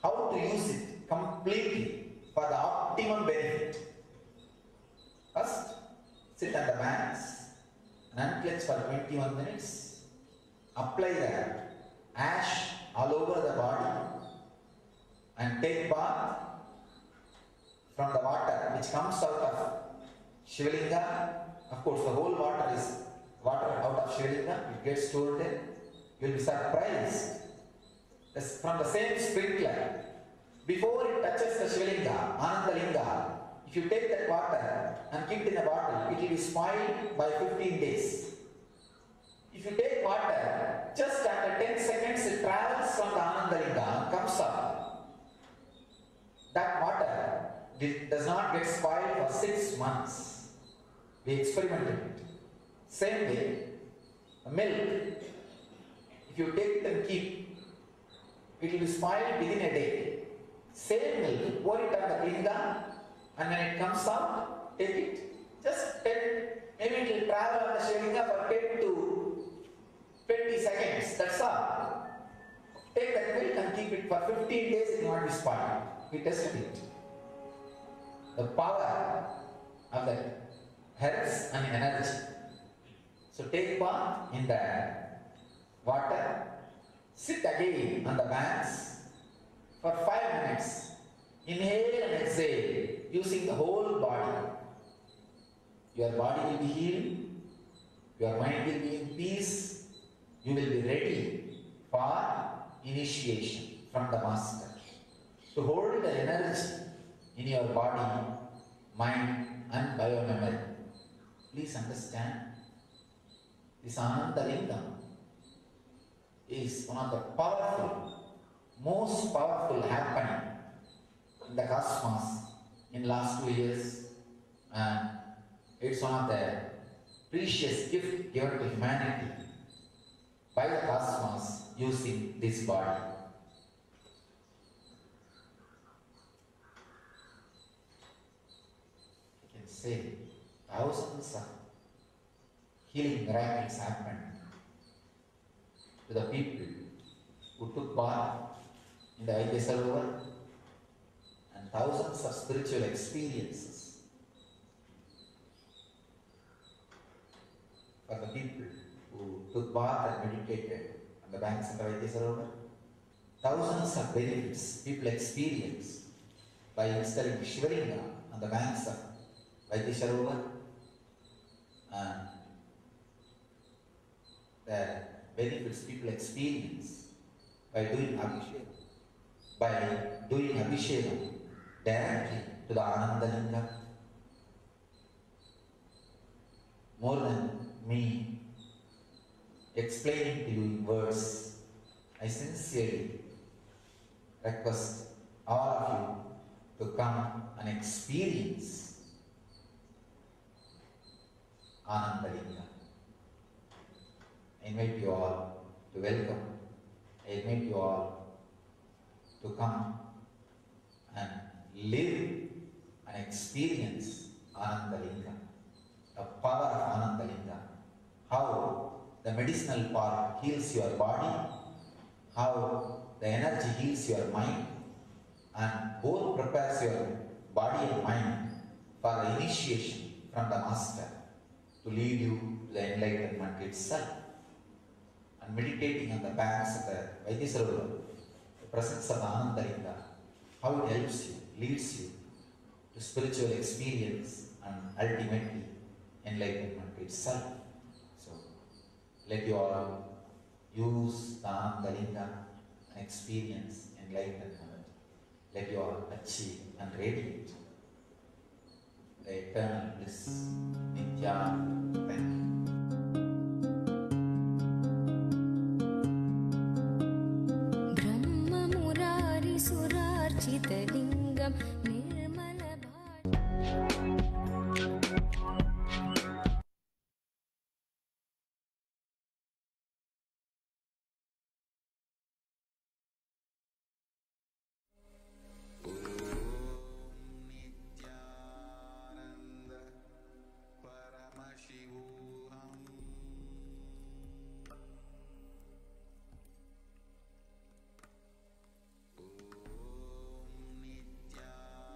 How to use it completely for the optimum benefit. First, sit on the banks and unclench for 21 minutes. Apply the ash all over the body and take bath from the water which comes out of Shivalinga. Of course, the whole water is water out of Shivalinga. It gets stored there. You will be surprised. From the same sprinkler, before it touches the Shivalinga, Anandalinga, if you take that water and keep it in a bottle, it will be spoiled by 15 days. If you take water, just after 10 seconds it travels from the Anandalinga and comes up. That water does not get spoiled for 6 months. We experimented it. Same way, milk, if you take it and keep, it will be spoiled within a day. Same milk, pour it on the linga, and when it comes out, take it. Just 10, maybe it will travel on the Shivalinga for 10 to 20 seconds, that's all. Take that milk and keep it for 15 days, it will not be spoiled. We tested it. The power of the herbs and energy. So take bath in the water, sit again on the banks for 5 minutes. Inhale and exhale using the whole body. Your body will be healed, your mind will be in peace, you will be ready for initiation from the Master. To hold the energy in your body, mind and biomemory. Please understand, this Anandalingam is one of the powerful, most powerful happening in the cosmos in last 2 years, and it's one of the precious gift given to humanity by the cosmos using this body. I can say thousands of healing miracles happened to the people who took bath in the Vaidyasarovar, and thousands of spiritual experiences for the people who took bath and meditated on the banks of the Vaidyasarovar. Thousands of benefits people experience by installing Shivalinga on the banks of Vaidyasarovar, and the benefits people experience by doing Abhishekam directly to the Anandalinga. More than me explaining to you in words, I sincerely request all of you to come and experience Anandalinga. I invite you all to welcome. I invite you all to come and live and experience Anandalinga, the power of Anandalinga, how the medicinal part heals your body, how the energy heals your mind, and both prepares your body and mind for the initiation from the Master to lead you to the enlightenment itself. And meditating on the banks of the Vaidyasarovar, the presence of Anandalinga, how it helps you. leads you to spiritual experience and ultimately enlightenment itself. So let you all use the Angalinga and experience enlightenment. Let you all achieve and radiate the eternal bliss. Nityananda. Thank you. ब्रह्ममुरारिसुरार्चितलिङ्गं निर्मलभाषा Nityananda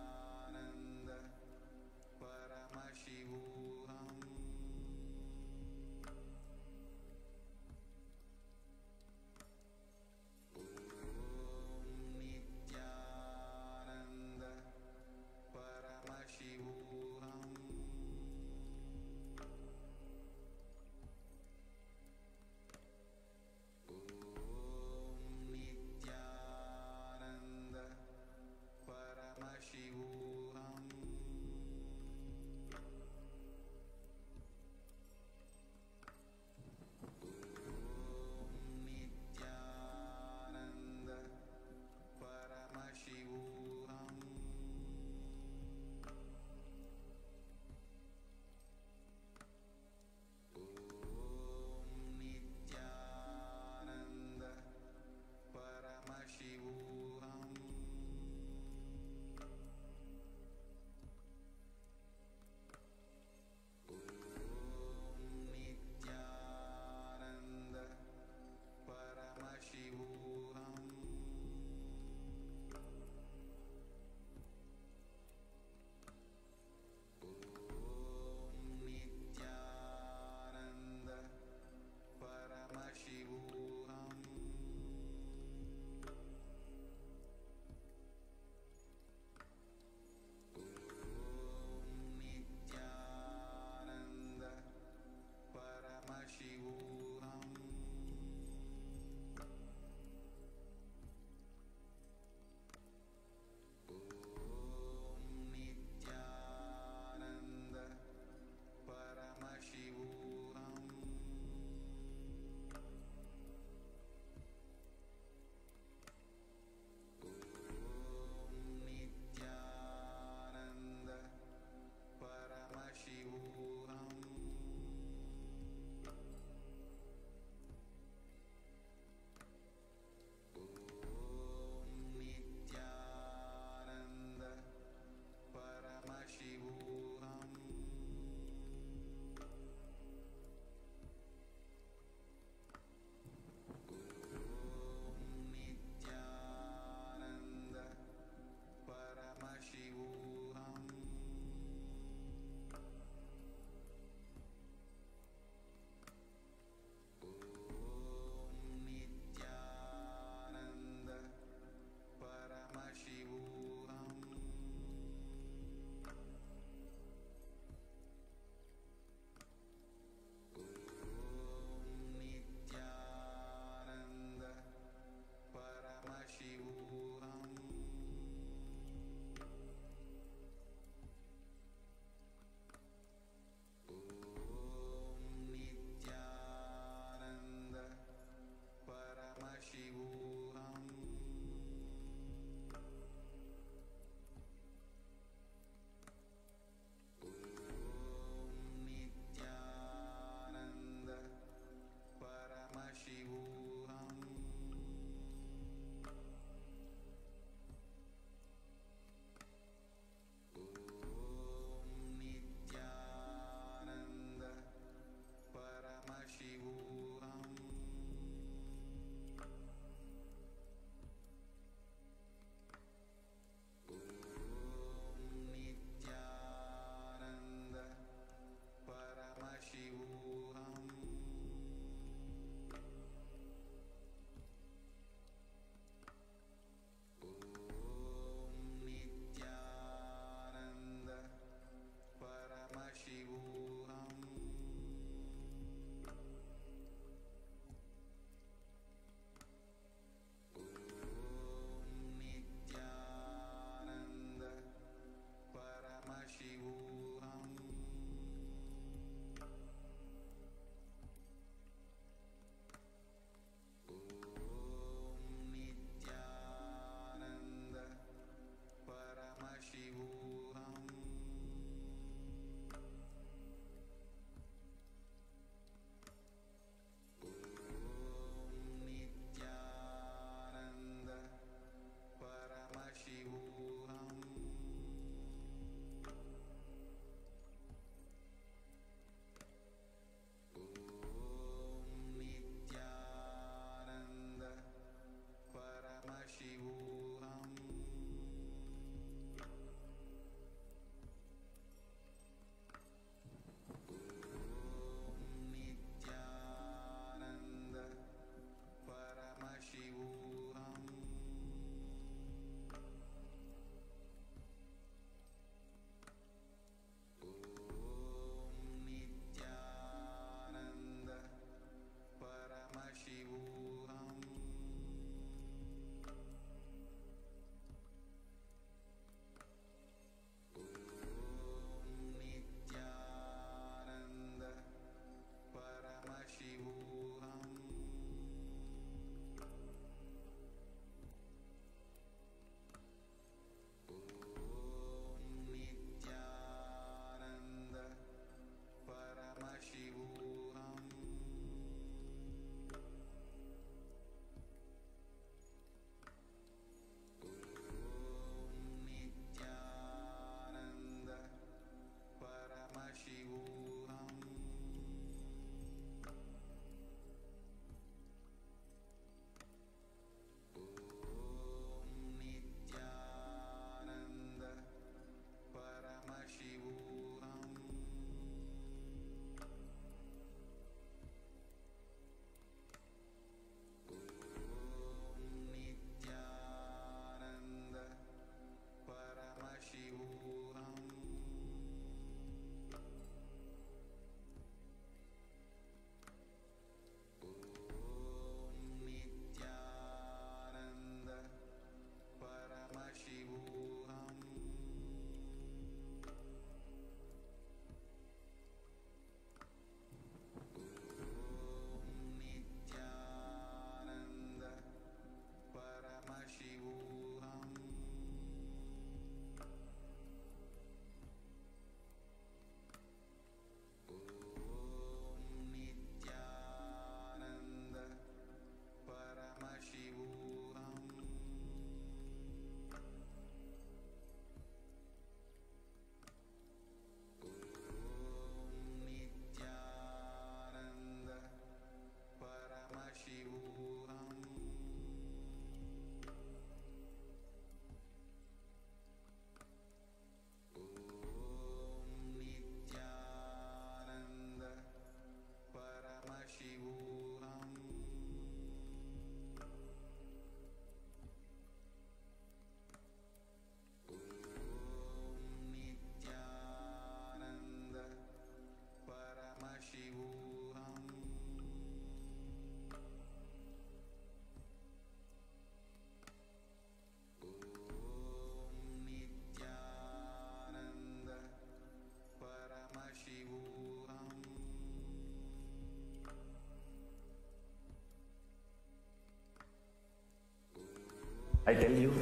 I tell you,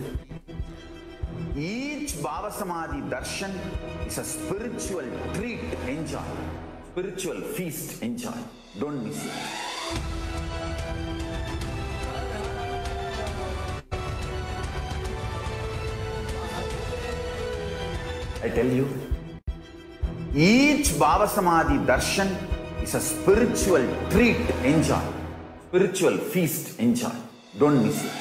each Bhava Samadhi darshan is a spiritual treat. Enjoy. Spiritual feast. Enjoy. Don't miss it. I tell you, each Bhava Samadhi darshan is a spiritual treat. Enjoy. Spiritual feast. Enjoy. Don't miss it.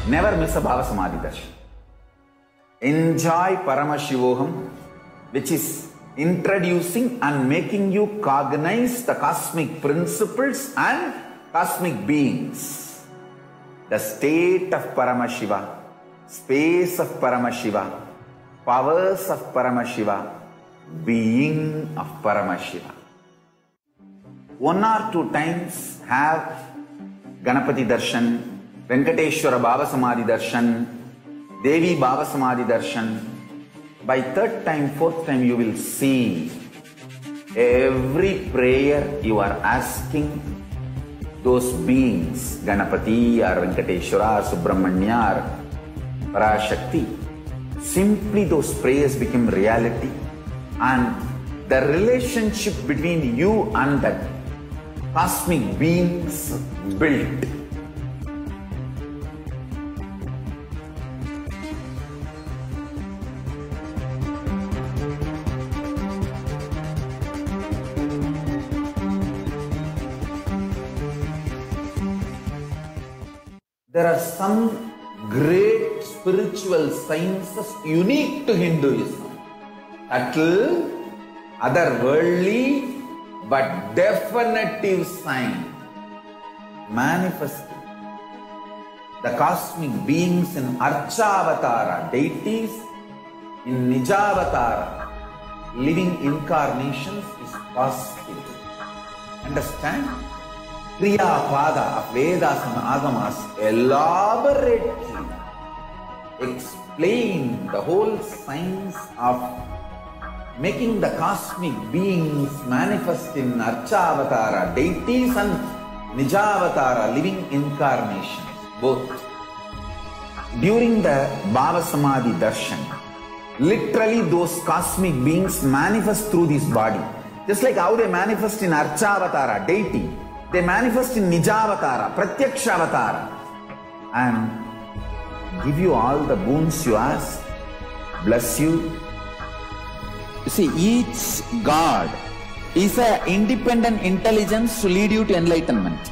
Never miss a Bhava Samadhi darshan. Enjoy Paramashivoham, which is introducing and making you cognize the cosmic principles and cosmic beings. The state of Paramashiva, space of Paramashiva, powers of Paramashiva, being of Paramashiva. 1 or 2 times have Ganapati darshan, Venkateshwara Bhava Samadhi darshan, Devi Bhava Samadhi darshan. By 3rd time, 4th time, you will see every prayer you are asking those beings, Ganapati or Venkateshwara or Subramanya or Parashakti. Simply those prayers become reality, and the relationship between you and the cosmic beings built. There are some great spiritual sciences unique to Hinduism. Subtle, otherworldly, but definitive sign. Manifesting the cosmic beings in Archavatara, deities in Nijavatara, living incarnations is possible. Understand? Kriya Pada of Vedas and Agamas elaborately explain the whole science of making the cosmic beings manifest in Archavatara, deities and Nijavatara, living incarnations, both. During the Bhava Samadhi darshan, literally those cosmic beings manifest through this body. Just like how they manifest in Archavatara, deity, they manifest in Nijavatara, Pratyakshavatara, and give you all the boons you ask, bless you. You see, each God is an independent intelligence to lead you to enlightenment.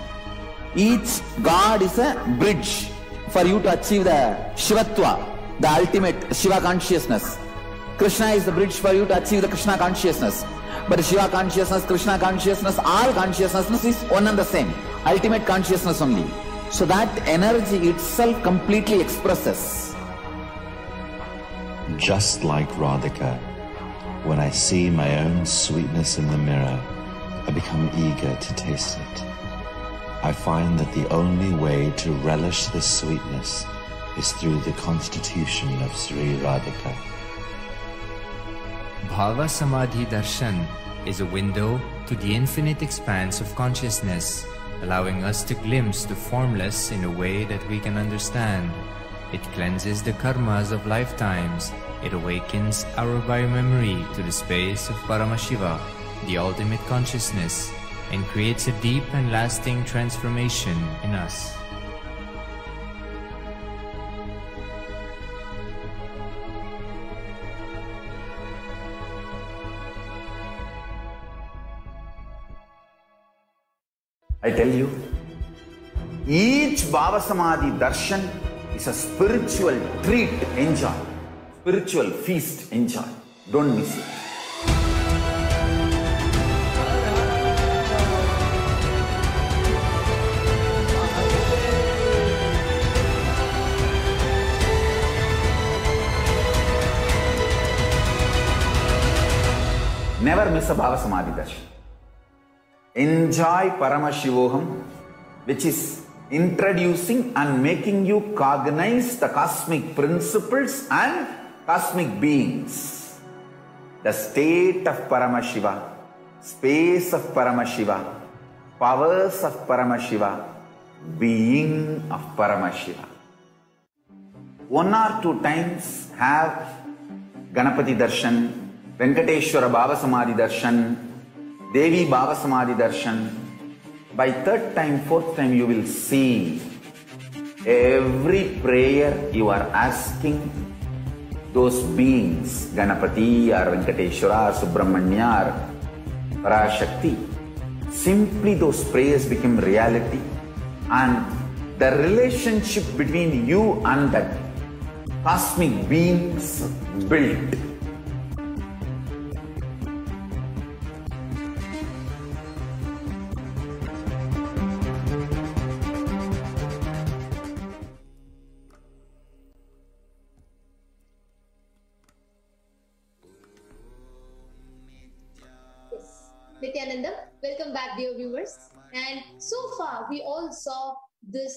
Each God is a bridge for you to achieve the Shivatva, the ultimate Shiva consciousness. Krishna is the bridge for you to achieve the Krishna consciousness. But Shiva consciousness, Krishna consciousness, all consciousness is one and the same. Ultimate consciousness only. So that energy itself completely expresses. Just like Radhika, when I see my own sweetness in the mirror, I become eager to taste it. I find that the only way to relish this sweetness is through the constitution of Sri Radhika. Bhava Samadhi Darshan is a window to the infinite expanse of consciousness, allowing us to glimpse the formless in a way that we can understand. It cleanses the karmas of lifetimes. It awakens our biomemory to the space of Paramashiva, the ultimate consciousness, and creates a deep and lasting transformation in us. I tell you, each Bhava Samadhi darshan is a spiritual treat. Enjoy. Spiritual feast. Enjoy. Don't miss it. Never miss a Bhava Samadhi darshan. Enjoy Paramashivoham, which is introducing and making you cognize the cosmic principles and cosmic beings. The state of Paramashiva, space of Paramashiva, powers of Paramashiva, being of Paramashiva. 1 or 2 times have Ganapati Darshan, Venkateshwara Baba Samadhi Darshan, Devi Baba Samadhi Darshan. By 3rd time, 4th time, you will see every prayer you are asking those beings, Ganapati or Venkateshwara or Subramanya or Parashakti. Simply those prayers become reality, and the relationship between you and that cosmic beings built. Nityanandam, welcome back, dear viewers. And so far, we all saw the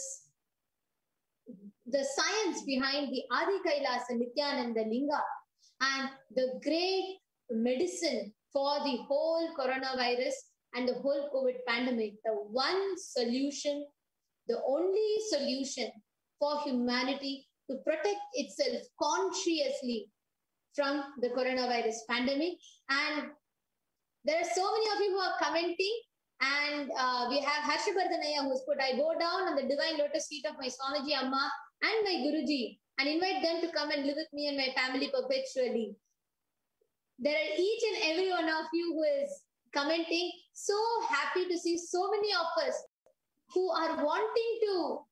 science behind the Adi Kailasa Nityananda Linga and the great medicine for the whole coronavirus and the whole COVID pandemic. The one solution, the only solution for humanity to protect itself consciously from the coronavirus pandemic. And there are so many of you who are commenting, and we have Harshavardhanaya who's put, I bow down on the divine lotus feet of my Swamiji Amma and my Guruji and invite them to come and live with me and my family perpetually. There are each and every one of you who is commenting. So happy to see so many of us who are wanting to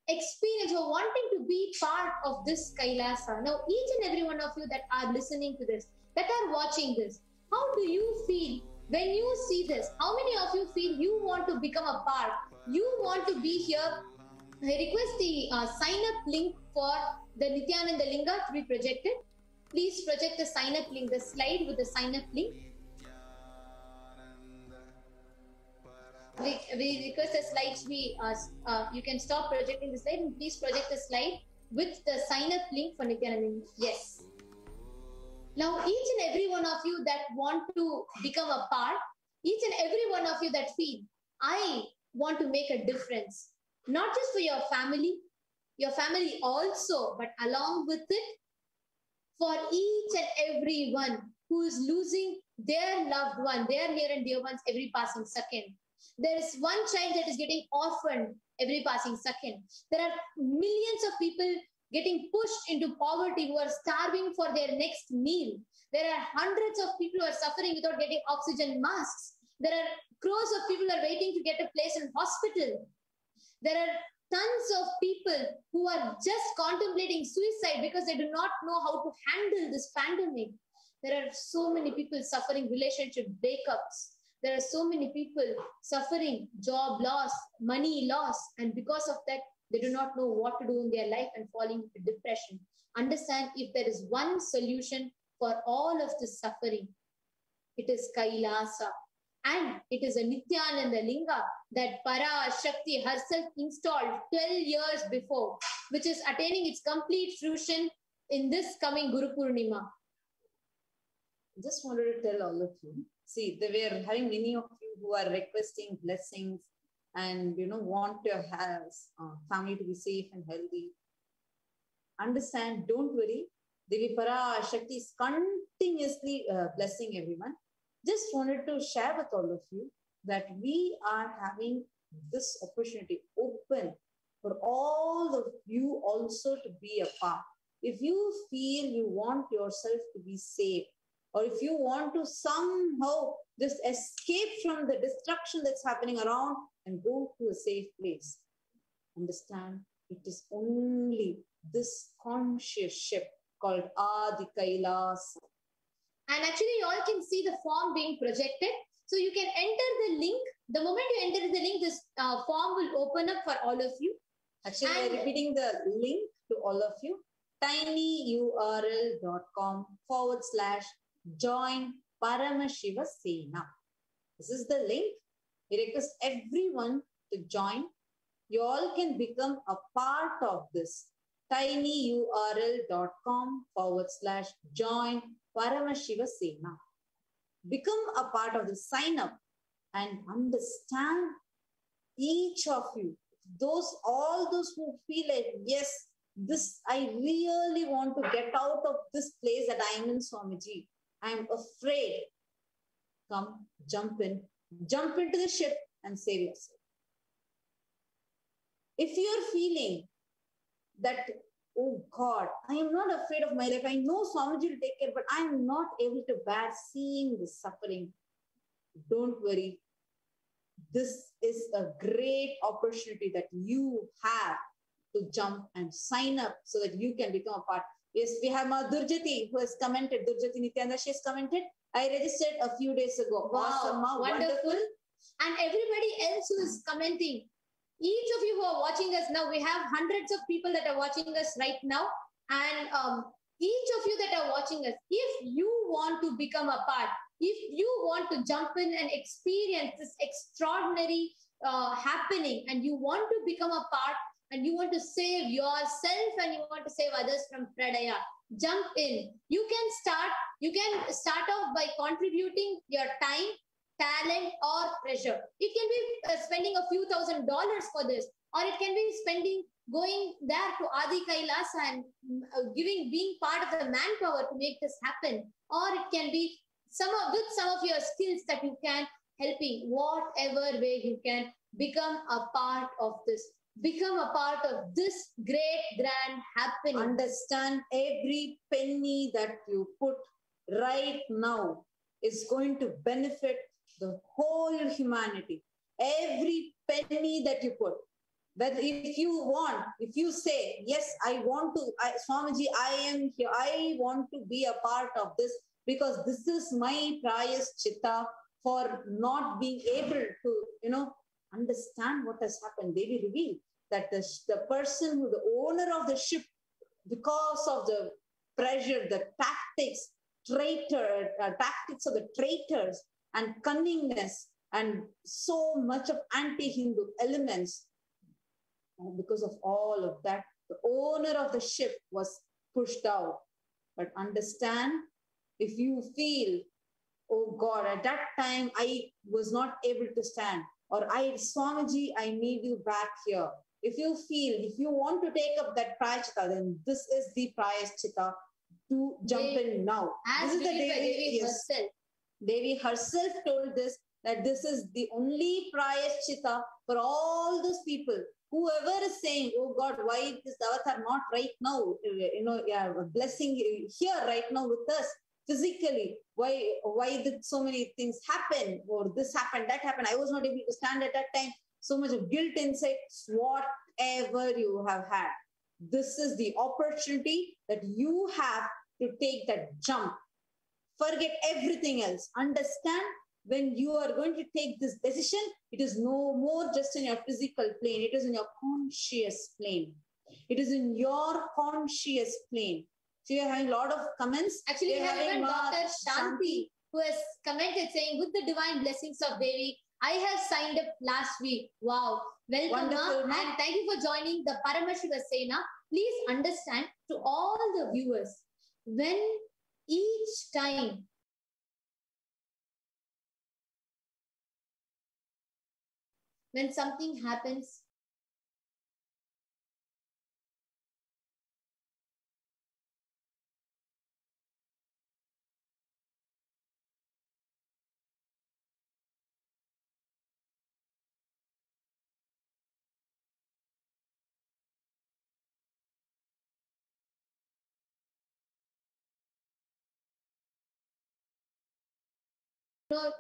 experience or wanting to be part of this Kailasa. Now, each and every one of you that are listening to this, that are watching this, how do you feel when you see this? How many of you feel you want to become a part? You want to be here? I request the sign-up link for the Nityananda Linga to be projected. Please project the sign-up link, the slide with the sign-up link. We request the slides be, you can stop projecting the slide and please project the slide with the sign-up link for Nityananda. Yes. Now, each and every one of you that want to become a part, each and every one of you that feel, I want to make a difference, not just for your family also, but along with it, for each and every one who is losing their loved one, their near and dear ones every passing second. There is one child that is getting orphaned every passing second. There are millions of people getting pushed into poverty who are starving for their next meal. There are hundreds of people who are suffering without getting oxygen masks. There are crores of people who are waiting to get a place in hospital. There are tons of people who are just contemplating suicide because they do not know how to handle this pandemic. There are so many people suffering relationship breakups. There are so many people suffering job loss, money loss, and because of that, they do not know what to do in their life and falling into depression. Understand, if there is one solution for all of this suffering, it is Kailasa. And it is a Nityananda Linga that Parashakti herself installed 12 years before, which is attaining its complete fruition in this coming Guru Purnima. Just wanted to tell all of you, see, they were having many of you who are requesting blessings and, want your family to be safe and healthy. Understand, don't worry. Devi Parashakti is continuously blessing everyone. Just wanted to share with all of you that we are having this opportunity open for all of you also to be a part. If you feel you want yourself to be safe, or if you want to somehow just escape from the destruction that's happening around and go to a safe place, understand, it is only this conscious ship called Adi Kailasa. And actually, you all can see the form being projected. So you can enter the link. The moment you enter the link, this form will open up for all of you. Actually, I'm repeating the link to all of you. tinyurl.com/join Paramashiva Sena. This is the link. We request everyone to join. You all can become a part of this. tinyurl.com/join Paramashiva Sena. Become a part of the sign up and understand each of you. All those who feel like, yes, this, I really want to get out of this place that I am in, Swamiji. I am afraid. Come, jump into the ship and save yourself. If you're feeling that, oh God, I am not afraid of my life. I know Swamiji will take care, but I am not able to bear seeing the suffering. Don't worry. This is a great opportunity that you have to jump and sign up so that you can become a part. Yes, we have Durjati who has commented. Durjati Nityananda, she has commented. I registered a few days ago. Wow, awesome, wonderful. And everybody else who is commenting. Each of you who are watching us now, we have hundreds of people that are watching us right now. And each of you that are watching us, if you want to become a part, if you want to jump in and experience this extraordinary happening, and you want to become a part, and you want to save yourself and you want to save others from Pradaya, jump in. You can start off by contributing your time, talent, or treasure. It can be spending a few $1,000s for this, or it can be going there to Adi Kailas and being part of the manpower to make this happen, or it can be some of your skills that you can helping, whatever way you can become a part of this. Become a part of this great grand happening. Understand every penny that you put right now is going to benefit the whole humanity. Every penny that you put. But if you say, yes, Swamiji, I am here. I want to be a part of this because this is my Prayaschita for not being able to, understand what has happened. They will reveal that the person the owner of the ship, because of the pressure, the tactics of the traitors and cunningness and so much of anti-Hindu elements, because of all of that, the owner of the ship was pushed out. But understand, if you feel, oh God, at that time I was not able to stand, or Swamiji, I need you back here. If you want to take up that Prayachita, then this is the Prayachita to jump in now. This is the Devi herself. Devi herself told this, that this is the only Prayachita for all those people. Whoever is saying, oh God, why is the avatar not right now, blessing here right now with us physically? Why did so many things happen? Or this happened, that happened. I was not able to stand at that time. So much of guilt inside, whatever you have had. This is the opportunity that you have to take that jump. Forget everything else. Understand, when you are going to take this decision, it is no more just in your physical plane. It is in your conscious plane. It is in your conscious plane. So you're having a lot of comments. Actually, we have even Dr. Shanti, who has commented saying, with the divine blessings of Devi, I have signed up last week. Wow. Welcome, Ma. And thank you for joining the Paramashiva Sena. Please understand, to all the viewers, when each time when something happens,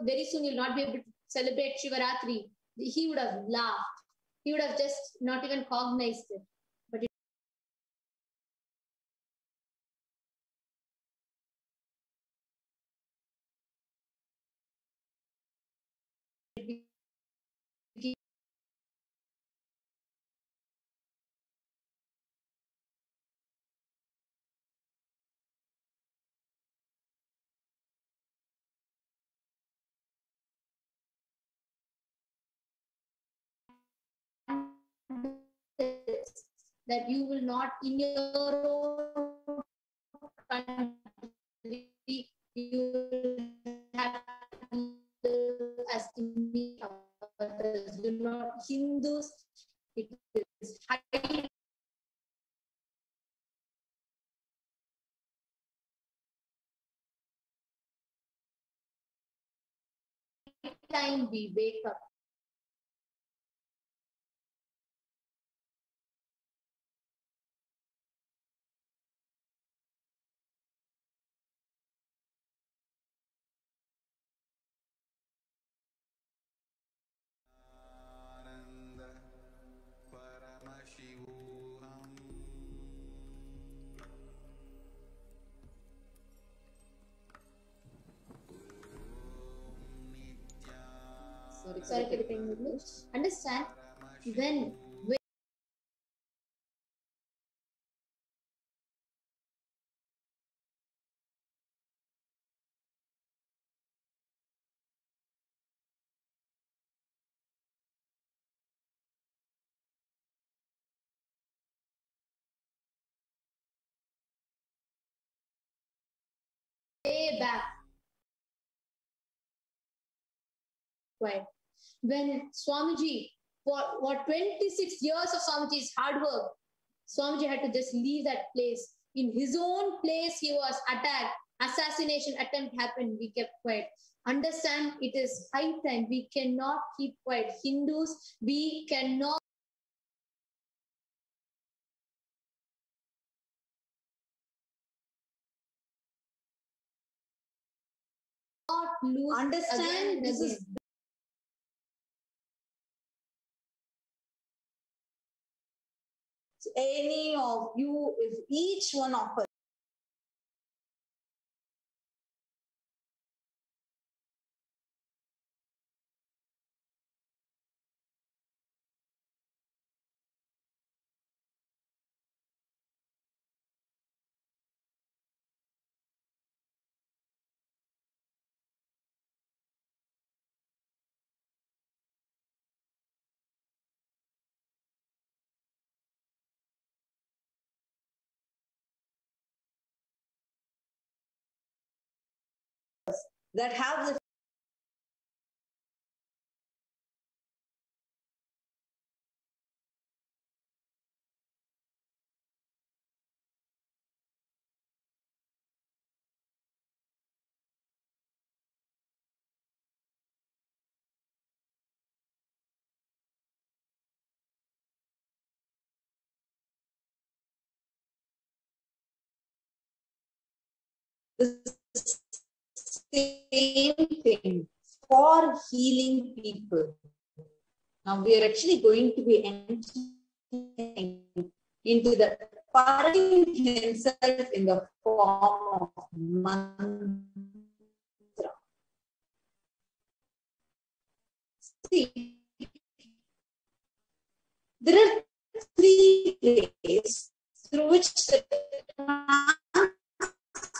very soon you'll not be able to celebrate Shivaratri. He would have laughed. He would have just not even cognized it. But that you will not in your own country, you will have to live as Indian avatars. Do not Hindus. It is high time we wake up. Sorry for the English. Understand when way back, right? When Swamiji, for what 26 years of Swamiji's hard work, Swamiji had to just leave that place. In his own place, he was attacked. Assassination attempt happened. We kept quiet. Understand, it is high time. We cannot keep quiet. Hindus, we cannot lose. Understand, this is any of you, if each one of us that have the same thing for healing people. Now we are actually going to be entering into the Parashakti himself in the form of mantra. See, there are three ways through which the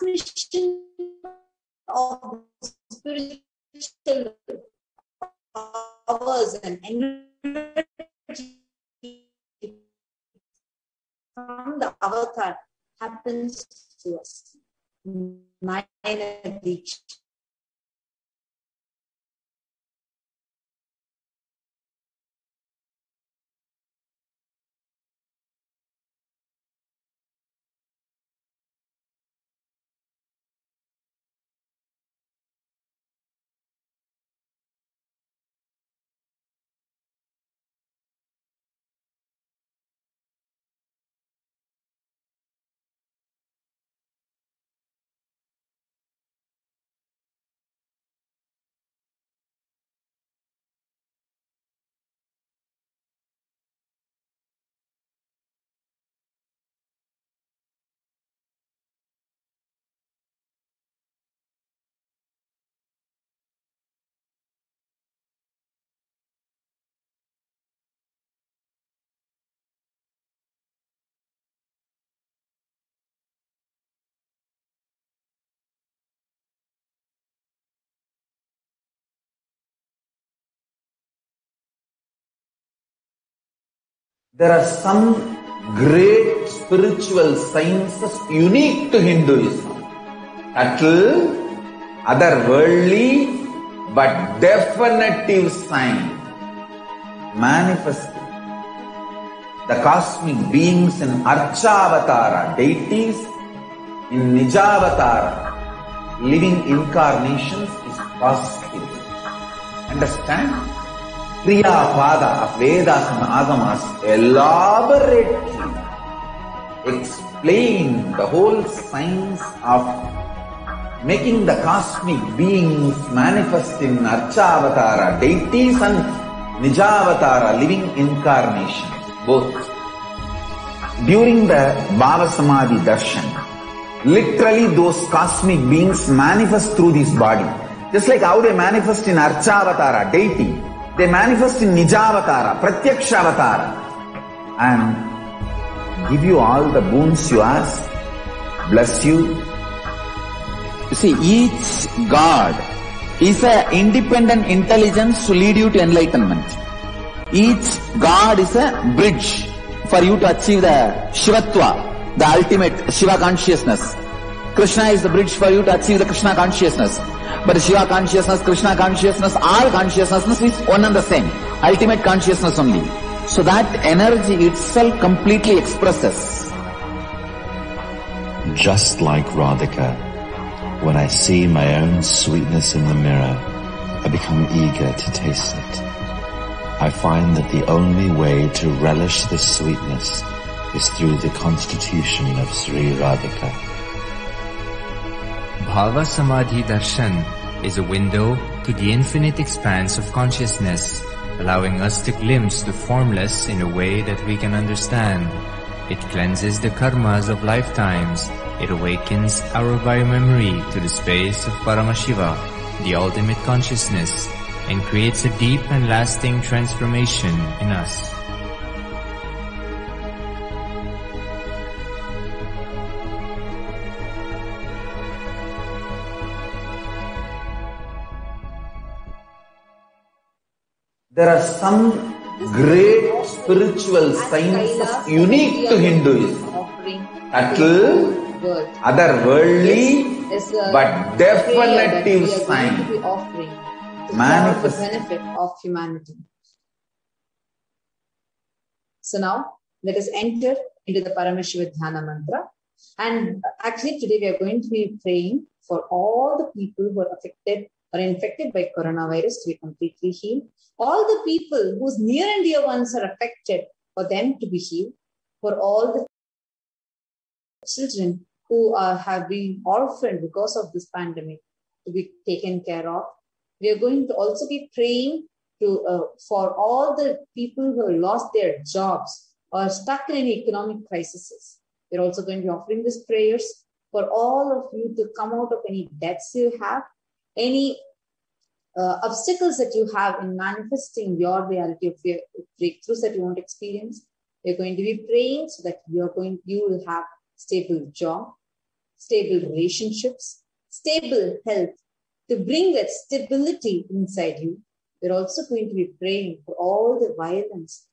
transmission of spiritual powers and energy from the avatar happens to us. Minor Diksha. There are some great spiritual sciences unique to Hinduism. Subtle, otherworldly, but definitive sign. Manifesting the cosmic beings in Archavatara, deities in Nijavatara, living incarnations is possible. Understand? Kriya Pada of Vedas and Agamas elaborately explain the whole science of making the cosmic beings manifest in Archavatara, deities and Nijavatara, living incarnations, both. During the Bhava Samadhi Darshan, literally those cosmic beings manifest through this body. Just like how they manifest in Archavatara, deity, they manifest in Nijavatara, Pratyakshavatara, and give you all the boons you ask, bless you. You see, each God is an independent intelligence to lead you to enlightenment. Each God is a bridge for you to achieve the Shivatva, the ultimate Shiva consciousness. Krishna is the bridge for you to achieve the Krishna consciousness. But Shiva consciousness, Krishna consciousness, all consciousness is one and the same. Ultimate consciousness only. So that energy itself completely expresses. Just like Radhika, when I see my own sweetness in the mirror, I become eager to taste it. I find that the only way to relish this sweetness is through the constitution of Sri Radhika. Bhava Samadhi Darshan is a window to the infinite expanse of consciousness, allowing us to glimpse the formless in a way that we can understand. It cleanses the karmas of lifetimes. It awakens our biomemory to the space of Paramashiva, the ultimate consciousness, and creates a deep and lasting transformation in us. There are some great spiritual sciences unique to Hinduism. Subtle, otherworldly, but definitive sign. Manifest the benefit of humanity. So now, let us enter into the Paramashiva Dhyana mantra. And actually today we are going to be praying for all the people who are affected or infected by coronavirus to be completely healed. All the people whose near and dear ones are affected, for them to be healed. For all the children who have been orphaned because of this pandemic to be taken care of. We are going to also be praying for all the people who have lost their jobs or stuck in any economic crises. We're also going to be offering these prayers for all of you to come out of any debts you have, any obstacles that you have in manifesting your reality of your breakthroughs that you want to experience. We're going to be praying so that you will have stable job, stable relationships, stable health, to bring that stability inside you. We're also going to be praying for all the violence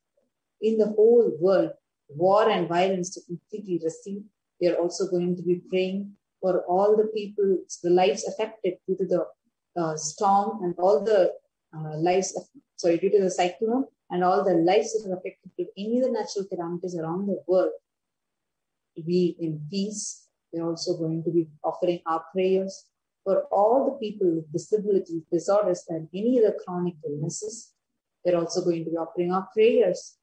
in the whole world, war and violence to completely recede. We are also going to be praying for all the people, the lives affected due to the storm and all the due to the cyclone and all the lives that are affected with any of the natural calamities around the world to be in peace. We're also going to be offering our prayers for all the people with disabilities, disorders, and any other chronic illnesses. We're also going to be offering our prayers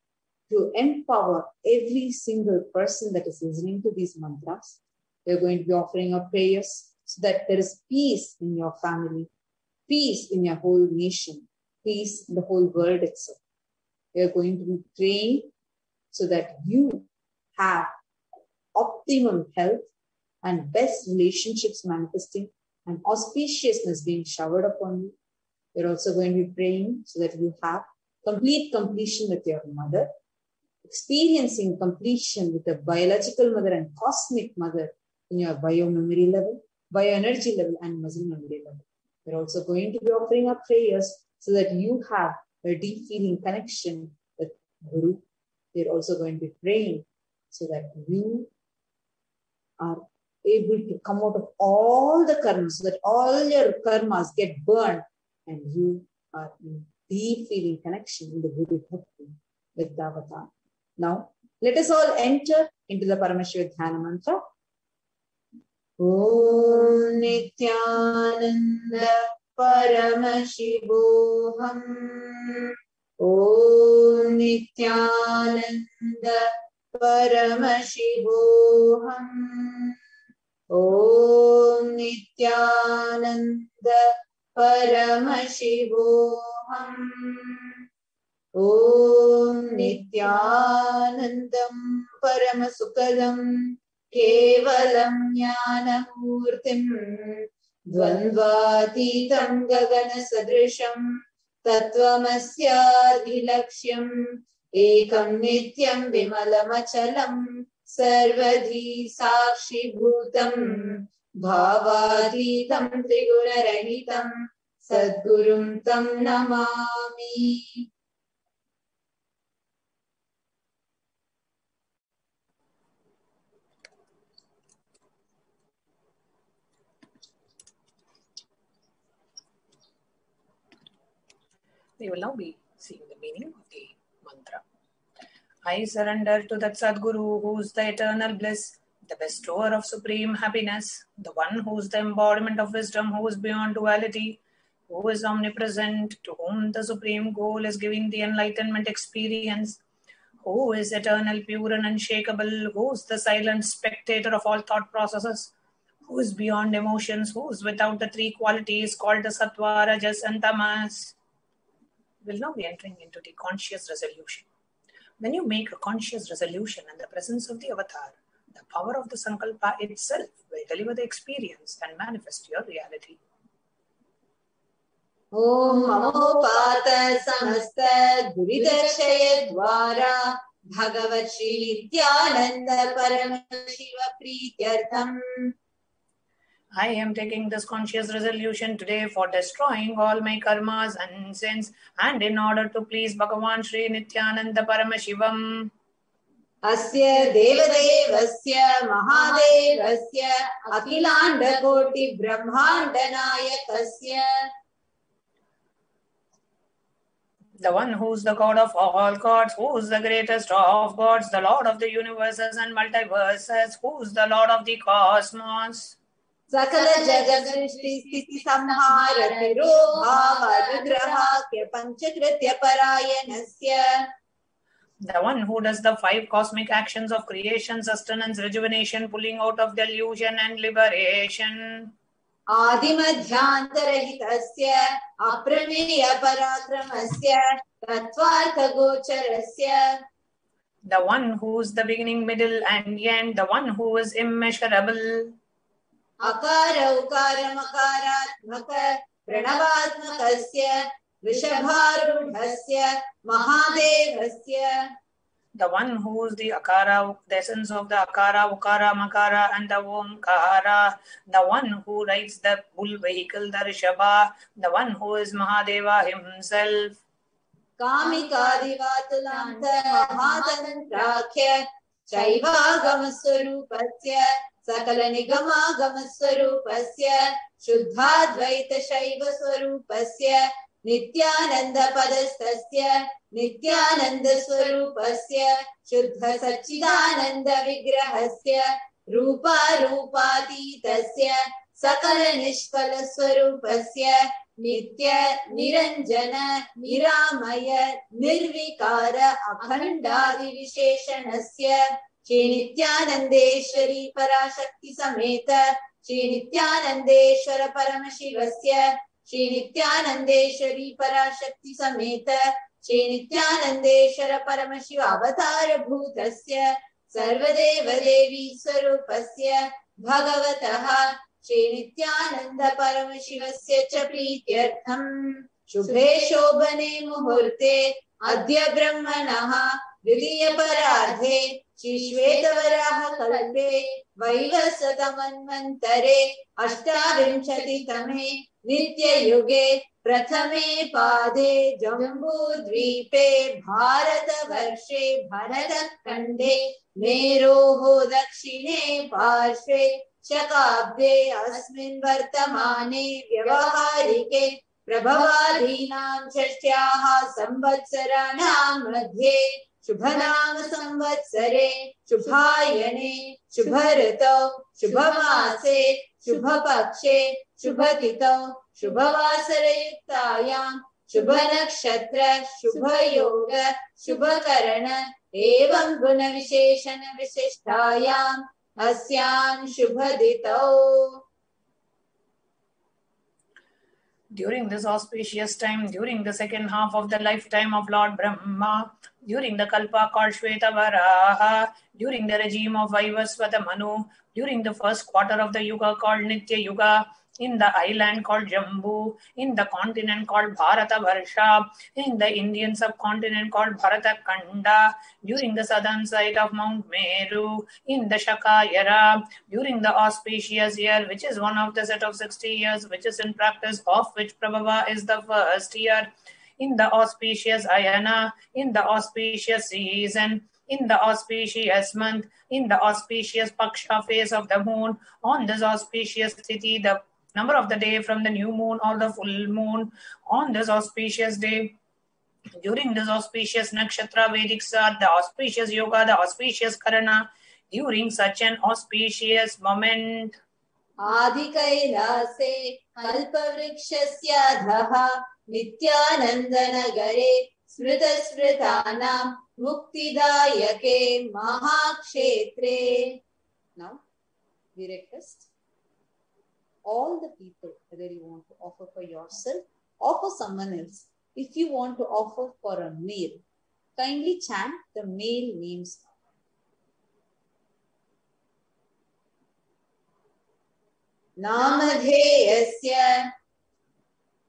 to empower every single person that is listening to these mantras. We're going to be offering our prayers so that there is peace in your family, peace in your whole nation, peace in the whole world itself. We're going to be praying so that you have optimum health and best relationships manifesting and auspiciousness being showered upon you. We're also going to be praying so that you have complete completion with your mother, experiencing completion with the biological mother and cosmic mother in your biomemory level, bioenergy level, and muscle memory level. We're also going to be offering our prayers so that you have a deep feeling connection with Guru. We're also going to be praying so that you are able to come out of all the karmas, so that all your karmas get burned and you are in deep feeling connection in the Guru Bhakti with the avatar. Now, let us all enter into the Paramashiva Dhyana mantra. Om Nityananda Paramashivoham. Om Nityananda Paramashivoham. Om Nityananda Paramashivoham. Om Nityanandam Paramasukadam Kevalam Jnanamurtim Dvandvatitam Gagana Sadrisham Tattvamasyaadhilaksham Ekam Nityam Vimalamachalam Sarvadhi Sakshi Bhutam Bhavaditam Trigurarahitam Sadgurum Tam Namami. We will now be seeing the meaning of the mantra. I surrender to that Sadguru who is the eternal bliss, the bestower of supreme happiness, the one who is the embodiment of wisdom, who is beyond duality, who is omnipresent, to whom the supreme goal is giving the enlightenment experience, who is eternal, pure and unshakable, who is the silent spectator of all thought processes, who is beyond emotions, who is without the three qualities called the Sattva, Rajas and Tamas. We will now be entering into the conscious resolution. When you make a conscious resolution in the presence of the avatar, the power of the Sankalpa itself will deliver the experience and manifest your reality. Om Mamopata Samasta Duridakshaya Dwara Bhagavat Shri Nityananda Paramashiva Prityartham. I am taking this conscious resolution today for destroying all my karmas and sins, and in order to please Bhagavan Shri Nityananda Paramashivam. Asya Devadevasya Mahadevasya Akilanda Koti Brahmandanayakasya. The one who is the God of all gods, who is the greatest of gods, the Lord of the universes and multiverses, who is the Lord of the cosmos. Sakala Jagat Srishti Sthiti Samhara Tirobhava Rudrahakya Panchakritya Parayanasya. The one who does the 5 cosmic actions of creation, sustenance, rejuvenation, pulling out of delusion and liberation. Adimadhyantarahitasya Aprameya Parakramasya Tattvartha Gocharasya. The one who is the beginning, middle and end, the one who is immeasurable. Akara Ukara Makaratmaka Pranavatmakasya Vishabharudhasya Mahadevasya. The one who is the Akara, the essence of the Akara, Ukara, Makara and the Omkara. The one who rides the bull vehicle, the Rishabha. The one who is Mahadeva himself. Kamikadivatulanta Mahatanantrakya Shaivagamaswarupasya Sakala Nigamagamaswarupasya Shuddhadvaita Shaiva Swarupasya Nityananda Padastasya Nityananda Swarupasya Shuddha Sachidananda Vigrahasya Rupa Rupatitasya Sakala Nishkala Swarupasya Nitya Niranjana Niramaya Nirvikara Akhandadi Visheshanasya Shri Nityanandeshwari Parashakti Sameta Shri Nityanandeshwara Paramashivasya Shri Nityanandeshwari Parashakti Sameta Shri Nityanandeshwara Paramashiva Avatara Bhutasya Sarvadeva Devi Swarupasya Bhagavataha Shri Nityananda Paramashivasya cha Prityartham Shubhe Shobhane Muhurte Adya Brahmanaha Vidiya Paradhe Shri Shvetavaraha Kalpe Vaivasatamanmantare Ashtavimshati Tame नित्ययुगे प्रथमे पादे जम्बूद्वीपे भारतवर्षे भरतखण्डे मेरोः दक्षिणे पार्श्वे शकाब्दे अस्मिन् वर्तमाने व्यवहारिके प्रभवादीनां षष्ट्याः संवत्सराणां मध्ये शुभनाम संवत्सरे शुभायने शुभऋतौ शुभमासे शुभपक्षे शुभतिथौ शुभवासरयुक्तायां शुभनक्षत्र शुभयोग शुभकरण एवं गुणविशेषण विशिष्टायाम् अस्यां शुभदितौ. During this auspicious time, during the second half of the lifetime of Lord Brahma, during the Kalpa called Shvetavaraha, during the regime of Vaivasvata Manu, during the first quarter of the Yuga called Nitya Yuga, in the island called Jambu, in the continent called Bharatavarsha, in the Indian subcontinent called Bharatakanda, during the southern side of Mount Meru, in the Shakayara, during the auspicious year, which is one of the set of 60 years, which is in practice, of which Prabhava is the first year, in the auspicious Ayana, in the auspicious season, in the auspicious month, in the auspicious Paksha phase of the moon, on this auspicious Tithi, the number of the day from the new moon or the full moon, on this auspicious day, during this auspicious Nakshatra Vedic Sar, the auspicious Yoga, the auspicious Karana, during such an auspicious moment. आदिकैलासे कल्पवृक्षस्य अधः नित्यानन्दनगरे स्मृतस्मृतानां मुक्तिदायके महाक्षेत्रे. Now we request all the people, whether you want to offer for yourself or for someone else, if you want to offer for a male, kindly chant the male names. Namadheyasya.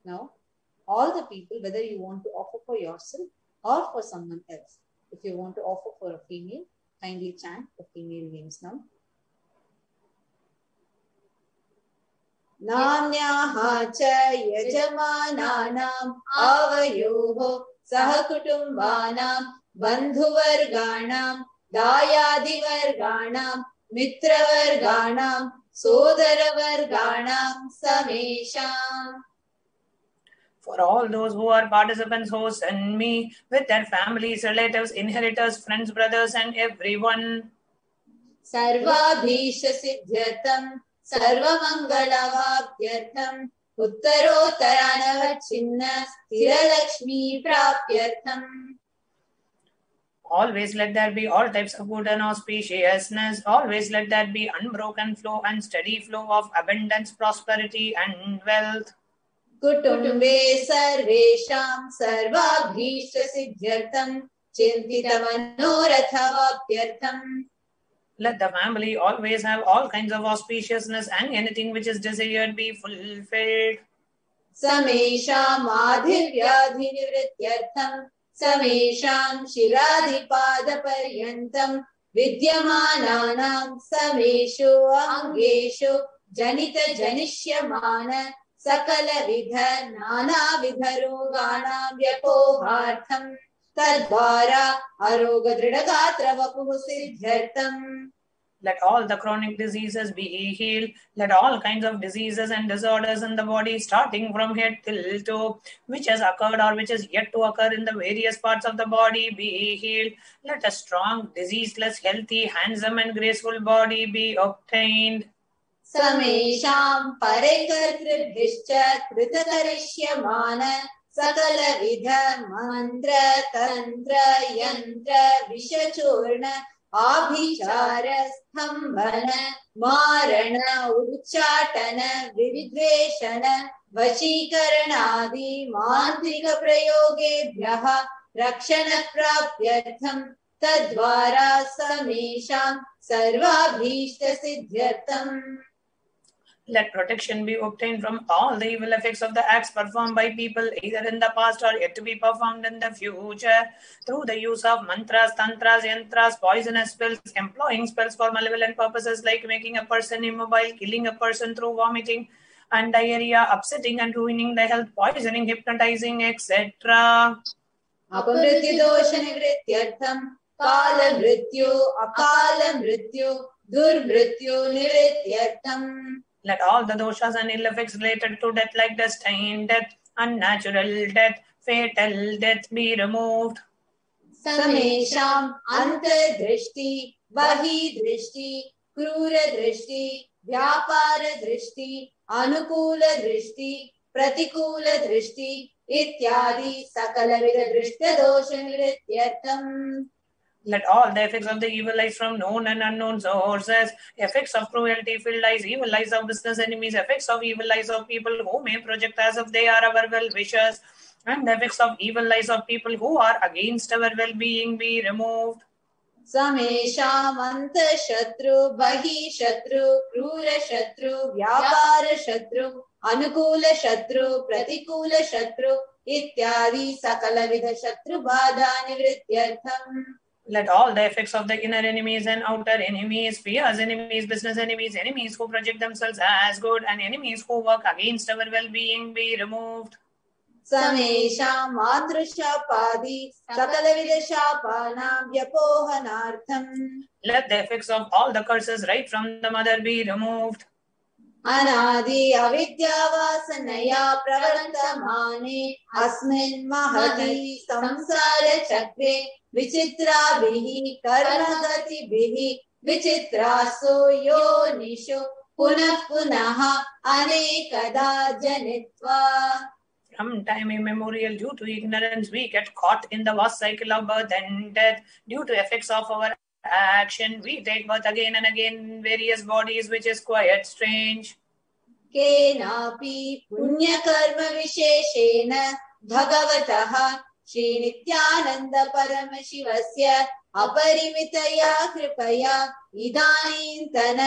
Now, all the people, whether you want to offer for yourself or for someone else, if you want to offer for a female, kindly chant the female names now. नाम्न्याः च यजमानानाम् आवयोः सहकुटुम्बानां बन्धुवर्गाणां दायादिवर्गाणां मित्रवर्गाणां सोदरवर्गाणां समेषाम्. For all those who are participants, hosts, and me, with their families, relatives, inheritors, friends, brothers, and everyone. सर्वाभीष्ट सिद्ध्यर्थं सर्वमङ्गलवाप्त्यर्थम् उत्तरोत्तरानवच्छिन्न स्थिरलक्ष्मी प्राप्त्यर्थम्. Always let there be all types of good and auspiciousness. Always let there be unbroken flow and steady flow of abundance, prosperity, and wealth. कुटुम्बे सर्वेषां सर्वाभीष्ट सिद्ध्यर्थं चिन्तितमनोरथवाप्त्यर्थम्. Let the family always have all kinds of auspiciousness and anything which is desired be fulfilled. समेषाम् आधिर्व्याधिनिवृत्त्यर्थं समेषां शिरादिपादपर्यन्तं विद्यमानानां समेषु अङ्गेषु जनितजनिष्यमान सकलविध नानाविधरोगाणां व्यपोहार्थं तद्वारा आरोग्यदृढगात्रवपुः सिद्ध्यर्थम्. Let all the chronic diseases be healed. Let all kinds of diseases and disorders in the body, starting from head till toe, which has occurred or which is yet to occur in the various parts of the body, be healed. Let a strong, diseaseless, healthy, handsome and graceful body be obtained. समेषां परेकर्तृभ्यश्च कृतकरिष्यमान सकलविध मन्त्र तन्त्र यन्त्र विषचूर्ण आभिचार स्तम्भन मारण उच्चाटन विद्वेषण वशीकरणादि मान्त्रिक प्रयोगेभ्यः रक्षण प्राप्त्यर्थं तद्वारा समेषां सर्वाभीष्ट सिद्ध्यर्थम्. Let protection be obtained from all the evil effects of the acts performed by people either in the past or yet to be performed in the future through the use of mantras, tantras, yantras, poisonous spells, employing spells for malevolent purposes like making a person immobile, killing a person through vomiting, and diarrhea, upsetting and ruining the health, poisoning, hypnotizing, etc. अपमृत्यु दोष निवृत्त्यर्थम काल मृत्यु अकाल मृत्यु दुर्मृत्यु निवृत्त्यर्थम. Let all the doshas and ill effects related to death, like destined death, unnatural death, fatal death, be removed. समेषाम् अंतर्दृष्टि, बहिर्दृष्टि, क्रूर दृष्टि, व्यापार दृष्टि, अनुकूल दृष्टि, प्रतिकूल दृष्टि इत्यादि सकलविध दृष्ट दोष निवृत्त्यर्थम. Let all the effects of the evil eyes from known and unknown sources, effects of cruelty filled eyes, evil eyes of business enemies, effects of evil eyes of people who may project as if they are our well-wishers, and the effects of evil eyes of people who are against our well-being be removed. समेषाम् अंतःशत्रु, बहिःशत्रु, क्रूर शत्रु, व्यापार शत्रु, अनुकूल शत्रु, प्रतिकूल शत्रु इत्यादि सकलविध शत्रु बाधा निवृत्त्यर्थम. Let all the effects of the inner enemies and outer enemies, fears enemies, business enemies, enemies who project themselves as good, and enemies who work against our well-being be removed. समेषाम् मातृशापादि सकलविध शापानां व्यपोहनार्थम. Let the effects of all the curses right from the mother be removed. अनादि अविद्यावासनया प्रवर्तमाने अस्मिन् महति संसार चक्रे विचित्राभिः कर्मगतिभिः विचित्रासु योनिषु पुनः पुनः अनेकदा जनित्वा. From time immemorial, due to ignorance, we get caught in the vast cycle of birth and death. Due to effects of our action, we take birth again and again in various bodies, which is quite strange. केनापि पुण्यकर्म विशेषेण भगवतः श्रीनित्यानन्द परमशिवस्य अपरिमितया कृपया इदानीन्तन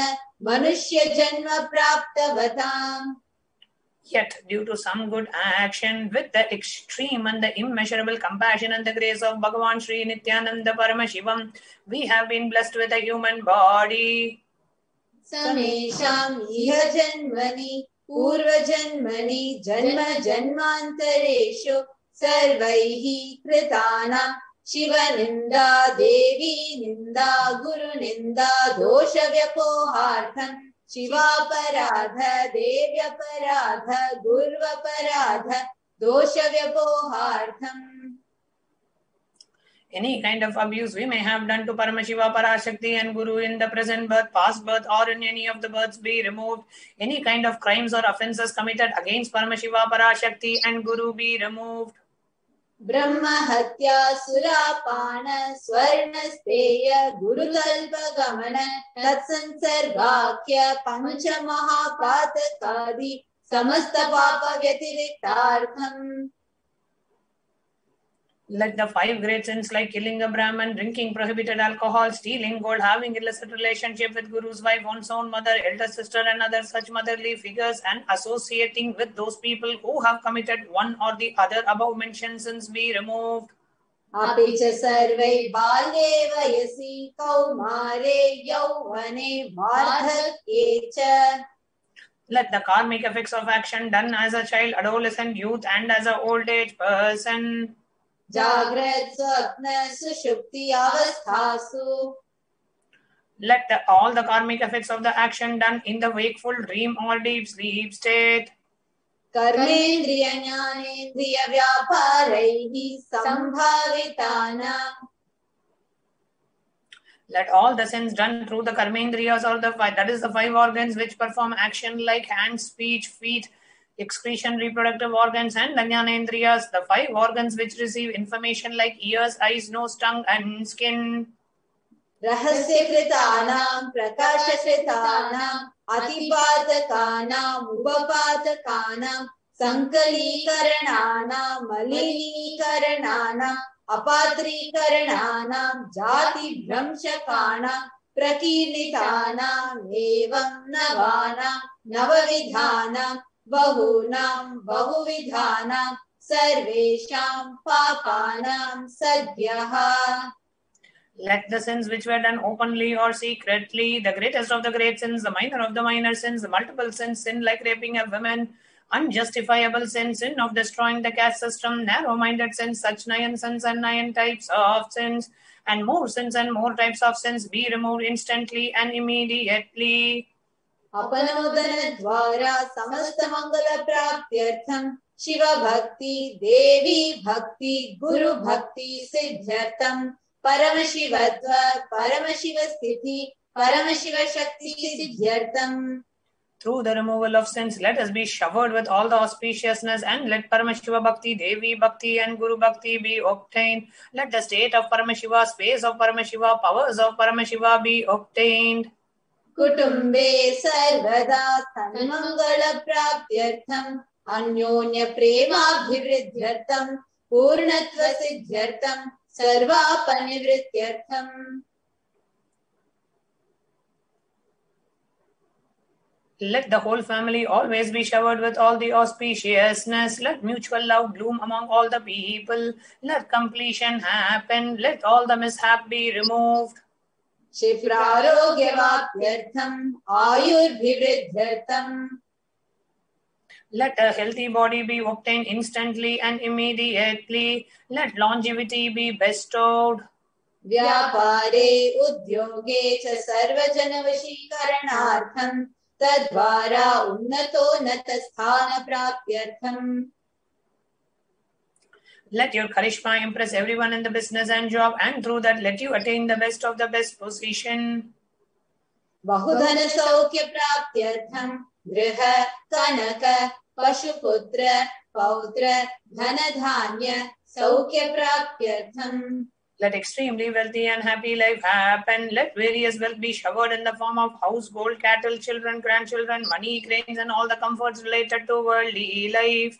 मनुष्य जन्म प्राप्तवताम्. Yet, due to some good action, with the extreme and the immeasurable compassion and the grace of Bhagavan Sri Nityananda Paramashivam, we have been blessed with a human body. समेषाम् इह जन्मनि पूर्वजन्मनि जन्म जन्मान्तरेषु सर्वैः कृतानां शिवनिन्दा, देवी निन्दा, गुरुनिन्दा, दोषव्यपोहार्थं शिवापराध, देव्यपराध, गुर्वपराध, दोषव्यपोहार्थम्. Any kind of abuse we may have done to Paramashiva, Parashakti and Guru in the present birth, past birth or in any of the births be removed. Any kind of crimes or offences committed against Paramashiva, Parashakti and Guru be removed. ब्रह्म हत्या सुरापान स्वर्ण स्तेय गुरुकल्प गमन तत्संसर्गाख्य पंच महापातकादि समस्त पाप व्यतिरिक्तार्थम. Let the 5 great sins like killing a Brahman, drinking prohibited alcohol, stealing gold, having illicit relationship with Guru's wife, one's own mother, elder sister and other such motherly figures, and associating with those people who have committed one or the other above mentioned sins be removed. अपि च सर्वै बाल्ये वयसि कौमारे यौवने वार्धक्ये च. Let the karmic effects of action done as a child, adolescent, youth and as an old age person, जाग्रत स्वप्न सुषुप्ति अवस्थासु. Let all the karmic effects of the action done in the wakeful, dream or deep sleep state, कर्मेन्द्रिय ज्ञानेन्द्रिय व्यापारैः संभावितानां. let all the sins done through the karmendriyas or the 5, that is the 5 organs which perform action like hands, speech, feet, excretion, reproductive organs and the jnanendriyas, the 5 organs which receive information like ears, eyes, nose, tongue and skin. रहस्यकृतानां प्रकाशकृतानां अतिपातकानां उपपातकानां संकलीकरणानां मलिनीकरणानां अपात्रीकरणानां जातिभ्रंशकानां प्रकीर्णितानां एवं नवानां नवविधानां बहुनां बहुविधानां सर्वेषां पापानां सद्यः. Let the sins which were done openly or secretly, the greatest of the great sins, the minor of the minor sins, the multiple sins, sin like raping of women, unjustifiable sin, sin of destroying the caste system, narrow-minded sins, such 9 sins and 9 types of sins, and more sins and more types of sins be removed instantly and immediately. अपनोदन द्वारा समस्त मंगल प्राप्त्यर्थम शिव भक्ति देवी भक्ति गुरु भक्ति सिद्ध्यर्थम परम शिवत्व परम शिव स्थिति परम Shiv Shakti सिद्ध्यर्थम. Through the removal of sins, let us be showered with all the auspiciousness, and let Paramashiva Bhakti, Devi Bhakti and Guru Bhakti be obtained. Let the state of Paramashiva, space of Paramashiva, powers of Paramashiva be obtained. कुटुम्बे सर्वदा तन्मंगल प्राप्त्यर्थम अन्योन्य प्रेमाभिवृद्ध्यर्थम पूर्णत्व सिद्ध्यर्थम सर्वापनिवृत्त्यर्थम. Let the whole family always be showered with all the auspiciousness. Let mutual love bloom among all the people. Let completion happen. Let all the mishap be removed. क्षिप्रारोग्यवाप्त्यर्थम आयुर्भिवृद्ध्यर्थम. Let a healthy body be obtained instantly and immediately. Let longevity be bestowed. व्यापारे उद्योगे च सर्वजनवशीकरणार्थम तद्वारा उन्नतोन्नत स्थान प्राप्त्यर्थम. Let your charisma impress everyone in the business and job, and through that let you attain the best of the best position. बहुधन सौख्य प्राप्त्यर्थम गृह कनक पशुपुत्र पौत्र धन धान्य सौख्य प्राप्त्यर्थम. Let extremely wealthy and happy life happen. Let various wealth be showered in the form of house, gold, cattle, children, grandchildren, money, cranes, and all the comforts related to worldly life.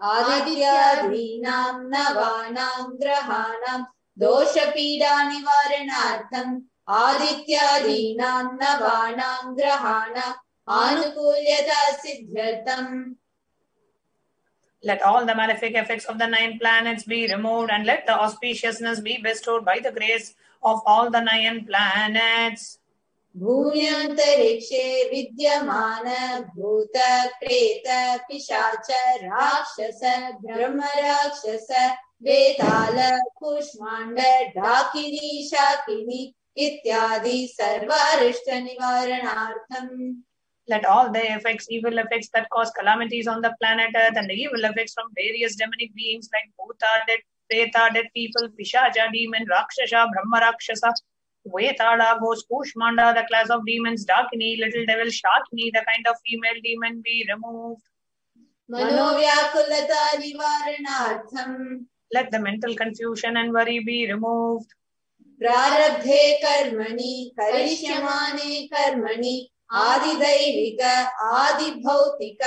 आदित्यादीनां नवानां ग्रहाणां दोषपीडा निवारणार्थं आदित्यादीनां नवानां ग्रहाणां आनुकूल्यता सिद्ध्यर्थं. Let all the malefic effects of the 9 planets be removed, and let the auspiciousness be bestowed by the grace of all the 9 planets. भूम्यन्तरिक्षे विद्यमान भूत प्रेत पिशाच राक्षस ब्रह्मराक्षस वेताल कूष्माण्ड डाकिनी शाकिनी इत्यादि सर्वारिष्ट निवारणार्थम. Let all the effects, evil effects that cause calamities on the planet Earth, and the evil effects from various demonic beings like Bhuta, dead Preta, dead people, Pishacha, demon, Rakshasa, Brahma Rakshasa, Vetala, ghost, Kushmanda, the class of demons, Dakini, little devil, Shakini, the kind of female demon be removed. मनोव्याकुलता निवारणार्थम. Let the mental confusion and worry be removed. प्रारब्धे कर्मणि करिष्यमाणे कर्मणि आदिदैविक आदिभौतिक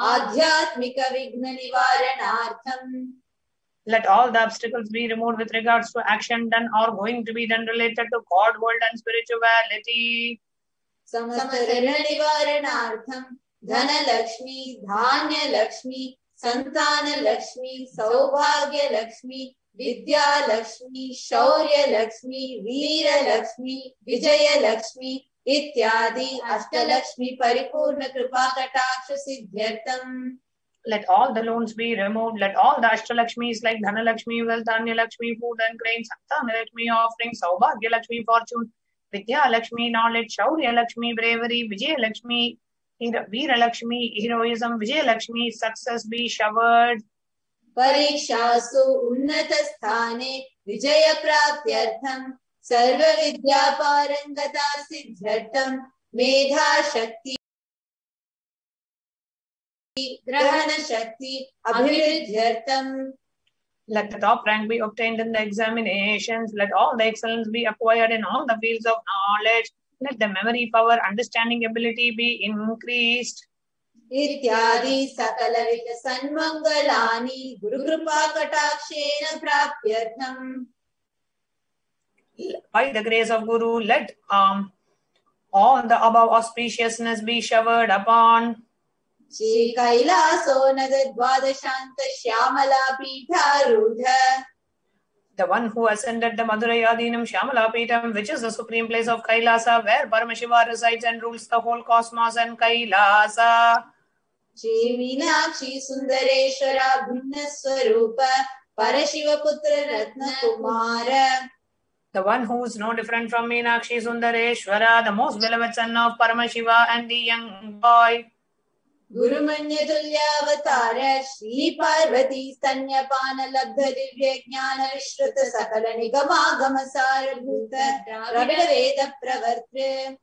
आध्यात्मिक विघ्न निवारणार्थम. Let all the obstacles be removed with regards to action done or going to be done related to God, world and spirituality. समस्त ऋण निवारणार्थम धन लक्ष्मी धान्य लक्ष्मी संतान लक्ष्मी सौभाग्य लक्ष्मी विद्या लक्ष्मी शौर्य लक्ष्मी वीर लक्ष्मी विजय लक्ष्मी इत्यादि अष्टलक्ष्मी परिपूर्ण कृपा कटाक्ष सिद्ध्यर्थम. Let all the loans be removed. Let all the Ashtalakshmis like Dhanalakshmi, Wealthanya Lakshmi, food and grain, Santana Lakshmi, offerings, Saubhagya Lakshmi, fortune, Vidya Lakshmi, knowledge, Shaurya Lakshmi, bravery, Vijay Lakshmi, Veera Lakshmi, heroism, Vijay Lakshmi, success be showered. परीक्षासु उन्नत स्थाने विजय प्राप्त्यर्थम सर्व विद्या पारंगता सिद्ध्यर्थम मेधा शक्ति ग्रहण शक्ति अभिवृद्ध्यर्थम. Let the top rank be obtained in the examinations. Let all the excellence be acquired in all the fields of knowledge. Let the memory power, understanding ability be increased. इत्यादि सकलविध सन्मंगलानि Gurukripa कटाक्षेन प्राप्त्यर्थम. By the grace of Guru, let all the above auspiciousness be showered upon. Shri कैलासो नद द्वादशांत Shyamala पीठारूढ़ The one who ascended the Madhurayadinam Shyamalapeetam, which is the supreme place of Kailasa, where Paramashiva resides and rules the whole cosmos and Kailasa. Shri Meenakshi Sundareshwara Bhinna Swarupa Parashiva Putra Ratna Kumara. The one who is no different from Meenakshi Sundareshwara, the most beloved son of Paramashiva and the young boy. Guru Manya Tulyavatara Shri Parvati Stanyapana Labdha Divya Jnana Vishruta Sakala Nigama Gamasara Bhuta Dravida Veda Pravartre.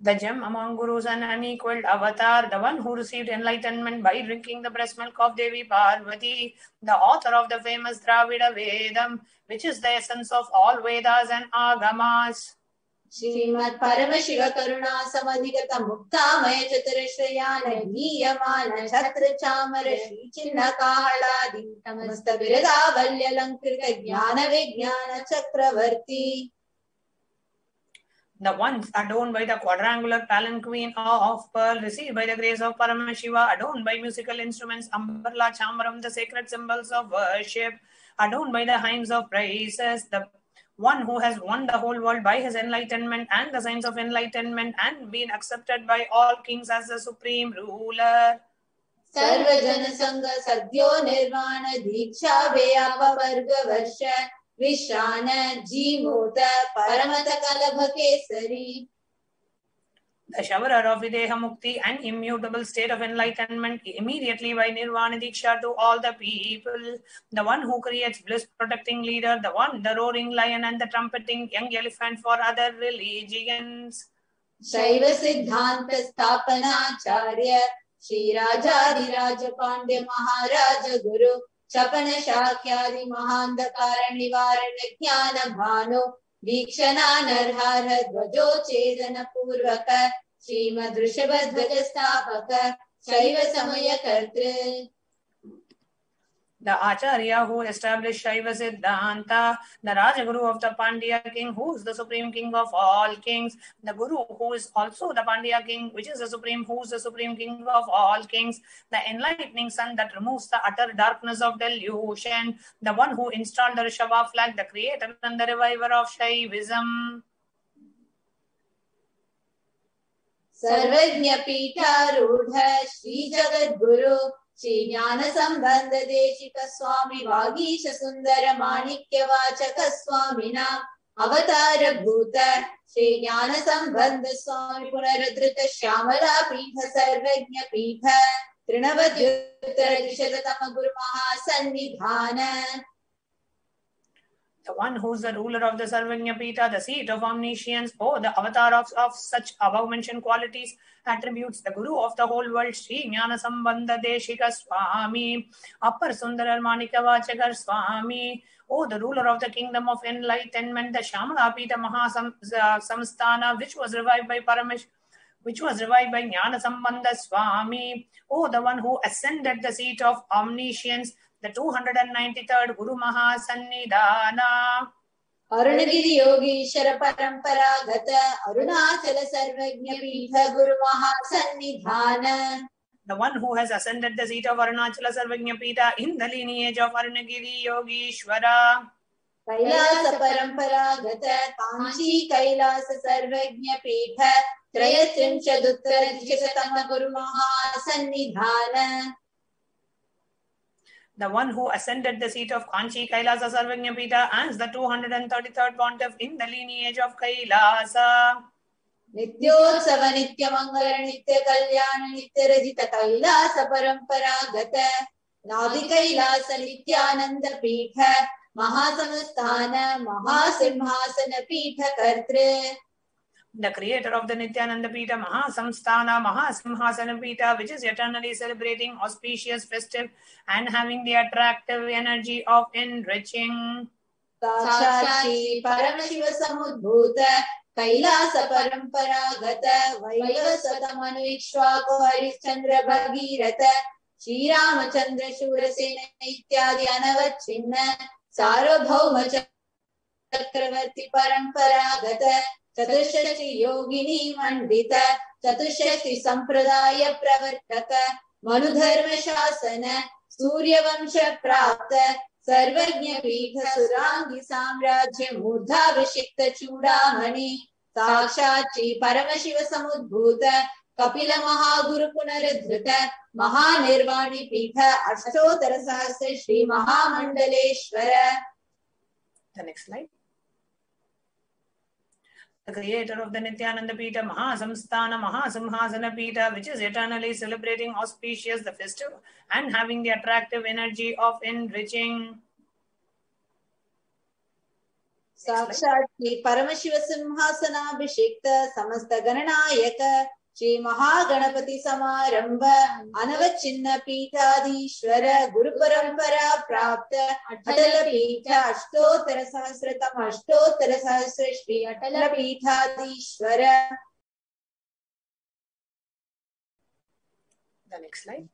The gem among gurus and unequaled avatar, the one who received enlightenment by drinking the breast milk of Devi Parvati, the author of the famous Dravida Vedam, which is the essence of all Vedas and Agamas. Srimad Paramashiva Karuna Samadhigata Mukta Maya Chaturashrayana Niyamana Chatra Chamara Shri Chinna Kahaladi Tamasta Virada Valya Lankrita Jnana Vijnana Chakravarti. The ones adorned by the quadrangular palanquin of pearl, received by the grace of Paramashiva, adorned by musical instruments, Ambarla Chamaram, the sacred symbols of worship, adorned by the hymns of praises, the one who has won the whole world by his enlightenment and the signs of enlightenment and been accepted by all kings as the supreme ruler. Sarva Jana Sangha Sadhyo Nirvana Diksha Vyapa Varga Varsha Vishana Jimota Paramata Kalabha Kesari. The showerer of Videha Mukti and immutable state of enlightenment immediately by Nirvana Diksha to all the people. The one who creates bliss protecting leader, the one, the roaring lion and the trumpeting young elephant for other religions. Shaiva Siddhanta Stapana Acharya Shri Rajadi Raja Pandya Maharaja Guru Chapana Shakyadi Mahanda Karanivarana Jnana Bhanu Vikshana Narhara Dvajo Chedana Purvaka Srimad Rishabhadvaja Stapaka Shaiva Samaya Kartre. The Acharya who established Shaiva Siddhanta, the Rajaguru of the Pandya king, who is the supreme king of all kings, the Guru who is also the Pandya king, which is the supreme, who is the supreme king of all kings, the enlightening sun that removes the utter darkness of delusion, the one who installed the Rishabha flag, the creator and the reviver of Shaivism. Sarvajna Pita Rudha Shri Jagat Guru Shri Jnana Sambandha Deshika Swami Vagisha Sundara Manikya Vachaka Swamina Avatara Bhuta Shri Jnana Sambandha Swami Punaradrita Shyamala Pita Sarvajna Pita Trinavadyuttara Dishatatama Guru Mahasannidhana. The one who is the ruler of the Sarvajna Pita, the seat of omniscience, the avatar of such above-mentioned qualities, attributes, the Guru of the whole world, Shri Jnana Sambandha Deshika Swami, Appar Sundarar Manika Vachakar Swami, the ruler of the kingdom of enlightenment, the Shyamala Pita Mahasamsthana, which was revived by Jnana Sambandha Swami, the one who ascended the seat of omniscience, the 293rd Guru Mahasannidhana. Arunagiri Yogi Shara Parampara Gata Arunachala Sarvajna Pita Guru Mahasannidhana. The one who has ascended the seat of Arunachala Sarvajna Pita in the lineage of Arunagiri Yogishwara. Kailasa Parampara Gata Kanchi Kailasa Sarvajna Pita Trayatrimshaduttara Dishatama Guru Mahasannidhana. The one who ascended the seat of Kanchi Kailasa Sarvajna Pita as the 233rd pontiff in the lineage of Kailasa. Nityotsava Nitya Mangala Nitya Kalyana Nitya Rajita Kailasa Parampara Gata Nadi Kailasa Nityananda Pitha Mahasamsthana Mahasimhasana Pitha Kartre. The creator of the Nityananda Pita, Mahasamsthana, Mahasimhasana Pita, which is eternally celebrating, auspicious, festive, and having the attractive energy of enriching. Sakshat Paramashiva Samudbhuta Kailasa Parampara Gata Vaivasvata Manuikshvako Harishchandra Bhagirata Shri Ramachandra Shurasena Ityadi Anavachinna Sarvabhauma Chakravarti Parampara Gata Chatushashti Yogini Mandita Chatushashti Sampradaya Pravartaka Manudharma Shasana Surya Vamsha Prapta सर्वज्ञ पीठ सुरांगी साम्राज्य मूर्धाभिषिक्त चूड़ामणि साक्षात् श्री परमशिव समुद्भूत कपिल महागुरु पुनरुद्धृत महानिर्वाणी पीठ अष्टोत्तर सहस्र श्री महामंडलेश्वर. The next slide. The creator of the Nityananda Pita Mahasamsthana Mahasimhasana Pita, which is eternally celebrating auspicious the festive and having the attractive energy of enriching. साक्षात् श्री परमशिव सिंहासनाभिषिक्त समस्त गणनायक श्री महागणपति समारंभ अनवचिन्न पीठाधीश्वर गुरु परंपरा प्राप्त अटल पीठ अष्टोत्तर सहस्रतम अष्टोत्तर सहस्र श्री अटल पीठाधीश्वर. The next slide.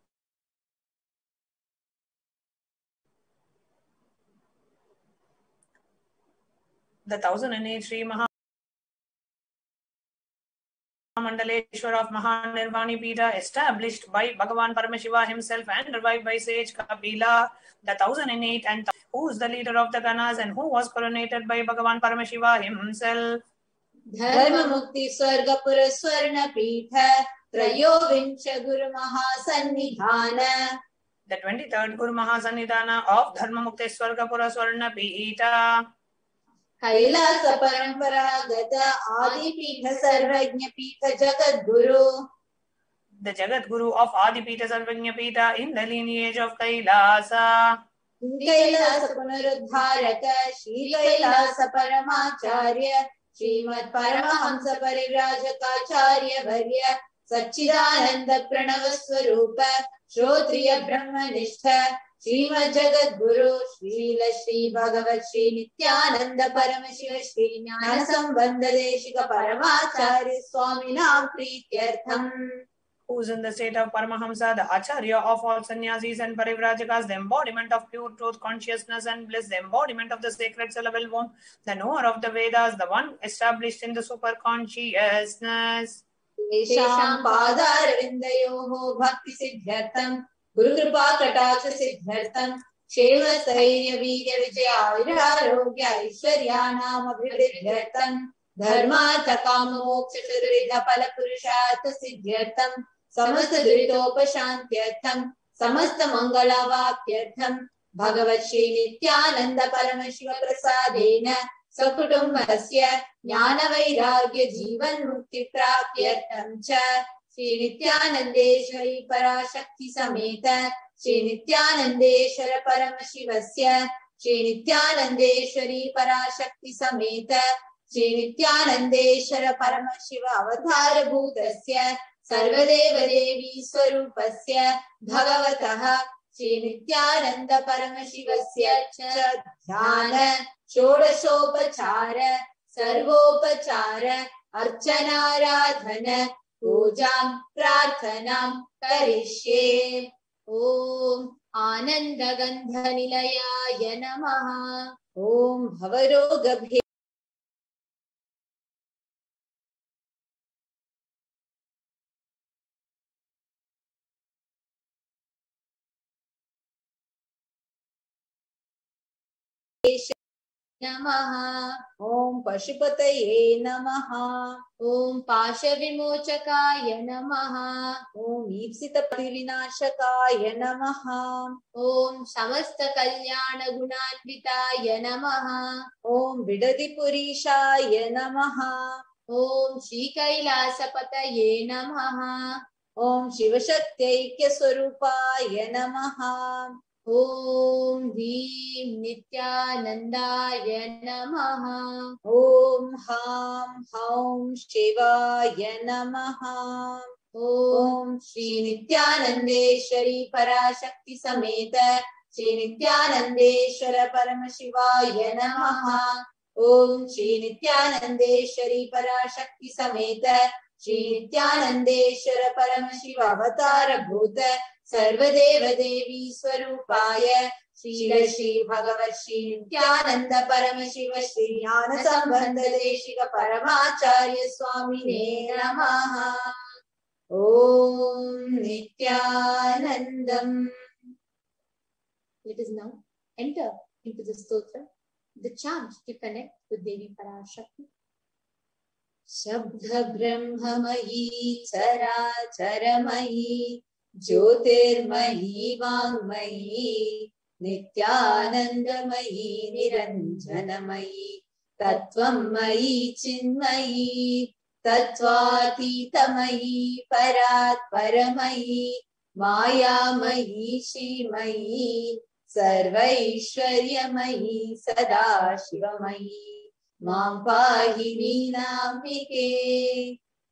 The 1008 Sri Mahamandaleshwar of Mahanirvani Pita, established by Bhagavan Paramashiva himself and revived by sage Kapila. The 1008 and who is the leader of the Ganas and who was coronated by Bhagavan Paramashiva himself. धर्म मुक्ति स्वर्गपुर स्वर्ण पीठ त्रयोविंश गुरु महासन्निधान. The 23rd Guru Mahasannidhana of Dharma Mukti Swargapura Swarna Pita. Kailash परंपरागत आदि पीठ सर्वज्ञ पीठ Jagat Guru. The Jagat Guru of Adi Pita Sarvagnya Pita in the lineage of Kailasa. Kailash पुनरुद्धारक Shri Kailash परमाचार्य Shrimad Paramhans परिव्राजकाचार्य वर्य सच्चिदानंद प्रणव स्वरूप श्रोत्रिय ब्रह्मनिष्ठ श्रीमद जगत गुरु श्रील श्री भगवत श्री नित्यानंद परमशिव श्री ज्ञान संबंध देशिक परमाचार्य स्वामी नाम प्रीत्यर्थम. Who is in the state of Paramahamsa, the Acharya of all sannyasis and parivrajakas, the embodiment of pure truth, consciousness and bliss, the embodiment of the sacred syllable womb, the knower of the Vedas, the one established in the super consciousness. येषां पादारविन्दयोः भक्ति सिद्ध्यर्थं गुरुकृपा कटाक्ष सिद्ध्यर्थं क्षेम स्थैर्य वीर्य विजय आयुरारोग्य ऐश्वर्याणाम् अभिवृद्ध्यर्थं धर्मार्थ काम मोक्ष चतुर्विध फल पुरुषार्थ सिद्ध्यर्थं समस्त दुरितोपशान्त्यर्थं समस्त मंगलावाप्त्यर्थं भगवत् श्री नित्यानंद परमशिव प्रसादेन सकुटुम्बस्य ज्ञान वैराग्य जीवन मुक्ति प्राप्त्यर्थं च श्री नित्यानंदेश्वरी पराशक्ति समेत श्री नित्यानंदेश्वर परमशिवस्य श्री नित्यानंदेश्वरी पराशक्ति समेत श्री नित्यानंदेश्वर परमशिव अवतार भूतस्य सर्वदेव देवी स्वरूपस्य भगवतः श्री नित्यानंद परमशिवस्य च ध्यान षोडशोपचार सर्वोपचार अर्चनाराधन पूजां प्रार्थनां करिष्ये. ओम आनंदगंध निलयाय नमः. ओम भवरोगभे नमः. ओम पशुपतये नमः. ओम पाशविमोचकाय नमः. ओम ईप्सितपतिविनाशकाय नमः. ओम समस्त कल्याण गुणान्विताय नमः. ओम बिडदिपुरीशाय नमः. ओम श्रीकैलासपतये नमः. ओम शिवशक्त्यैक्य स्वरूपाय नमः. ओम ह्रीं नित्यानंदाय नमः. ओम हां हौं शिवाय नमः. ओम श्री नित्यानंदेश्वरी पराशक्ति समेत श्री नित्यानंदेश्वर परमशिवाय नमः. ओम श्री नित्यानंदेश्वरी पराशक्ति समेत श्री नित्यानंदेश्वर परमशिव अवतार भूत सर्वदेव देवी स्वरूपाय श्री श्री भगवत श्री नित्यानंद परमशिव श्री ज्ञान संबंध देशिक परमाचार्य स्वामिने नमः. ओम Nityanandam. Let us now enter into the stotra, the chant to connect with Devi Parashakti. शब्द ब्रह्ममयी चराचरमयी ज्योतिर्मयी वाङ्मयी नित्यानन्दमयी निरञ्जनमयी तत्त्वमयी चिन्मयी तत्त्वातीतमयी परात्परमयी मायामयी श्रीमयी सर्वैश्वर्यमयी सदाशिवमयी मां पाहि मीनाम्बिके.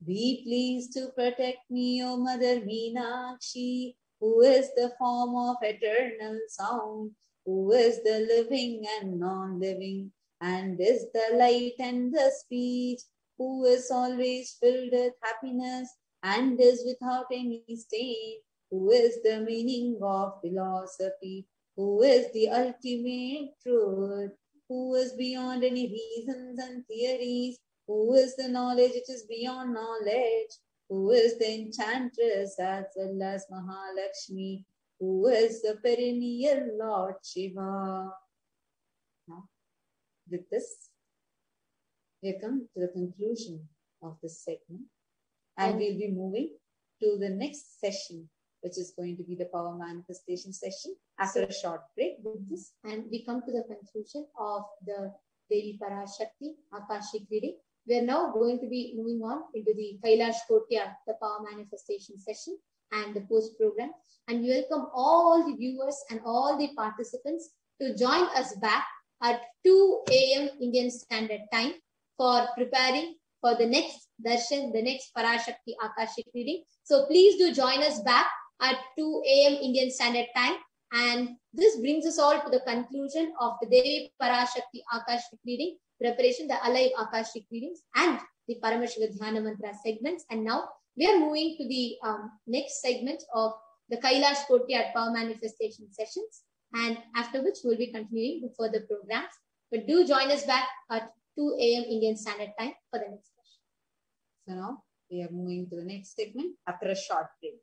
Be pleased to protect me, O Mother Meenakshi, who is the form of eternal sound, who is the living and non-living, and is the light and the speech, who is always filled with happiness and is without any stain, who is the meaning of philosophy, who is the ultimate truth, who is beyond any reasons and theories, who is the knowledge which is beyond knowledge, who is the enchantress as well as Mahalakshmi, who is the perennial Lord Shiva. Now, with this, we come to the conclusion of this segment, and we'll be moving to the next session, which is going to be the power manifestation session after a short break with this. And we come to the conclusion of the Devi Parashakti Akashic reading. We are now going to be moving on into the Kailash Kotya, the power manifestation session and the post program. And we welcome all the viewers and all the participants to join us back at 2 a.m. Indian Standard Time for preparing for the next darshan, the next Parashakti Akashic reading. So please do join us back at 2 a.m. Indian Standard Time. And this brings us all to the conclusion of the Devi Parashakti Akashic reading, preparation, the alive Akashic readings, and the Paramashiva Dhyana Mantra segments. And now we are moving to the next segment of the Kailash Kotya Power Manifestation sessions. And after which we'll be continuing with further programs. But do join us back at 2 a.m. Indian Standard Time for the next session. So now we are moving to the next segment after a short break.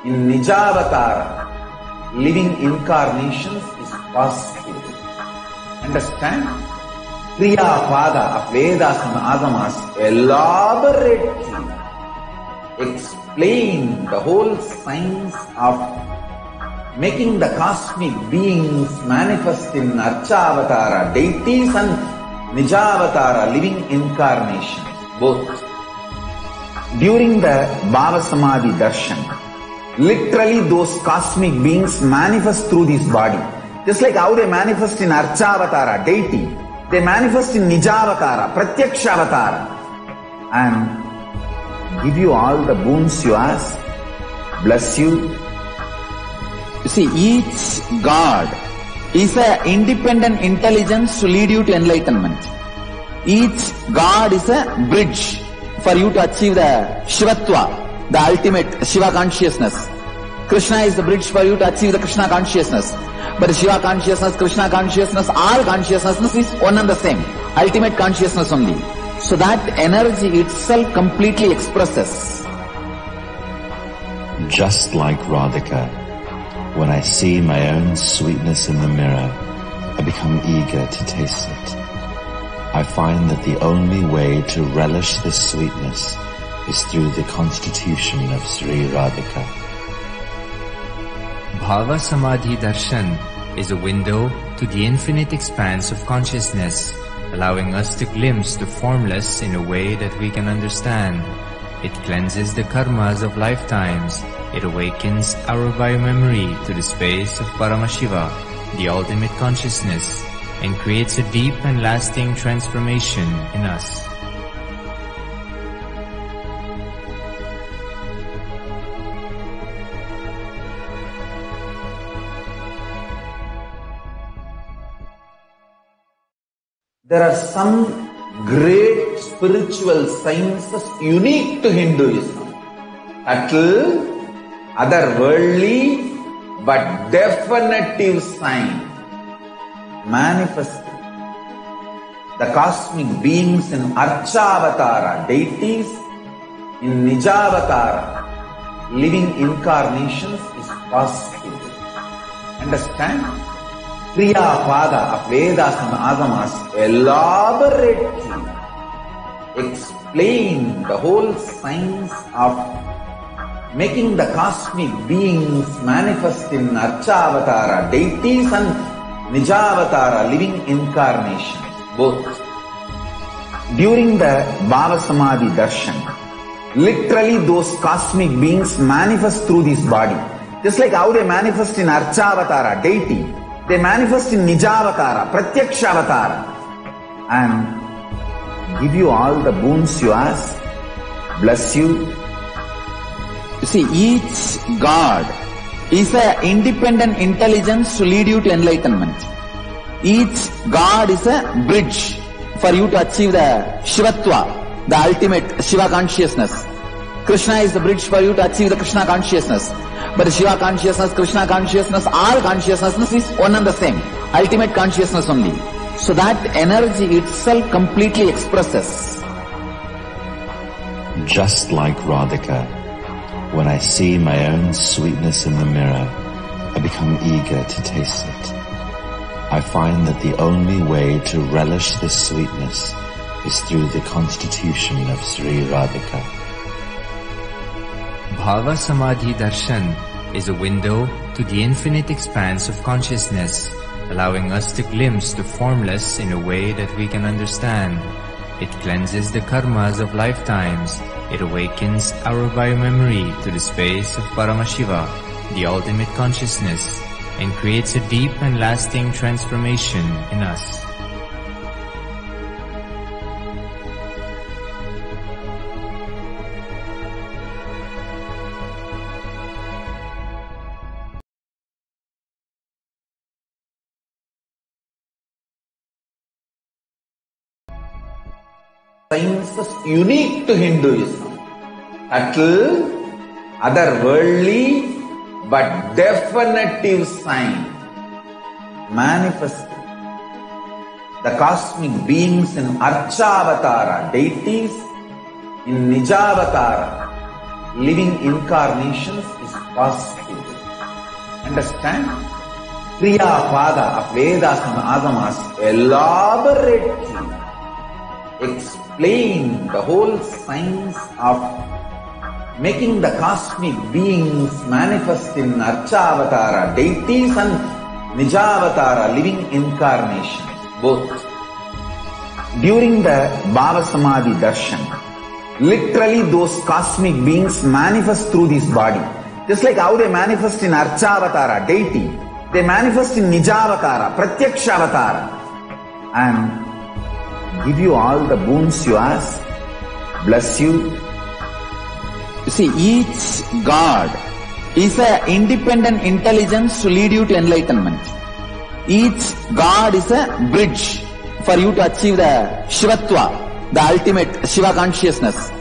in Nijavatara, living incarnations is possible. Understand? Kriyapada of Vedas and Agamas elaborately explain the whole science of making the cosmic beings manifest in Archavatara, deities, and Nijavatara, living incarnations, both. During the Bhava Samadhi Darshan, literally those cosmic beings manifest through this body. Just like how they manifest in Archavatara, deity, they manifest in Nijavatara, Pratyakshavatara, and give you all the boons you ask, bless you. You see, each God is an independent intelligence to lead you to enlightenment. Each God is a bridge for you to achieve the Shivatva, the ultimate Shiva consciousness. Krishna is the bridge for you to achieve the Krishna consciousness. But Shiva consciousness, Krishna consciousness, all consciousness is one and the same. Ultimate consciousness only. So that energy itself completely expresses. Just like Radhika, when I see my own sweetness in the mirror, I become eager to taste it. I find that the only way to relish this sweetness is through the constitution of Sri Radhika. Bhava Samadhi Darshan is a window to the infinite expanse of consciousness, allowing us to glimpse the formless in a way that we can understand. It cleanses the karmas of lifetimes. It awakens our biomemory to the space of Paramashiva, the ultimate consciousness, and creates a deep and lasting transformation in us. There are some great spiritual sciences unique to Hinduism. Subtle, otherworldly, but definitive sign. Manifested. The cosmic beings in Archavatara, deities, in Nijavatara, living incarnations is possible. Understand? Kriyapada of Vedas and Agamas elaborately explain the whole science of making the cosmic beings manifest in Archavatara, deities, and Nijavatara, living incarnations, both. During the Bhava Samadhi Darshan, literally those cosmic beings manifest through this body. Just like how they manifest in Archavatara, deity, they manifest in Nijavatara, Pratyakshavatara, and give you all the boons you ask, bless you. You see, each God is an independent intelligence to lead you to enlightenment. Each God is a bridge for you to achieve the Shivatva, the ultimate Shiva consciousness. Krishna is the bridge for you to achieve the Krishna consciousness. But Shiva consciousness, Krishna consciousness, all consciousness is one and the same. Ultimate consciousness only. So that energy itself completely expresses. Just like Radhika, when I see my own sweetness in the mirror, I become eager to taste it. I find that the only way to relish this sweetness is through the constitution of Sri Radhika. Bhava Samadhi Darshan is a window to the infinite expanse of consciousness, allowing us to glimpse the formless in a way that we can understand. It cleanses the karmas of lifetimes. It awakens our biomemory to the space of Paramashiva, the ultimate consciousness, and creates a deep and lasting transformation in us. Sciences unique to Hinduism. Subtle, otherworldly, but definitive sign. Manifested. The cosmic beings in Archavatara, deities, in Nijavatara, living incarnations is possible. Understand? Kriya Pada of Vedas and Agamas elaborately explain the whole science of making the cosmic beings manifest in Archavatara deities and Nijavatara living incarnations, both. During the Bhava Samadhi Darshan, literally those cosmic beings manifest through this body. Just like how they manifest in Archavatara deity, they manifest in Nijavatara, Pratyakshavatara, and give you all the boons you ask, bless you. You see, each God is an independent intelligence to lead you to enlightenment. Each God is a bridge for you to achieve the Shivatva, the ultimate Shiva consciousness.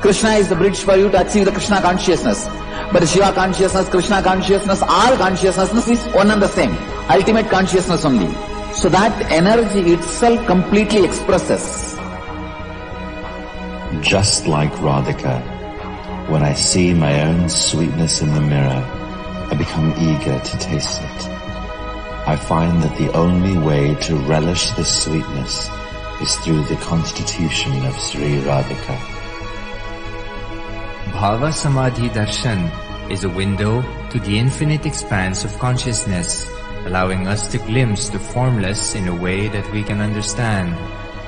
Krishna is the bridge for you to achieve the Krishna consciousness. But Shiva consciousness, Krishna consciousness, all consciousness is one and the same. Ultimate consciousness only. So that energy itself completely expresses. Just like Radhika, when I see my own sweetness in the mirror, I become eager to taste it. I find that the only way to relish this sweetness is through the constitution of Sri Radhika. Bhava Samadhi Darshan is a window to the infinite expanse of consciousness, allowing us to glimpse the formless in a way that we can understand.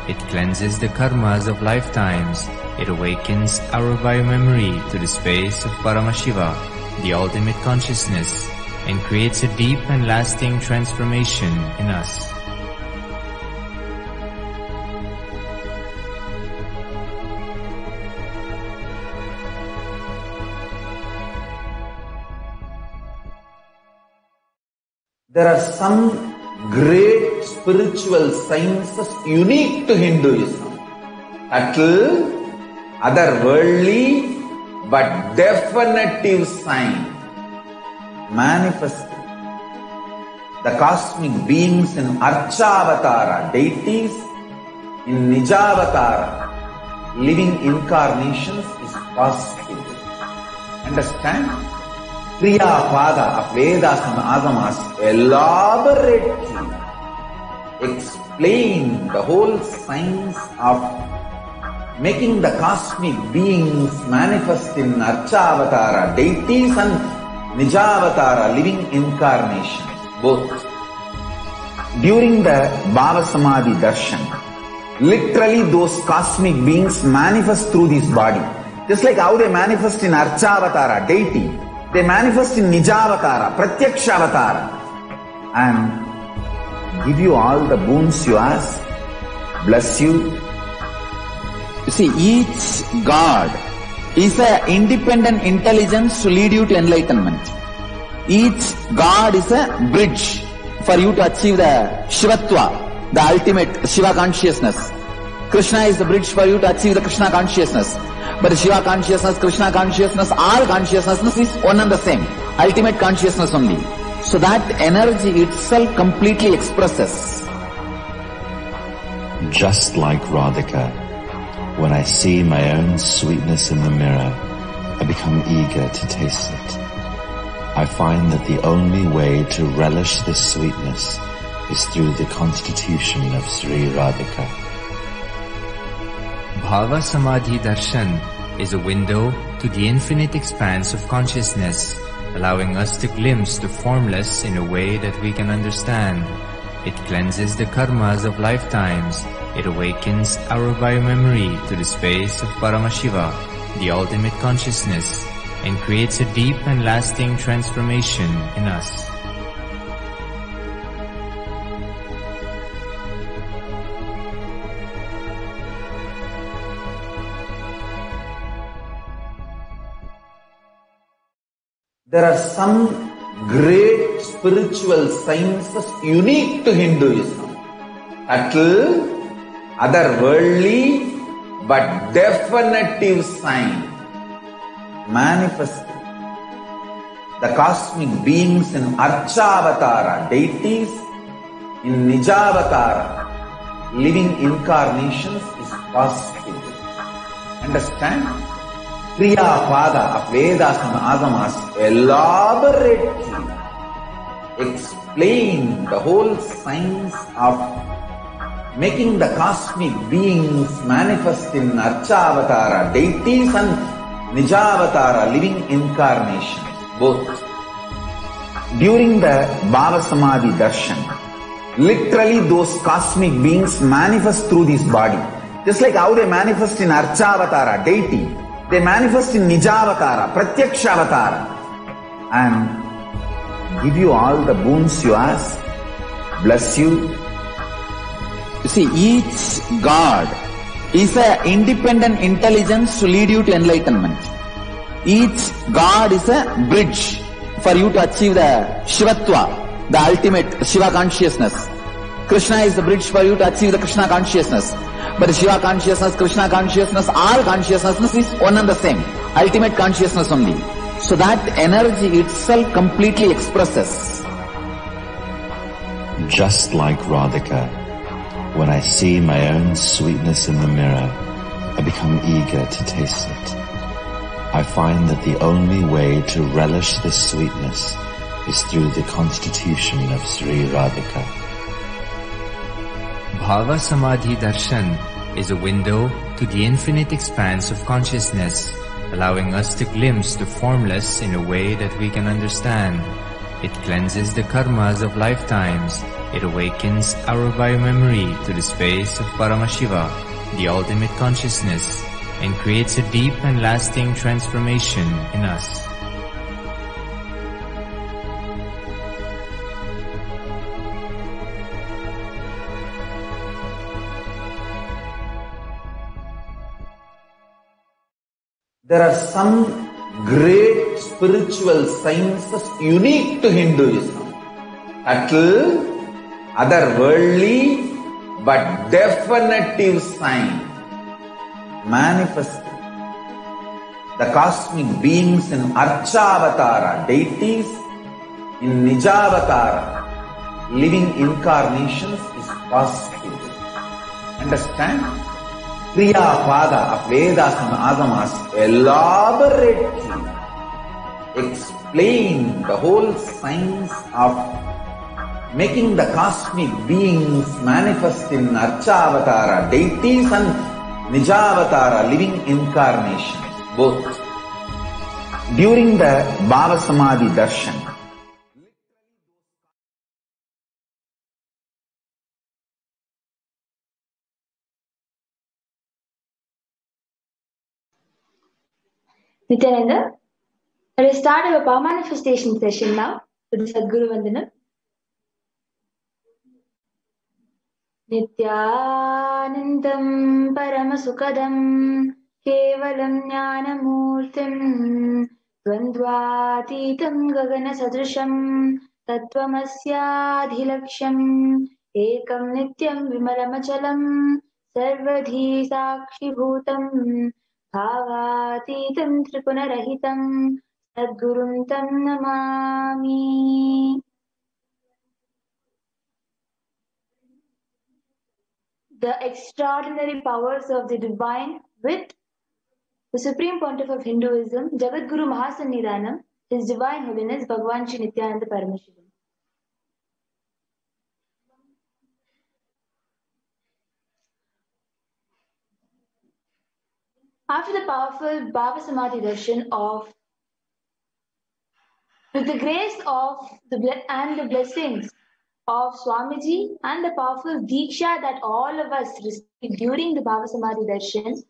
It cleanses the karmas of lifetimes. It awakens our biomemory to the space of Paramashiva, the ultimate consciousness, and creates a deep and lasting transformation in us. There are some great spiritual sciences unique to Hinduism. Subtle, otherworldly, but definitive sign. Manifested. The cosmic beings in Archavatara deities, in Nijavatara, living incarnations is possible. Understand? Kriya Pada of Vedas and Agamas elaborately explain the whole science of making the cosmic beings manifest in Archavatara deities and Nijavatara living incarnations, both. During the Bhava Samadhi Darshan, literally those cosmic beings manifest through this body. Just like how they manifest in Archavatara deity, they manifest in Nijavatara, Pratyakshavatara, and give you all the boons you ask, bless you. You see, each God is an independent intelligence to lead you to enlightenment. Each God is a bridge for you to achieve the Shivatva, the ultimate Shiva consciousness. Krishna is the bridge for you to achieve the Krishna consciousness. But Shiva consciousness, Krishna consciousness, all consciousness is one and the same. Ultimate consciousness only. So that energy itself completely expresses. Just like Radhika, when I see my own sweetness in the mirror, I become eager to taste it. I find that the only way to relish this sweetness is through the constitution of Sri Radhika. Bhava Samadhi Darshan is a window to the infinite expanse of consciousness, allowing us to glimpse the formless in a way that we can understand. It cleanses the karmas of lifetimes. It awakens our biomemory to the space of Paramashiva, the ultimate consciousness, and creates a deep and lasting transformation in us. There are some great spiritual sciences unique to Hinduism. Subtle, otherworldly, but definitive sign. Manifested. The cosmic beings in Archavatara deities, in Nijavatara, living incarnations is possible. Understand? Kriyapada of Vedas and Agamas elaborately explain the whole science of making the cosmic beings manifest in Archavatara deities and Nijavatara living incarnations, both. During the Bhava Samadhi Darshan, literally those cosmic beings manifest through this body. Just like how they manifest in Archavatara deity, they manifest in Nijavatara, Pratyakshavatara, and give you all the boons you ask, bless you. You see, each God is an independent intelligence to lead you to enlightenment. Each God is a bridge for you to achieve the Shivatva, the ultimate Shiva consciousness. Krishna is the bridge for you to achieve the Krishna consciousness. But the Shiva consciousness, Krishna consciousness, all consciousness is one and the same. Ultimate consciousness only. So that energy itself completely expresses. Just like Radhika, when I see my own sweetness in the mirror, I become eager to taste it. I find that the only way to relish this sweetness is through the constitution of Sri Radhika. Bhava Samadhi Darshan is a window to the infinite expanse of consciousness, allowing us to glimpse the formless in a way that we can understand. It cleanses the karmas of lifetimes. It awakens our biomemory to the space of Paramashiva, the ultimate consciousness, and creates a deep and lasting transformation in us. There are some great spiritual sciences unique to Hinduism. Subtle, otherworldly, but definitive sign. Manifested. The cosmic beings in Archavatara, deities, in Nijavatara, living incarnations is possible. Understand? Kriyapada of Vedas and Agamas elaborately explain the whole science of making the cosmic beings manifest in Archavatara deities and Nijavatara living incarnations, both. During the Bhava Samadhi Darshan, Nityananda, let us start our power manifestation session now with Sadguru Vandanam. Nityanandam Paramasukadam Kevalam Jnanamurtim Dvandvatitam Gagana Sadrisham Tattvamasyaadhilaksham Ekam Nityam Vimalamachalam Sarvadhi Sakshi Bhutam Bhavatitam Tripunarahitam Sadgurum Tam Namami. The extraordinary powers of the divine with the Supreme Pontiff of Hinduism, Jagadguru Mahasannidhanam, His Divine Holiness Bhagavan Shri Nityananda Paramashivam. After the powerful Bhava Samadhi Darshan with the grace of and the blessings of Swamiji and the powerful Diksha that all of us received during the Bhava Samadhi Darshan,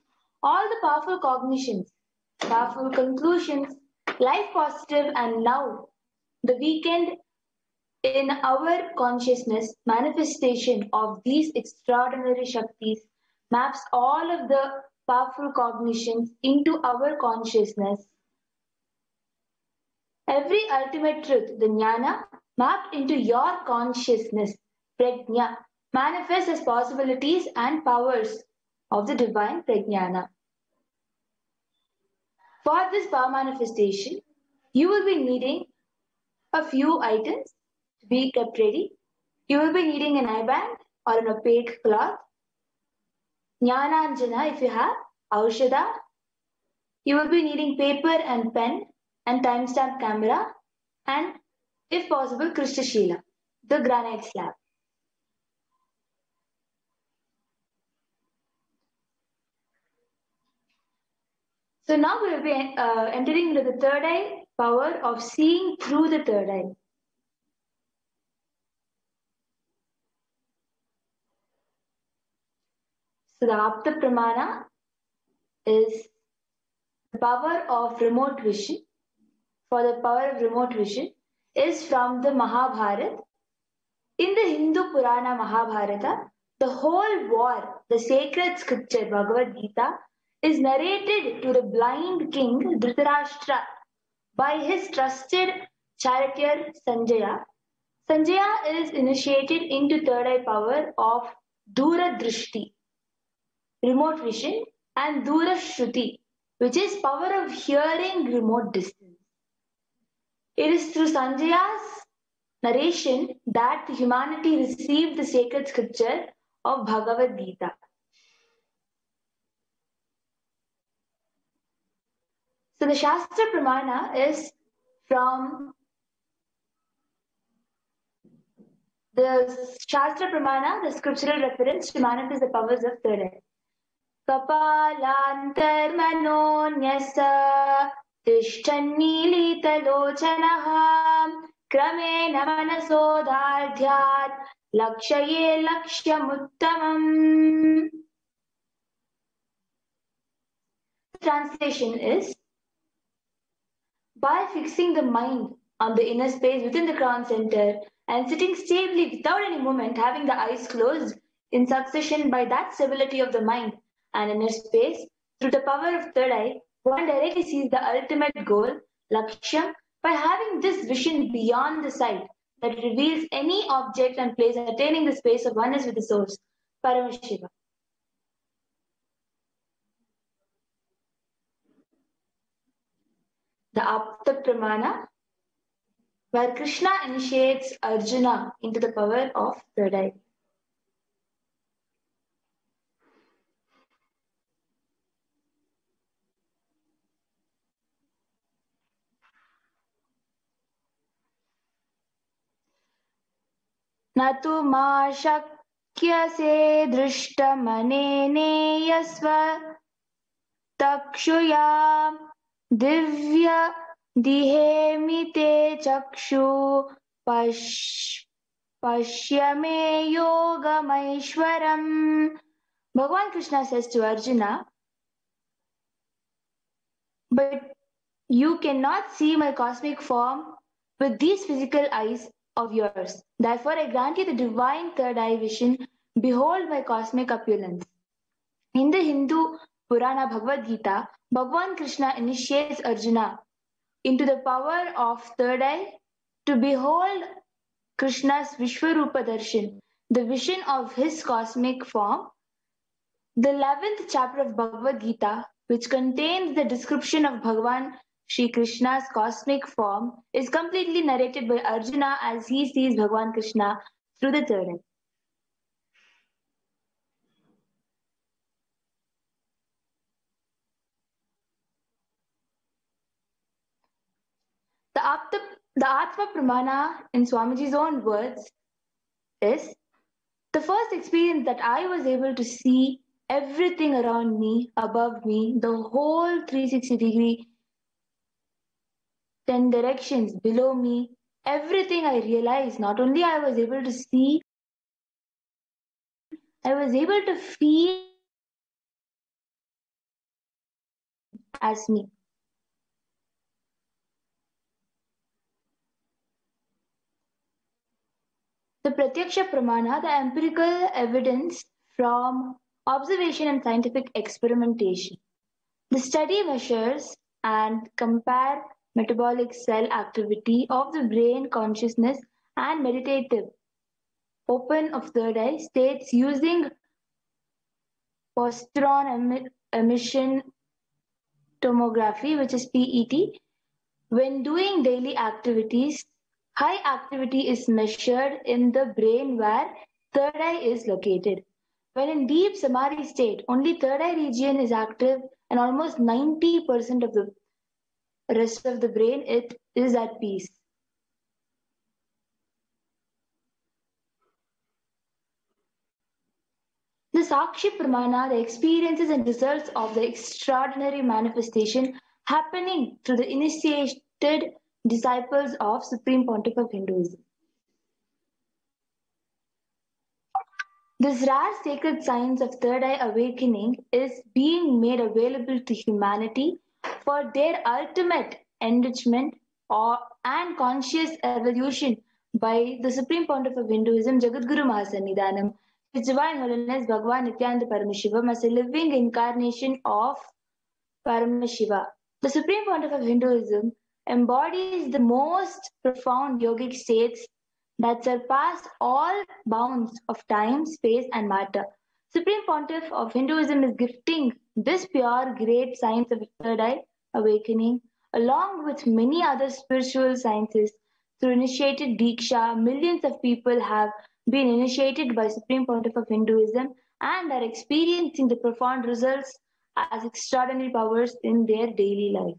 all the powerful cognitions, powerful conclusions, life positive, and now the weekend in our consciousness manifestation of these extraordinary Shaktis maps all of the powerful cognitions into our consciousness. Every ultimate truth, the jnana, mapped into your consciousness, prajna, manifests as possibilities and powers of the divine prajnana. For this power manifestation, you will be needing a few items to be kept ready. You will be needing an eye band or an opaque cloth, jnananjana if you have, aushada, You will be needing paper and pen and timestamp camera and, if possible, Krishnashila, the granite slab. So now we will be entering into the third eye power of seeing through the third eye. So the Apta Pramana is the power of remote vision. For the power of remote vision is from the Mahabharata. In the Hindu Purana Mahabharata, the whole war, the sacred scripture Bhagavad Gita, is narrated to the blind king Dhritarashtra by his trusted charioteer Sanjaya. Sanjaya is initiated into third eye power of Dura Drishti, remote vision, and Dura Shruti, which is power of hearing remote distance. It is through Sanjaya's narration that humanity received the sacred scripture of Bhagavad Gita. So the Shastra Pramana is from the Shastra Pramana, the scriptural reference to manifest the powers of third eye. Kapalantar manonyasa tishtannilitalochanaha kramena manasodhardhyat lakshaye lakshyamuttamam. Translation is, by fixing the mind on the inner space within the crown center and sitting stably without any movement, having the eyes closed in succession, by that stability of the mind and inner space, through the power of third eye, one directly sees the ultimate goal, Lakshyam, by having this vision beyond the sight that reveals any object and place attaining the space of oneness with the source, Paramashiva. The Apta Pramana, where Krishna initiates Arjuna into the power of third eye. Natu ma shakyase drishtamanene yasva takshuyam divya dihemite chakshu pashyame yogamaishwaram. Bhagavan Krishna says to Arjuna, but you cannot see my cosmic form with these physical eyes of yours. Therefore, I grant you the divine third eye vision. Behold my cosmic opulence. In the Hindu Purana Bhagavad Gita, Bhagavan Krishna initiates Arjuna into the power of third eye to behold Krishna's Vishwarupa Darshan, the vision of his cosmic form. The 11th chapter of Bhagavad Gita, which contains the description of Bhagavan Shri Krishna's cosmic form, is completely narrated by Arjuna as he sees Bhagavan Krishna through the third eye. The Atma Pramana, in Swamiji's own words, is the first experience that I was able to see everything around me, above me, the whole 360-degree, 10 directions below me, everything I realized. Not only I was able to see, I was able to feel as me. The Pratyaksha Pramana, the empirical evidence from observation and scientific experimentation. The study measures and compare metabolic cell activity of the brain, consciousness, and meditative open of third eye states using positron emission tomography, which is PET. When doing daily activities, high activity is measured in the brain where third eye is located. When in deep samadhi state, only third eye region is active and almost 90% of the rest of the brain, it is at peace. The Sakshi Pramana, the experiences and results of the extraordinary manifestation happening through the initiated disciples of Supreme Pontiff of Hinduism. This rare sacred science of third eye awakening is being made available to humanity for their ultimate enrichment and conscious evolution by the Supreme Pontiff of Hinduism, Jagadguru Mahasannidhanam, His Divine Holiness Bhagavan Nityananda Paramashiva, as a living incarnation of Paramashiva. The Supreme Pontiff of Hinduism embodies the most profound yogic states that surpass all bounds of time, space, and matter. Supreme Pontiff of Hinduism is gifting this pure, great science of third eye awakening, along with many other spiritual sciences. Through initiated Diksha, millions of people have been initiated by Supreme Pontiff of Hinduism and are experiencing the profound results as extraordinary powers in their daily life.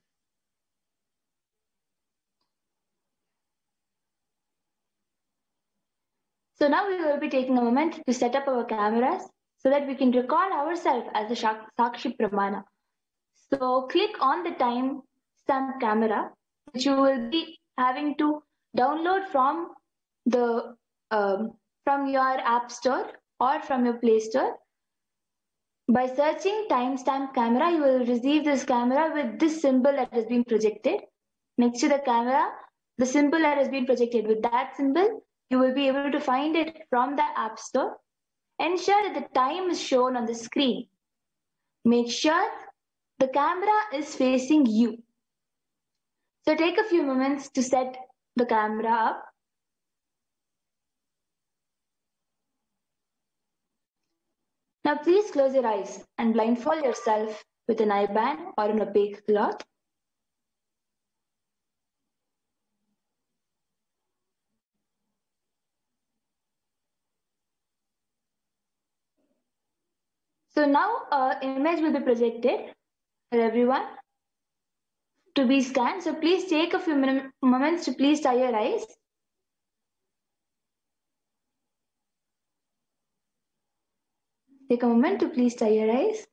So now we will be taking a moment to set up our cameras so that we can record ourselves as a Sakshi Pramana. So click on the time stamp camera, which you will be having to download from the from your App Store or from your Play Store. By searching timestamp camera, you will receive this camera with this symbol that has been projected. Next to the camera, the symbol that has been projected. With that symbol, you will be able to find it from the App Store. Ensure that the time is shown on the screen. Make sure the camera is facing you. So take a few moments to set the camera up. Now please close your eyes and blindfold yourself with an eye band or an opaque cloth. So now an image will be projected for everyone to be scanned. So please take a few moments to please tie your eyes. Take a moment to please tie your eyes.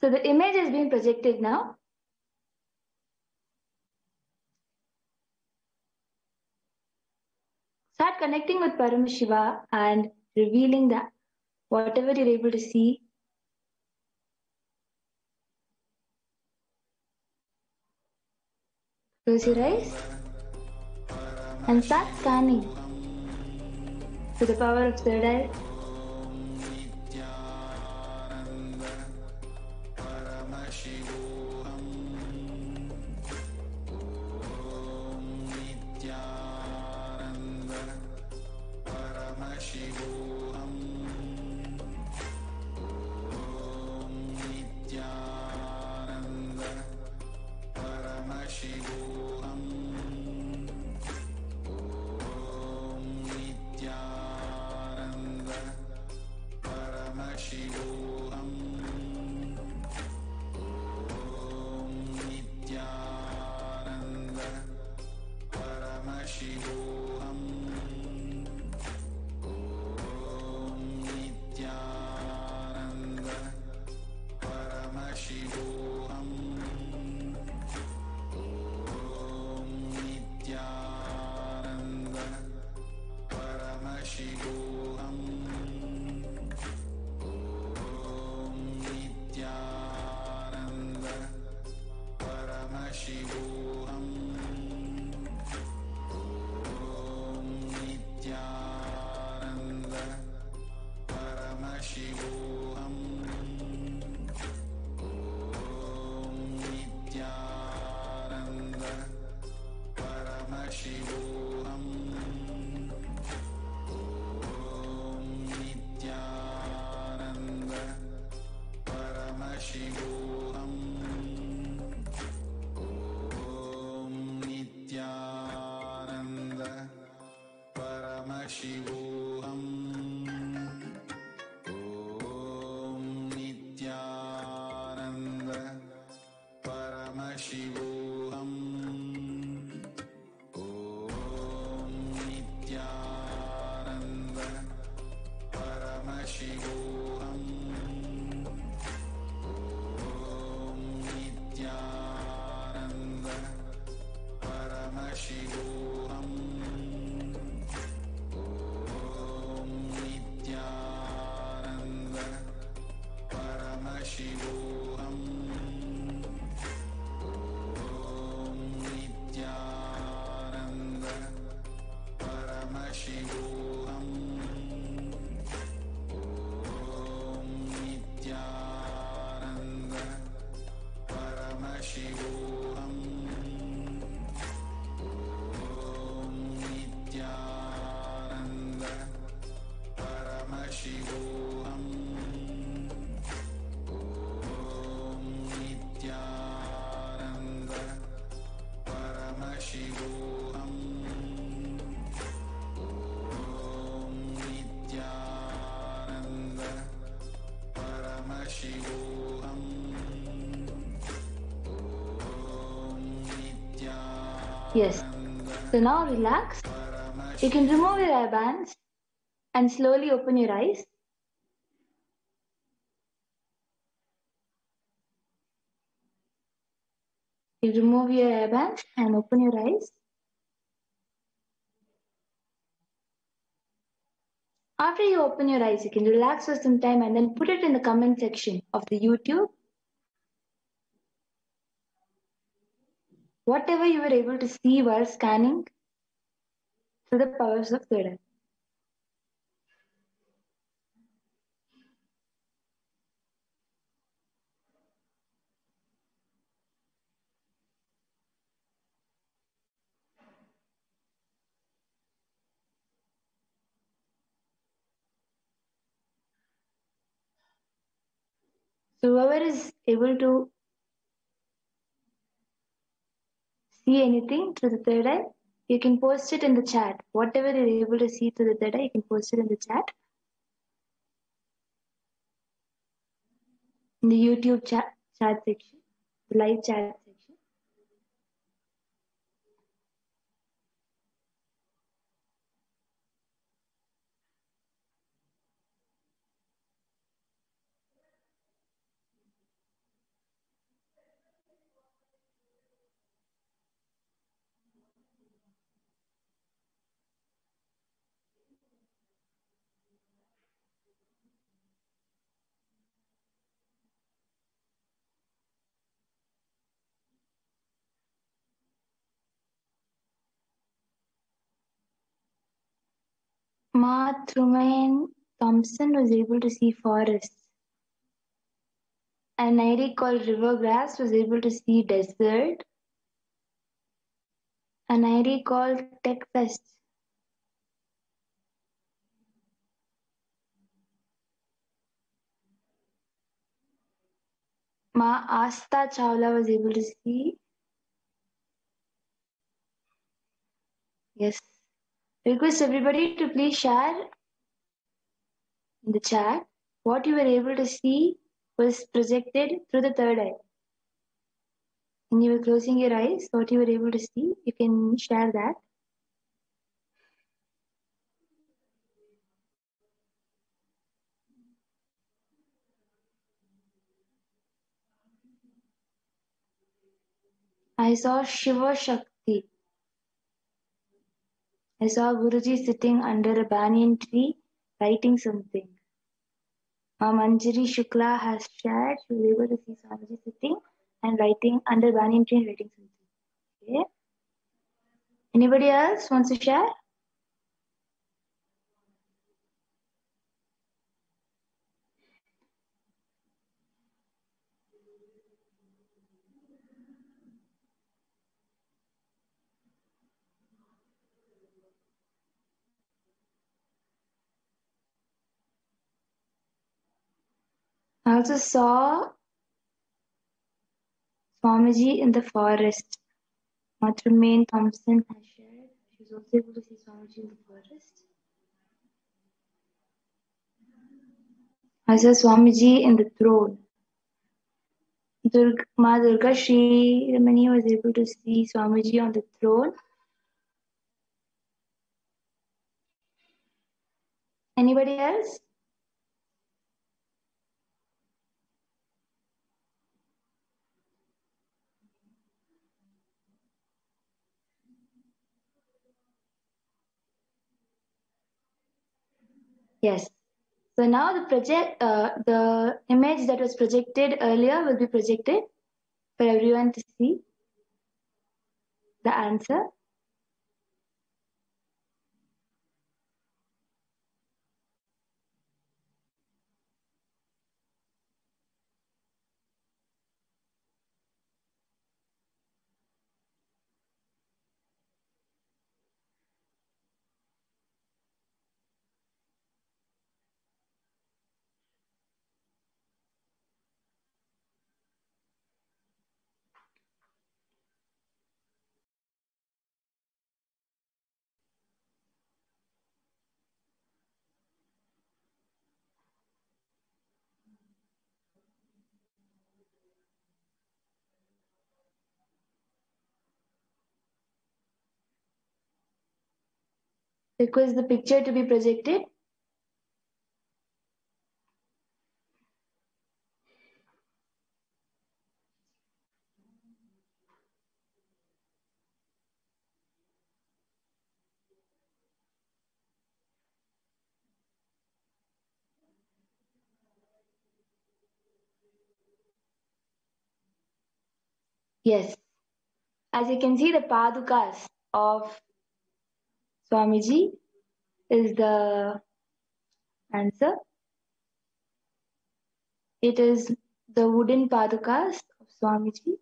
So the image is being projected now. Start connecting with Paramashiva and revealing that whatever you're able to see. Close your eyes and start scanning with the power of third eye. Shivoham. Om Nityananda Paramashivoham. Om Nityananda Paramashivoham. Om Nityananda Paramashivoham. Om Nityananda Paramashivoham. Om Nityananda Paramashivoham. Om Nityananda Paramashivoham. Om Nityananda Paramashivoham. Om Nityananda Paramashivoham. Yes. So now relax. You can remove your hairbands and slowly open your eyes. You remove your hairbands and open your eyes. After you open your eyes, you can relax for some time and then put it in the comment section of the YouTube. Whatever you were able to see while scanning through the powers of third eye. So whoever is able to see anything through the third eye, you can post it in the chat. Whatever you're able to see through the third eye, you can post it in the chat. In the YouTube chat section, the live chat section. Ma Trumaine Thompson was able to see forests. An lady called Rivergrass was able to see desert. An lady called Techfest. Ma Asta Chawla was able to see. Yes. Request everybody to please share in the chat what you were able to see was projected through the third eye. When you were closing your eyes, what you were able to see, you can share that. I saw Shiva Shakti. I saw Guruji sitting under a banyan tree writing something. Manjari Shukla has shared she was able to see Swamiji sitting and writing under banyan tree and writing something. Okay. Anybody else wants to share? I also saw Swamiji in the forest. Trumaine Thompson has shared. She was also able to see Swamiji in the forest. I saw Swamiji in the throne. Ma Durga Shri Ramani was able to see Swamiji on the throne. Anybody else? Yes. So now the image that was projected earlier will be projected for everyone to see the answer. Request the picture to be projected. Yes. As you can see, the padukas of Swamiji is the answer. It is the wooden padukas of Swamiji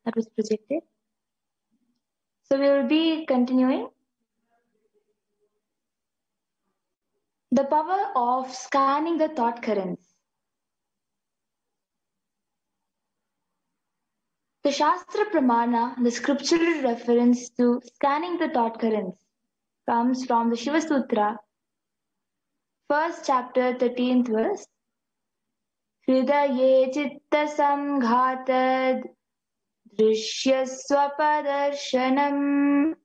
that was projected. So we will be continuing. The power of scanning the thought currents. The Shastra Pramana, the scriptural reference to scanning the thought currents, comes from the Shiva Sutra, first chapter, 13th verse. Hridaye chitta samghatad drishya swapadarsanam.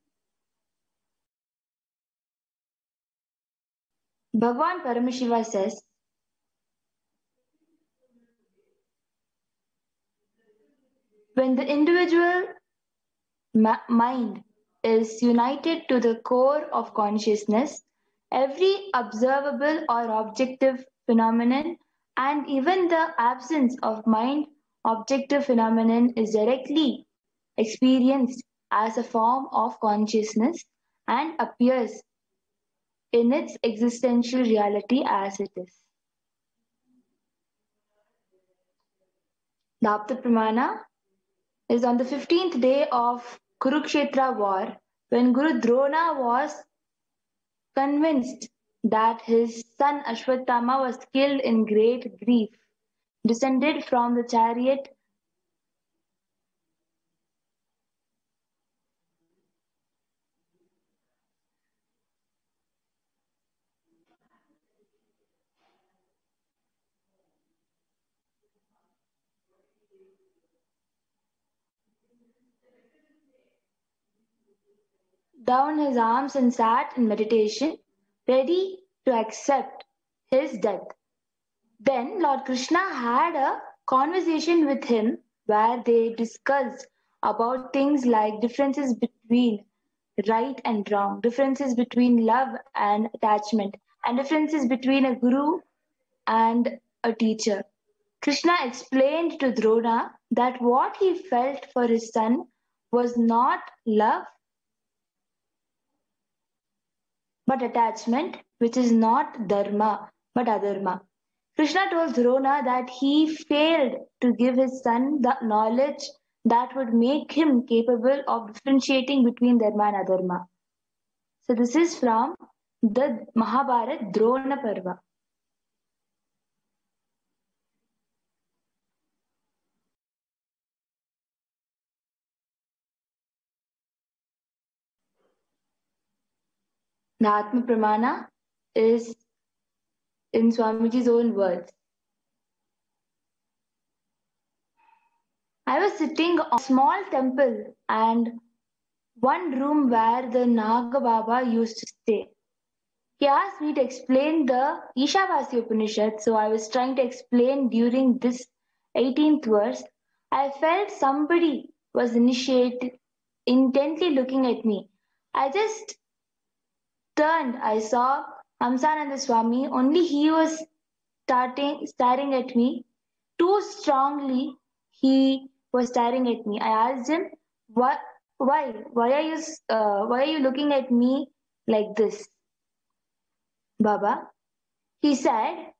Bhagwan Paramashiva says, when the individual mind is united to the core of consciousness, every observable or objective phenomenon and even the absence of mind objective phenomenon is directly experienced as a form of consciousness and appears in its existential reality as it is. The Apta Pramana is on the 15th day of Kurukshetra war, when Guru Drona was convinced that his son Ashwatthama was killed in great grief, descended from the chariot down his arms and sat in meditation, ready to accept his death. Then Lord Krishna had a conversation with him where they discussed about things like differences between right and wrong, differences between love and attachment, and differences between a guru and a teacher. Krishna explained to Drona that what he felt for his son was not love but attachment, which is not dharma but adharma. Krishna told Drona that he failed to give his son the knowledge that would make him capable of differentiating between dharma and adharma. So this is from the Mahabharata Drona Parva. The Atma Pramana is in Swamiji's own words. I was sitting on a small temple and one room where the Naga Baba used to stay. He asked me to explain the Ishavasya Upanishad, so I was trying to explain during this 18th verse. I felt somebody was intently looking at me. I just turned. I saw Hamsananda Swami. Only he was staring at me too strongly. He was staring at me. I asked him, "What? Why? Why are you looking at me like this, Baba?" He said,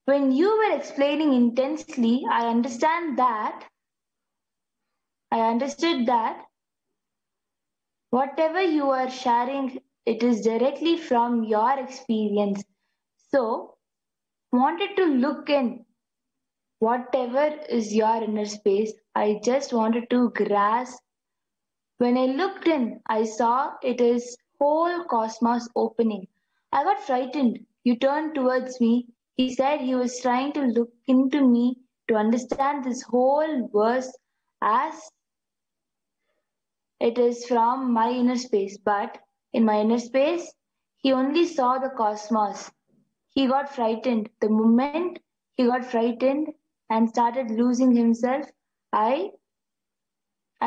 "When you were explaining intensely, I understood that whatever you are sharing, it is directly from your experience. So, wanted to look in whatever is your inner space. I just wanted to grasp. When I looked in, I saw it is whole cosmos opening. I got frightened. You turned towards me. He said he was trying to look into me to understand this whole verse as it is from my inner space. But in my inner space, he only saw the cosmos. He got frightened. The moment he got frightened and started losing himself, I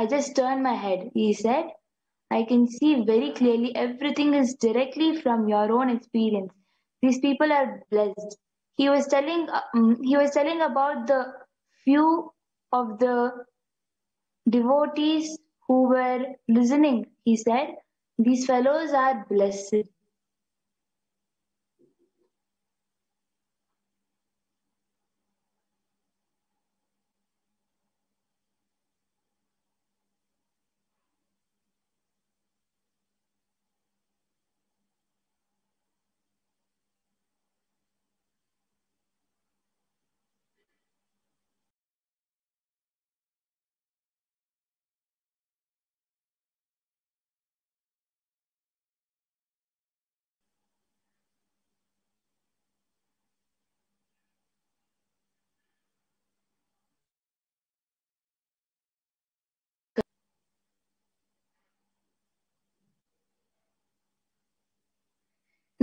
just turned my head. He said, I can see very clearly everything is directly from your own experience. These people are blessed. He was telling about the few of the devotees who were listening. He said, these fellows are blessed.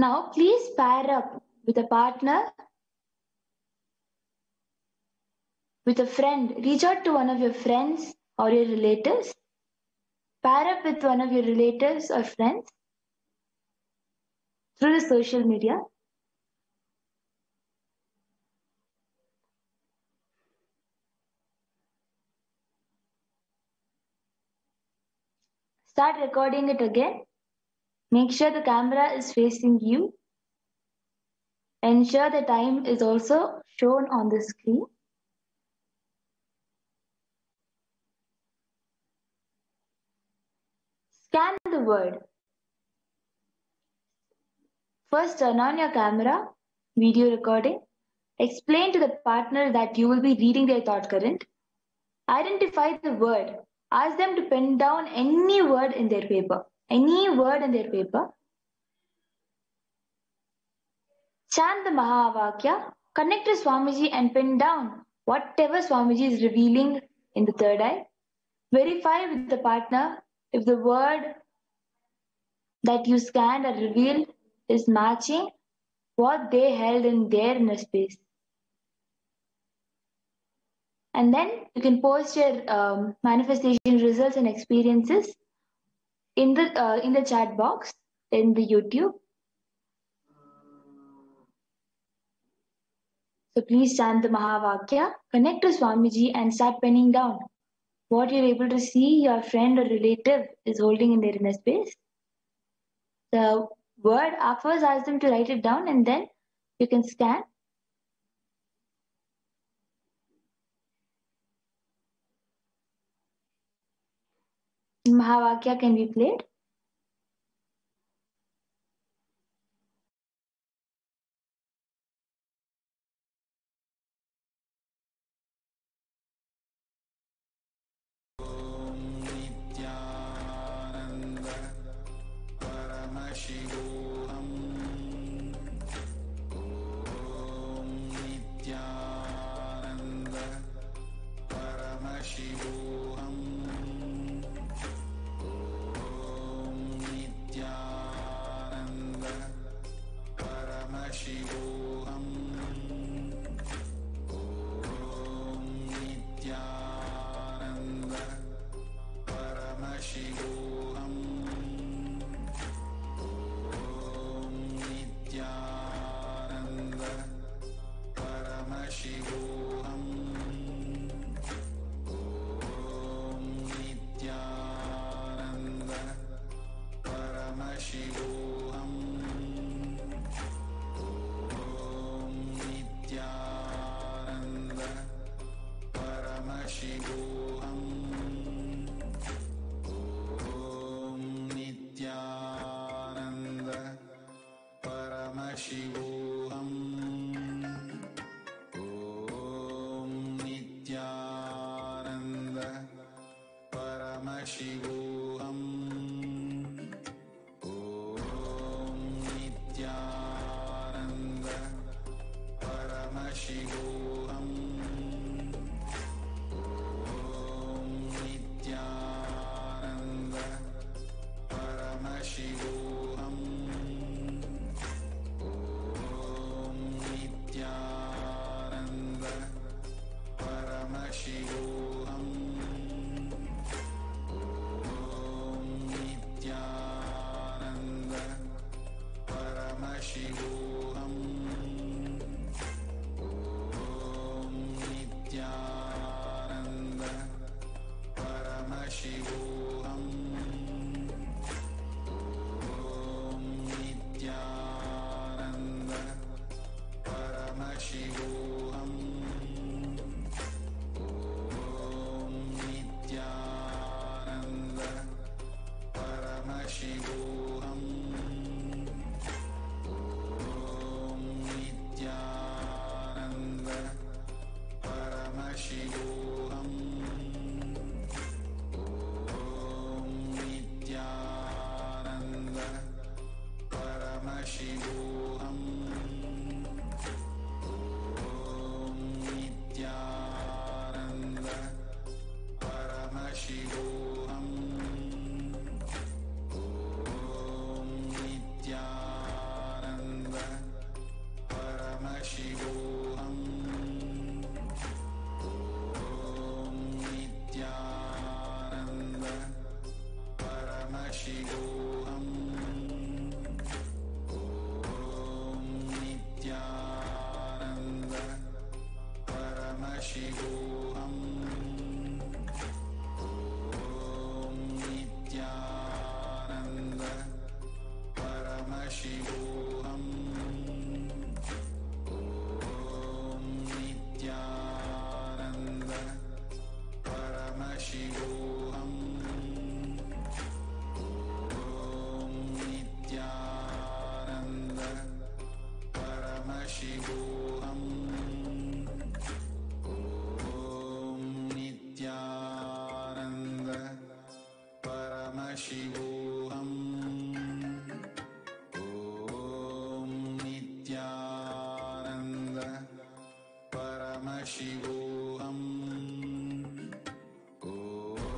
Now, please pair up with a partner, with a friend. Reach out to one of your friends or your relatives. Pair up with one of your relatives or friends through the social media. Start recording it again. Make sure the camera is facing you. Ensure the time is also shown on the screen. Scan the word. First, turn on your camera, video recording. Explain to the partner that you will be reading their thought current. Identify the word. Ask them to pen down any word in their paper. Any word in their paper. Chant the Mahavakya. Connect to Swamiji and pen down whatever Swamiji is revealing in the third eye. Verify with the partner if the word that you scanned or revealed is matching what they held in their inner space. And then you can post your manifestation results and experiences in the chat box in the YouTube. So please chant the Mahavakya, connect to Swamiji and start penning down what you're able to see your friend or relative is holding in their inner space. The word, first ask them to write it down and then you can scan. Mahavakya can be played. Shivo Paramashivoham. Om Nityananda Paramashivoham. Om Nityananda Paramashivoham. Om Nityananda Paramashivoham. Om Nityananda Paramashivoham. Om Nityananda Paramashivoham. Om Nityananda Paramashivoham. Om Nityananda Paramashivoham. Om Nityananda Paramashivoham. Om Nityananda Paramashivoham. Om Nityananda Paramashivoham. Om Nityananda Paramashivoham. Om Nityananda Paramashivoham. Om Nityananda Paramashivoham. Om Nityananda Paramashivoham. Om Nityananda Paramashivoham. Om Nityananda Paramashivoham. Om Nityananda Paramashivoham. Om Nityananda Paramashivoham. Om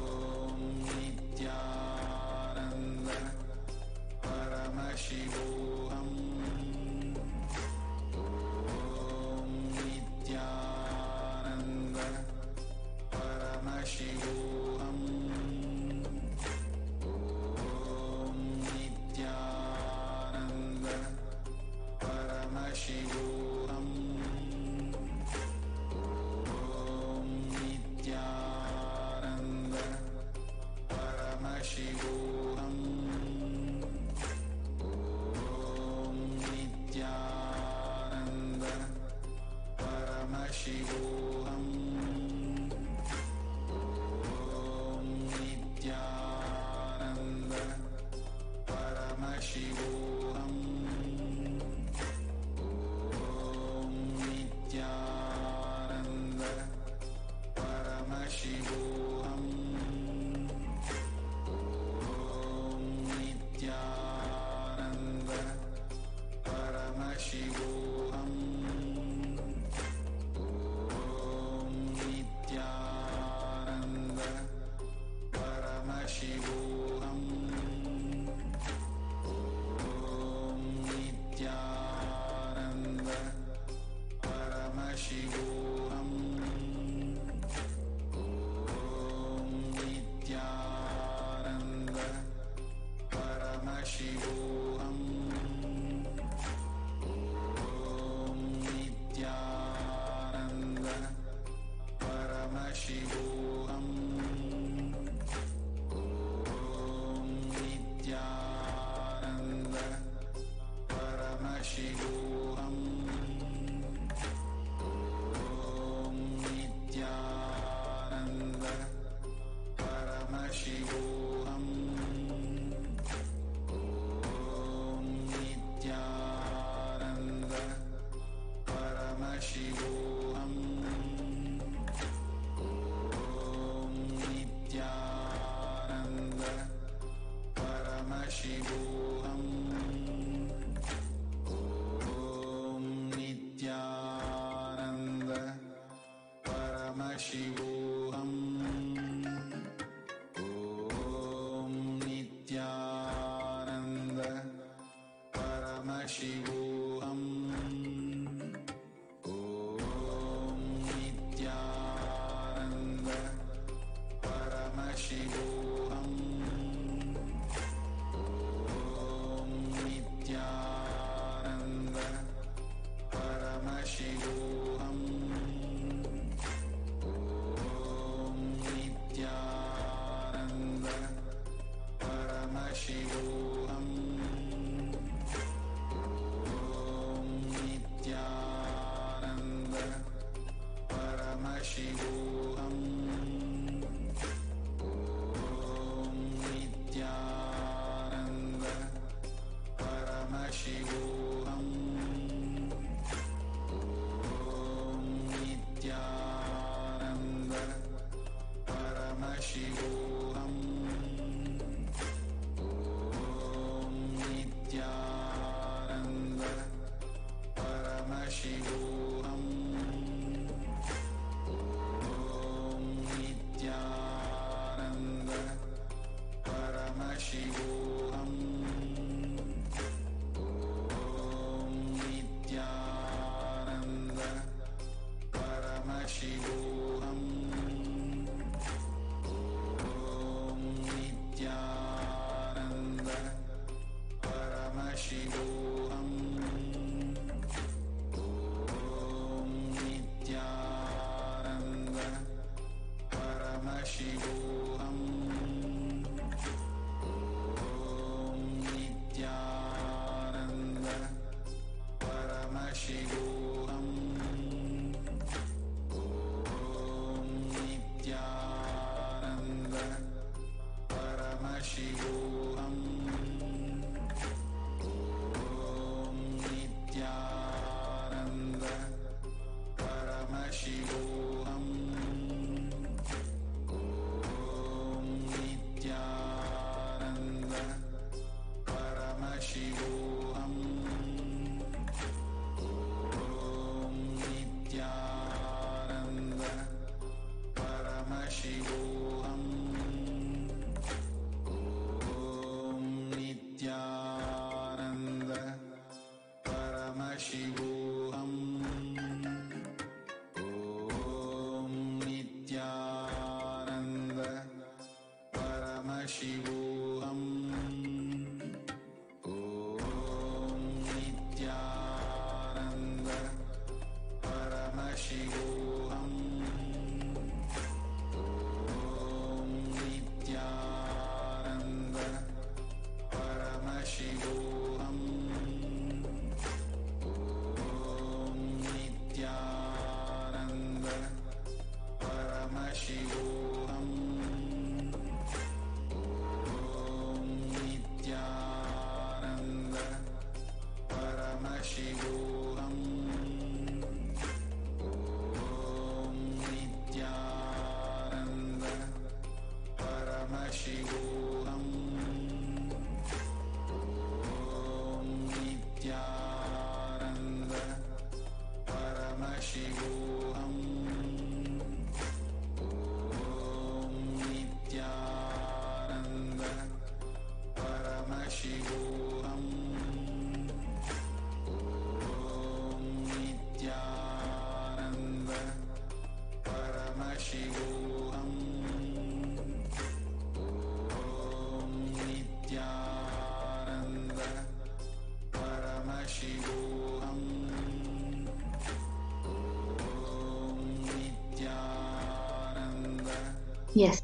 Yes.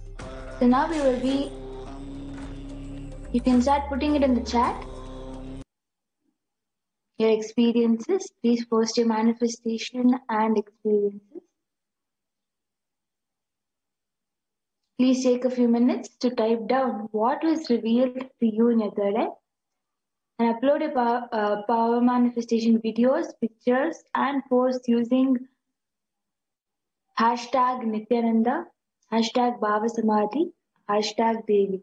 So now we will be, you can start putting it in the chat. Your experiences. Please post your manifestation and experiences. Please take a few minutes to type down what was revealed to you in your third eye and upload your power manifestation videos, pictures, and posts using hashtag Nityananda, hashtag Bhava Samadhi, hashtag Devi.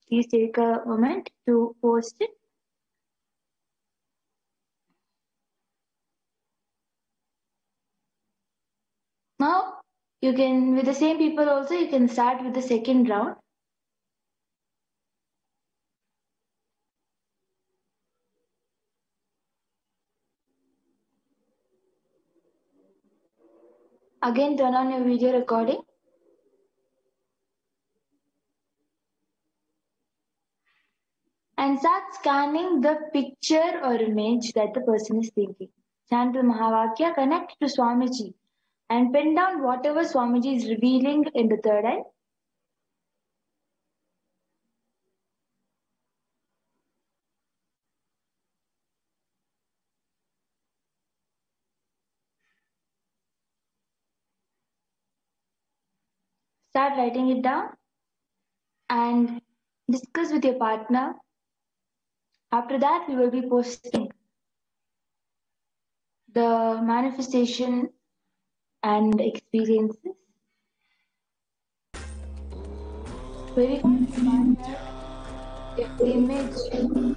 Please take a moment to post it. Now, you can, with the same people also, you can start with the second round. Again, turn on your video recording. And start scanning the picture or image that the person is thinking. Chant the Mahavakya, connect to Swamiji, and pin down whatever Swamiji is revealing in the third eye. Start writing it down and discuss with your partner. After that, we will be posting the manifestation and experiences. Verify the image.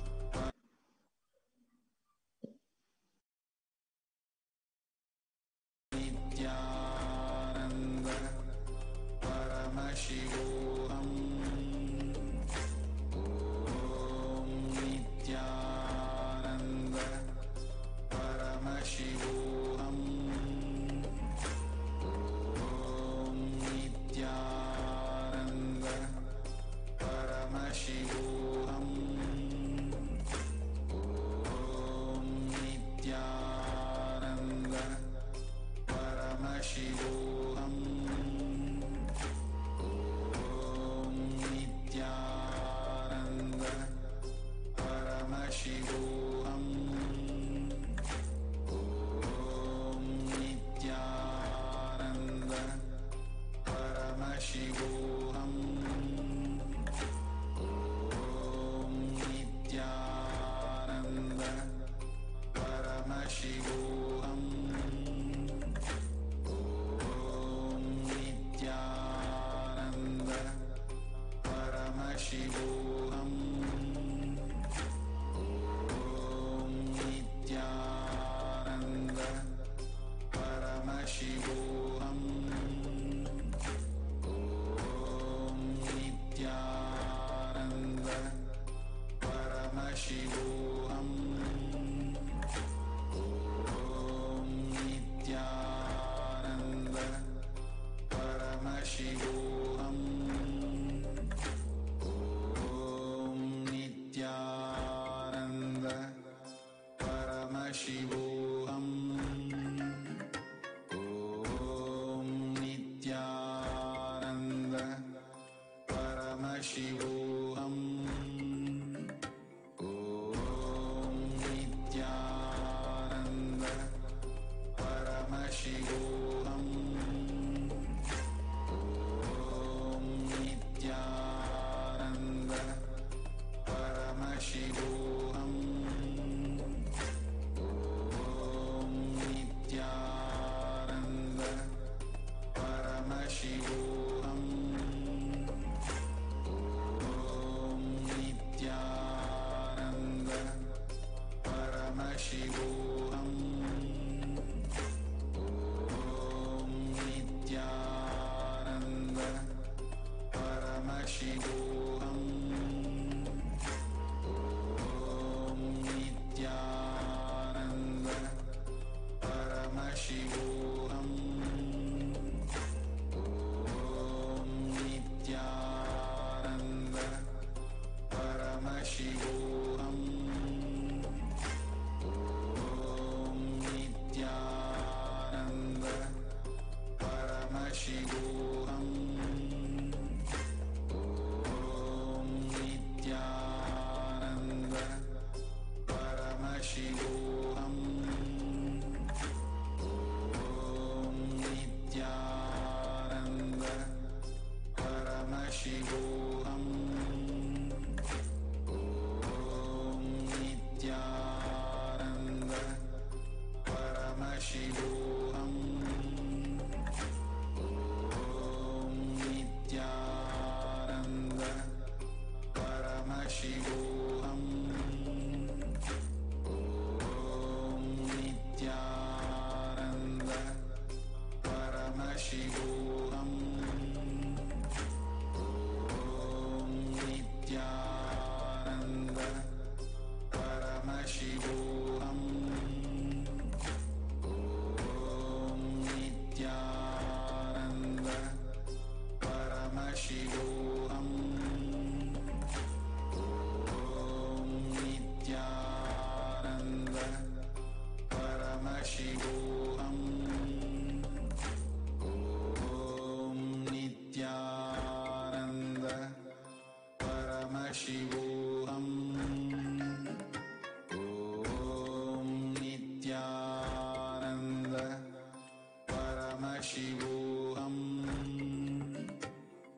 Paramashivoham.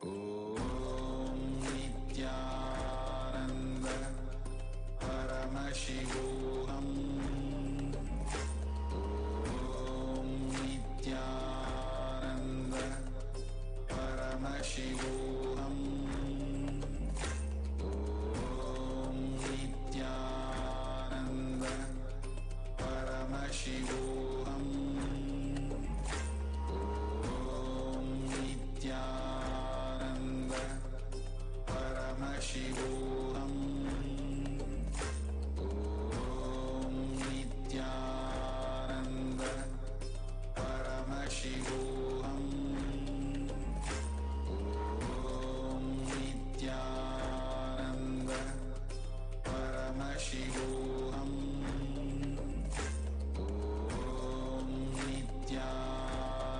Om Nityananda Paramashivoham. Om Nityananda Paramashivoham. Om Nityananda Paramashivoham. Om Nityananda Paramashivoham. Om Nityananda Paramashivoham. Om Nityananda Paramashivoham.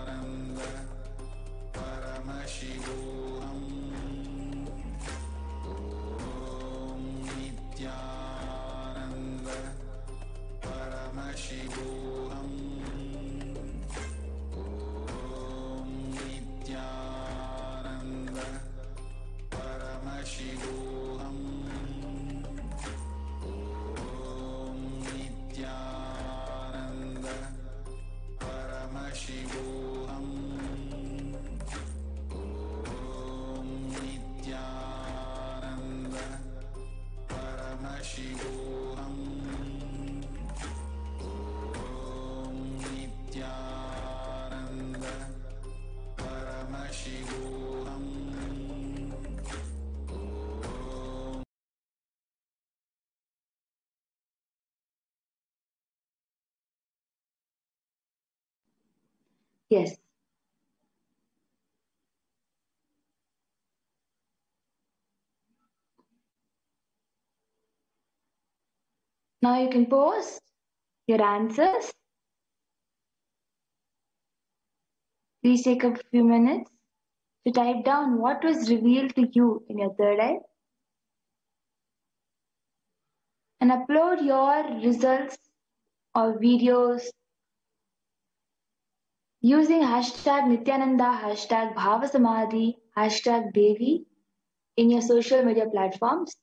Om Nityananda Paramashivoham. Om Nityananda Paramashivoham. Om Nityananda Paramashivoham. Om Nityananda Paramashivoham. Om Nityananda Paramashivoham. Om Nityananda Paramashivoham. Yes. Now you can post your answers. Please take a few minutes to type down what was revealed to you in your third eye and upload your results or videos using hashtag Nityananda, hashtag Bhavasamadhi, hashtag Devi in your social media platforms.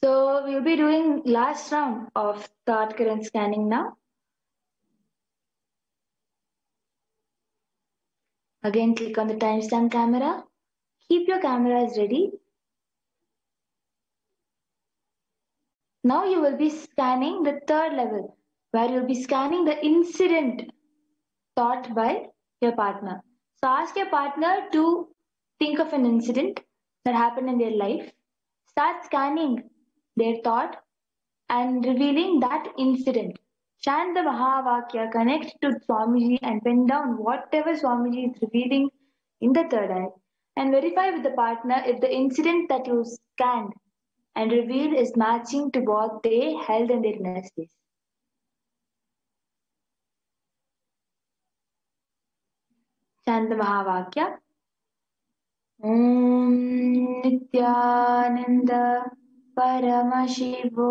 So we'll be doing last round of thought current scanning now. Again, click on the timestamp camera. Keep your cameras ready. Now you will be scanning the third level, where you'll be scanning the incident thought by your partner. So ask your partner to think of an incident that happened in their life. Start scanning their thought and revealing that incident. Chant the Mahavakya, connect to Swamiji and pen down whatever Swamiji is revealing in the third eye and verify with the partner if the incident that you scanned and revealed is matching to what they held in their inner space. Chant the Mahavakya. Om Nityanand परमशिवोऽहम्।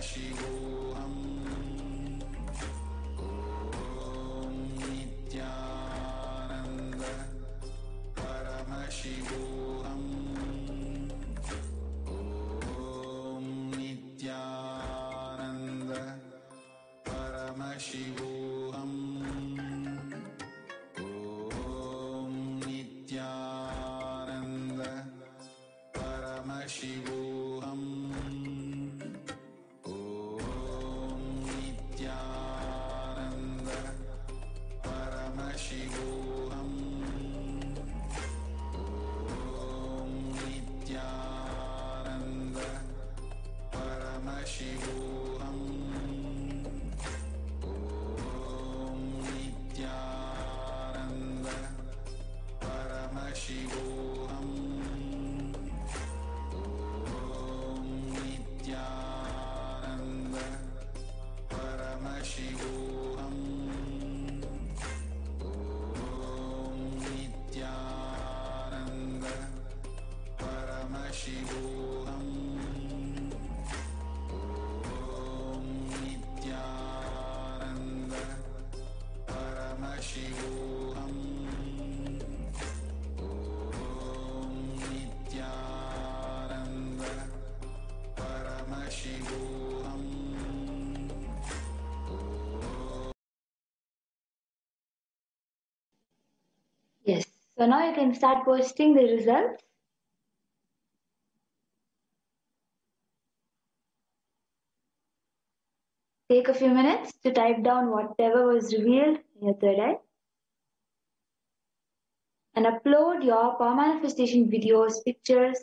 Paramashivoham. Om Nityananda Paramashivoham. Om Nityananda Paramashivoham. Om Nityananda Paramashivoham. Om Nityananda Paramashivoham. Om Nityananda Paramashivoham. Om Nityananda Paramashivoham. Om Nityananda Paramashivoham. Om Nityananda Paramashivoham. Om Nityananda Paramashivoham. Om Nityananda Paramashivoham. Yes. So now you can start posting the results. Take a few minutes to type down whatever was revealed in your third eye. And upload your power manifestation videos, pictures,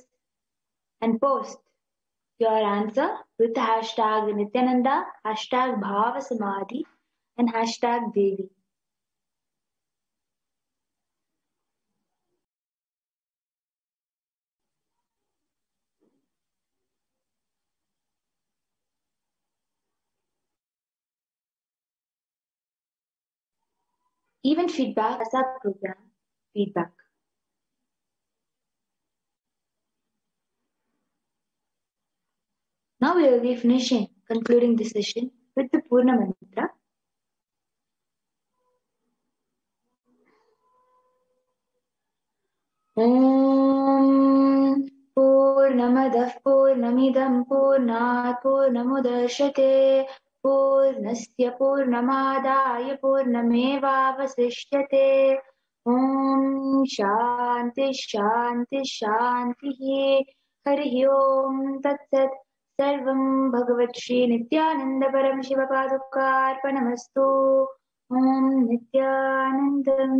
and post your answer with hashtag Nityananda, hashtag Bhavasamadhi, and hashtag Devi. Even feedback as our program feedback. Now we will be concluding this session with the Purna Mantra. Om Purnamadah Purnamidam Purnat Purnamudachyate Purnasya Purnamadaya Purnamevavasishyate. Om Shanti Shanti Shanti Hari Om Tat Sat. Sarvam Bhagavat Shri Nityananda Param Shiva Paduka Arpanamastu. Om Nityanandam.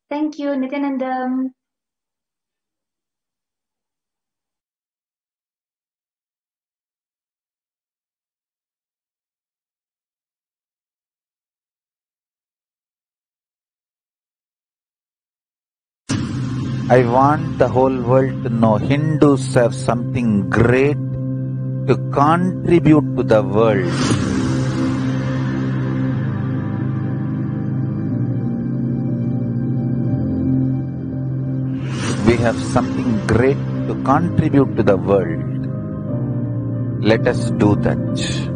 Thank you, Nityanandam. I want the whole world to know Hindus have something great to contribute to the world. We have something great to contribute to the world. Let us do that.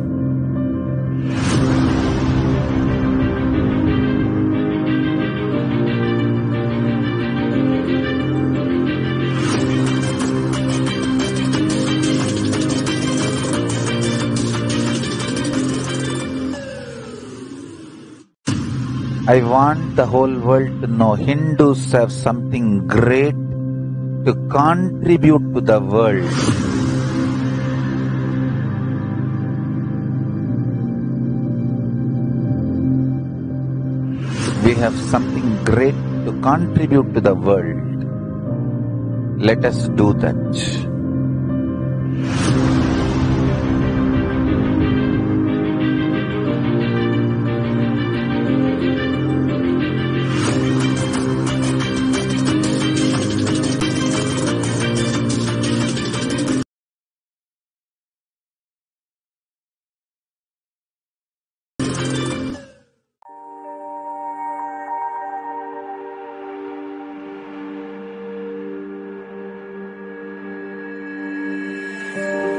I want the whole world to know Hindus have something great to contribute to the world. We have something great to contribute to the world. Let us do that.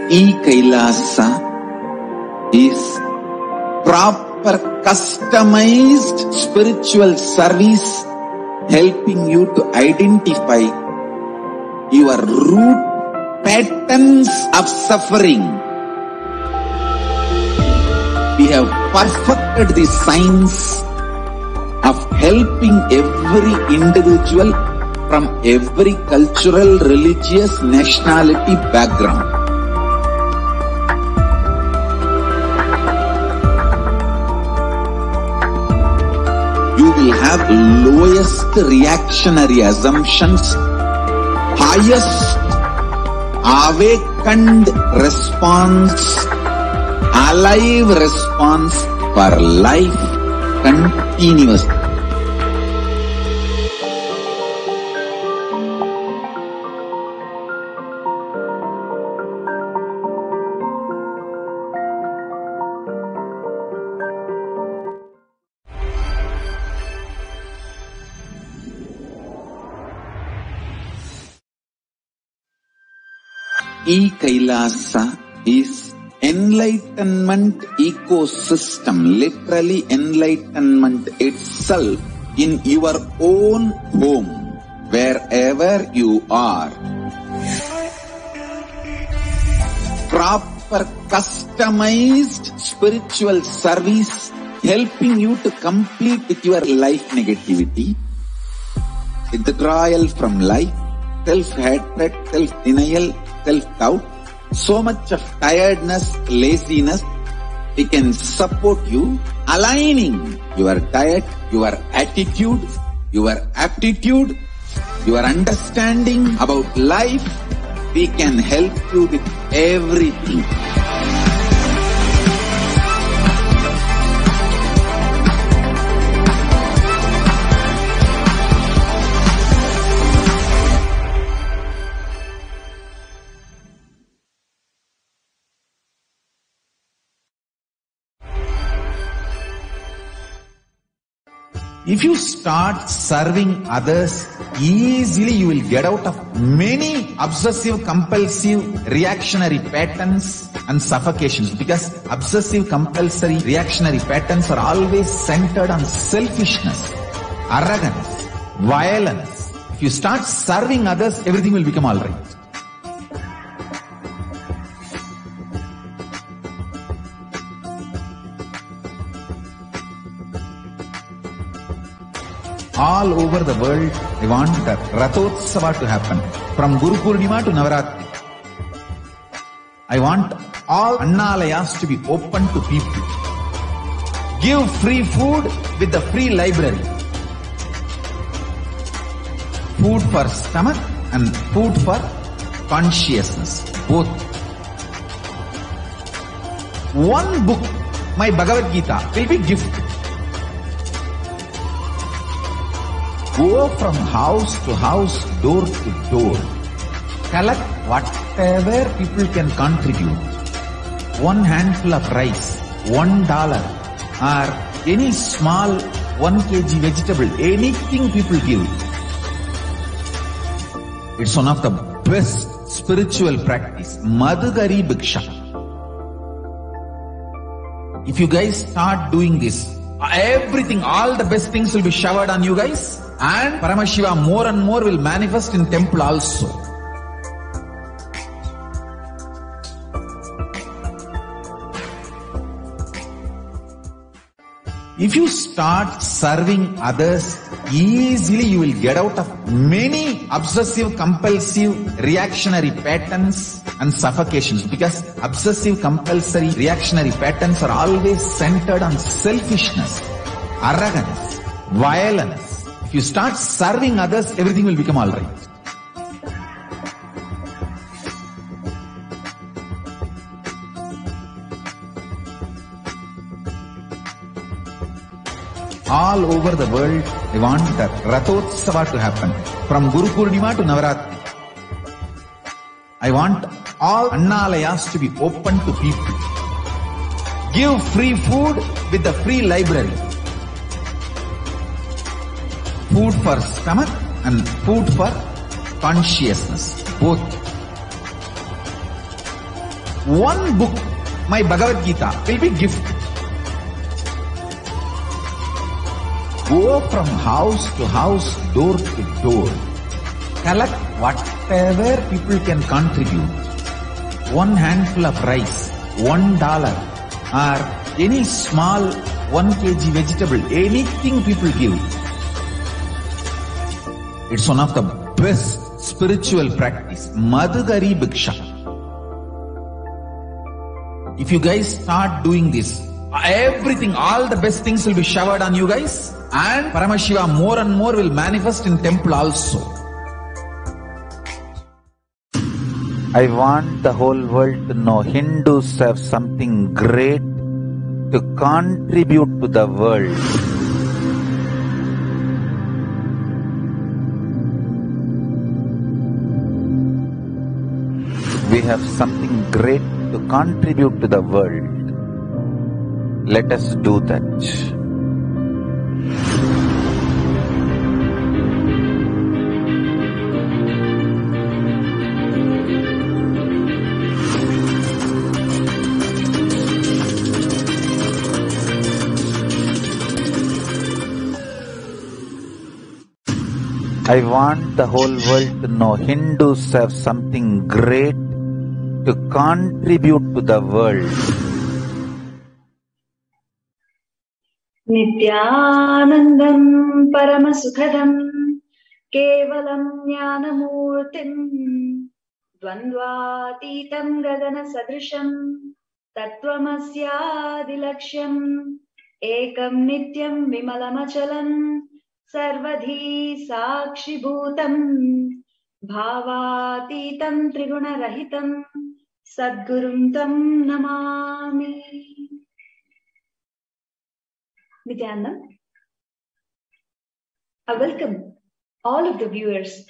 E-Kailasa is proper customized spiritual service helping you to identify your root patterns of suffering. We have perfected the science of helping every individual from every cultural, religious, nationality background. You will have lowest reactionary assumptions, highest awakened response, alive response for life continuously. E-Kailasa is enlightenment ecosystem, literally enlightenment itself in your own home, wherever you are. Proper customized spiritual service helping you to complete with your life negativity, withdrawal from life, self-hatred, self-denial, self-doubt, so much of tiredness, laziness. We can support you, aligning your diet, your attitude, your aptitude, your understanding about life. We can help you with everything. If you start serving others easily, you will get out of many obsessive, compulsive, reactionary patterns and suffocations, because obsessive, compulsory, reactionary patterns are always centered on selfishness, arrogance, violence. If you start serving others, everything will become all right. All over the world, they want the Rathotsava to happen. From Guru Purnima to Navaratri. I want all Annalayas to be open to people. Give free food with the free library. Food for stomach and food for consciousness. Both. One book, my Bhagavad Gita, will be gift. Go from house to house, door to door. Collect whatever people can contribute. One handful of rice, $1, or any small 1 kg vegetable, anything people give. It's one of the best spiritual practice. Madhugari Bhiksha. If you guys start doing this, everything, all the best things will be showered on you guys. And Paramashiva more and more will manifest in temple also. If you start serving others easily, you will get out of many obsessive, compulsive, reactionary patterns and suffocations, because obsessive, compulsory, reactionary patterns are always centered on selfishness, arrogance, violence. If you start serving others, everything will become all right. All over the world, they want the Rathotsava to happen. From Guru Purnima to Navaratri. I want all Annalayas to be open to people. Give free food with the free library. Food for stomach and food for consciousness. Both. one book, my Bhagavad Gita, will be gift. Go from house to house, door to door. Collect whatever people can contribute. One handful of rice, $1, or any small 1 kg vegetable, anything people give. It's one of the best spiritual practice. Madhugari Bhiksha. If you guys start doing this, everything, all the best things will be showered on you guys. And Paramashiva more and more will manifest in temple also. I want the whole world to know Hindus have something great to contribute to the world. We have something great to contribute to the world. Let us do that. I want the whole world to know Hindus have something great to contribute to the world. Nityanandam Paramasukhadam Kevalam Jnanamurtim Dvandvatitam Gadana Sadrisham Tattvamasyaadilaksham Ekam Nityam Vimalamachalam Sarvadhi Sakshibhutam Bhavatitam Triguna-rahitam Sadgurum Tam Namami. Nityanandam, I welcome all of the viewers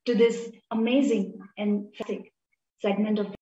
to this amazing and fantastic segment of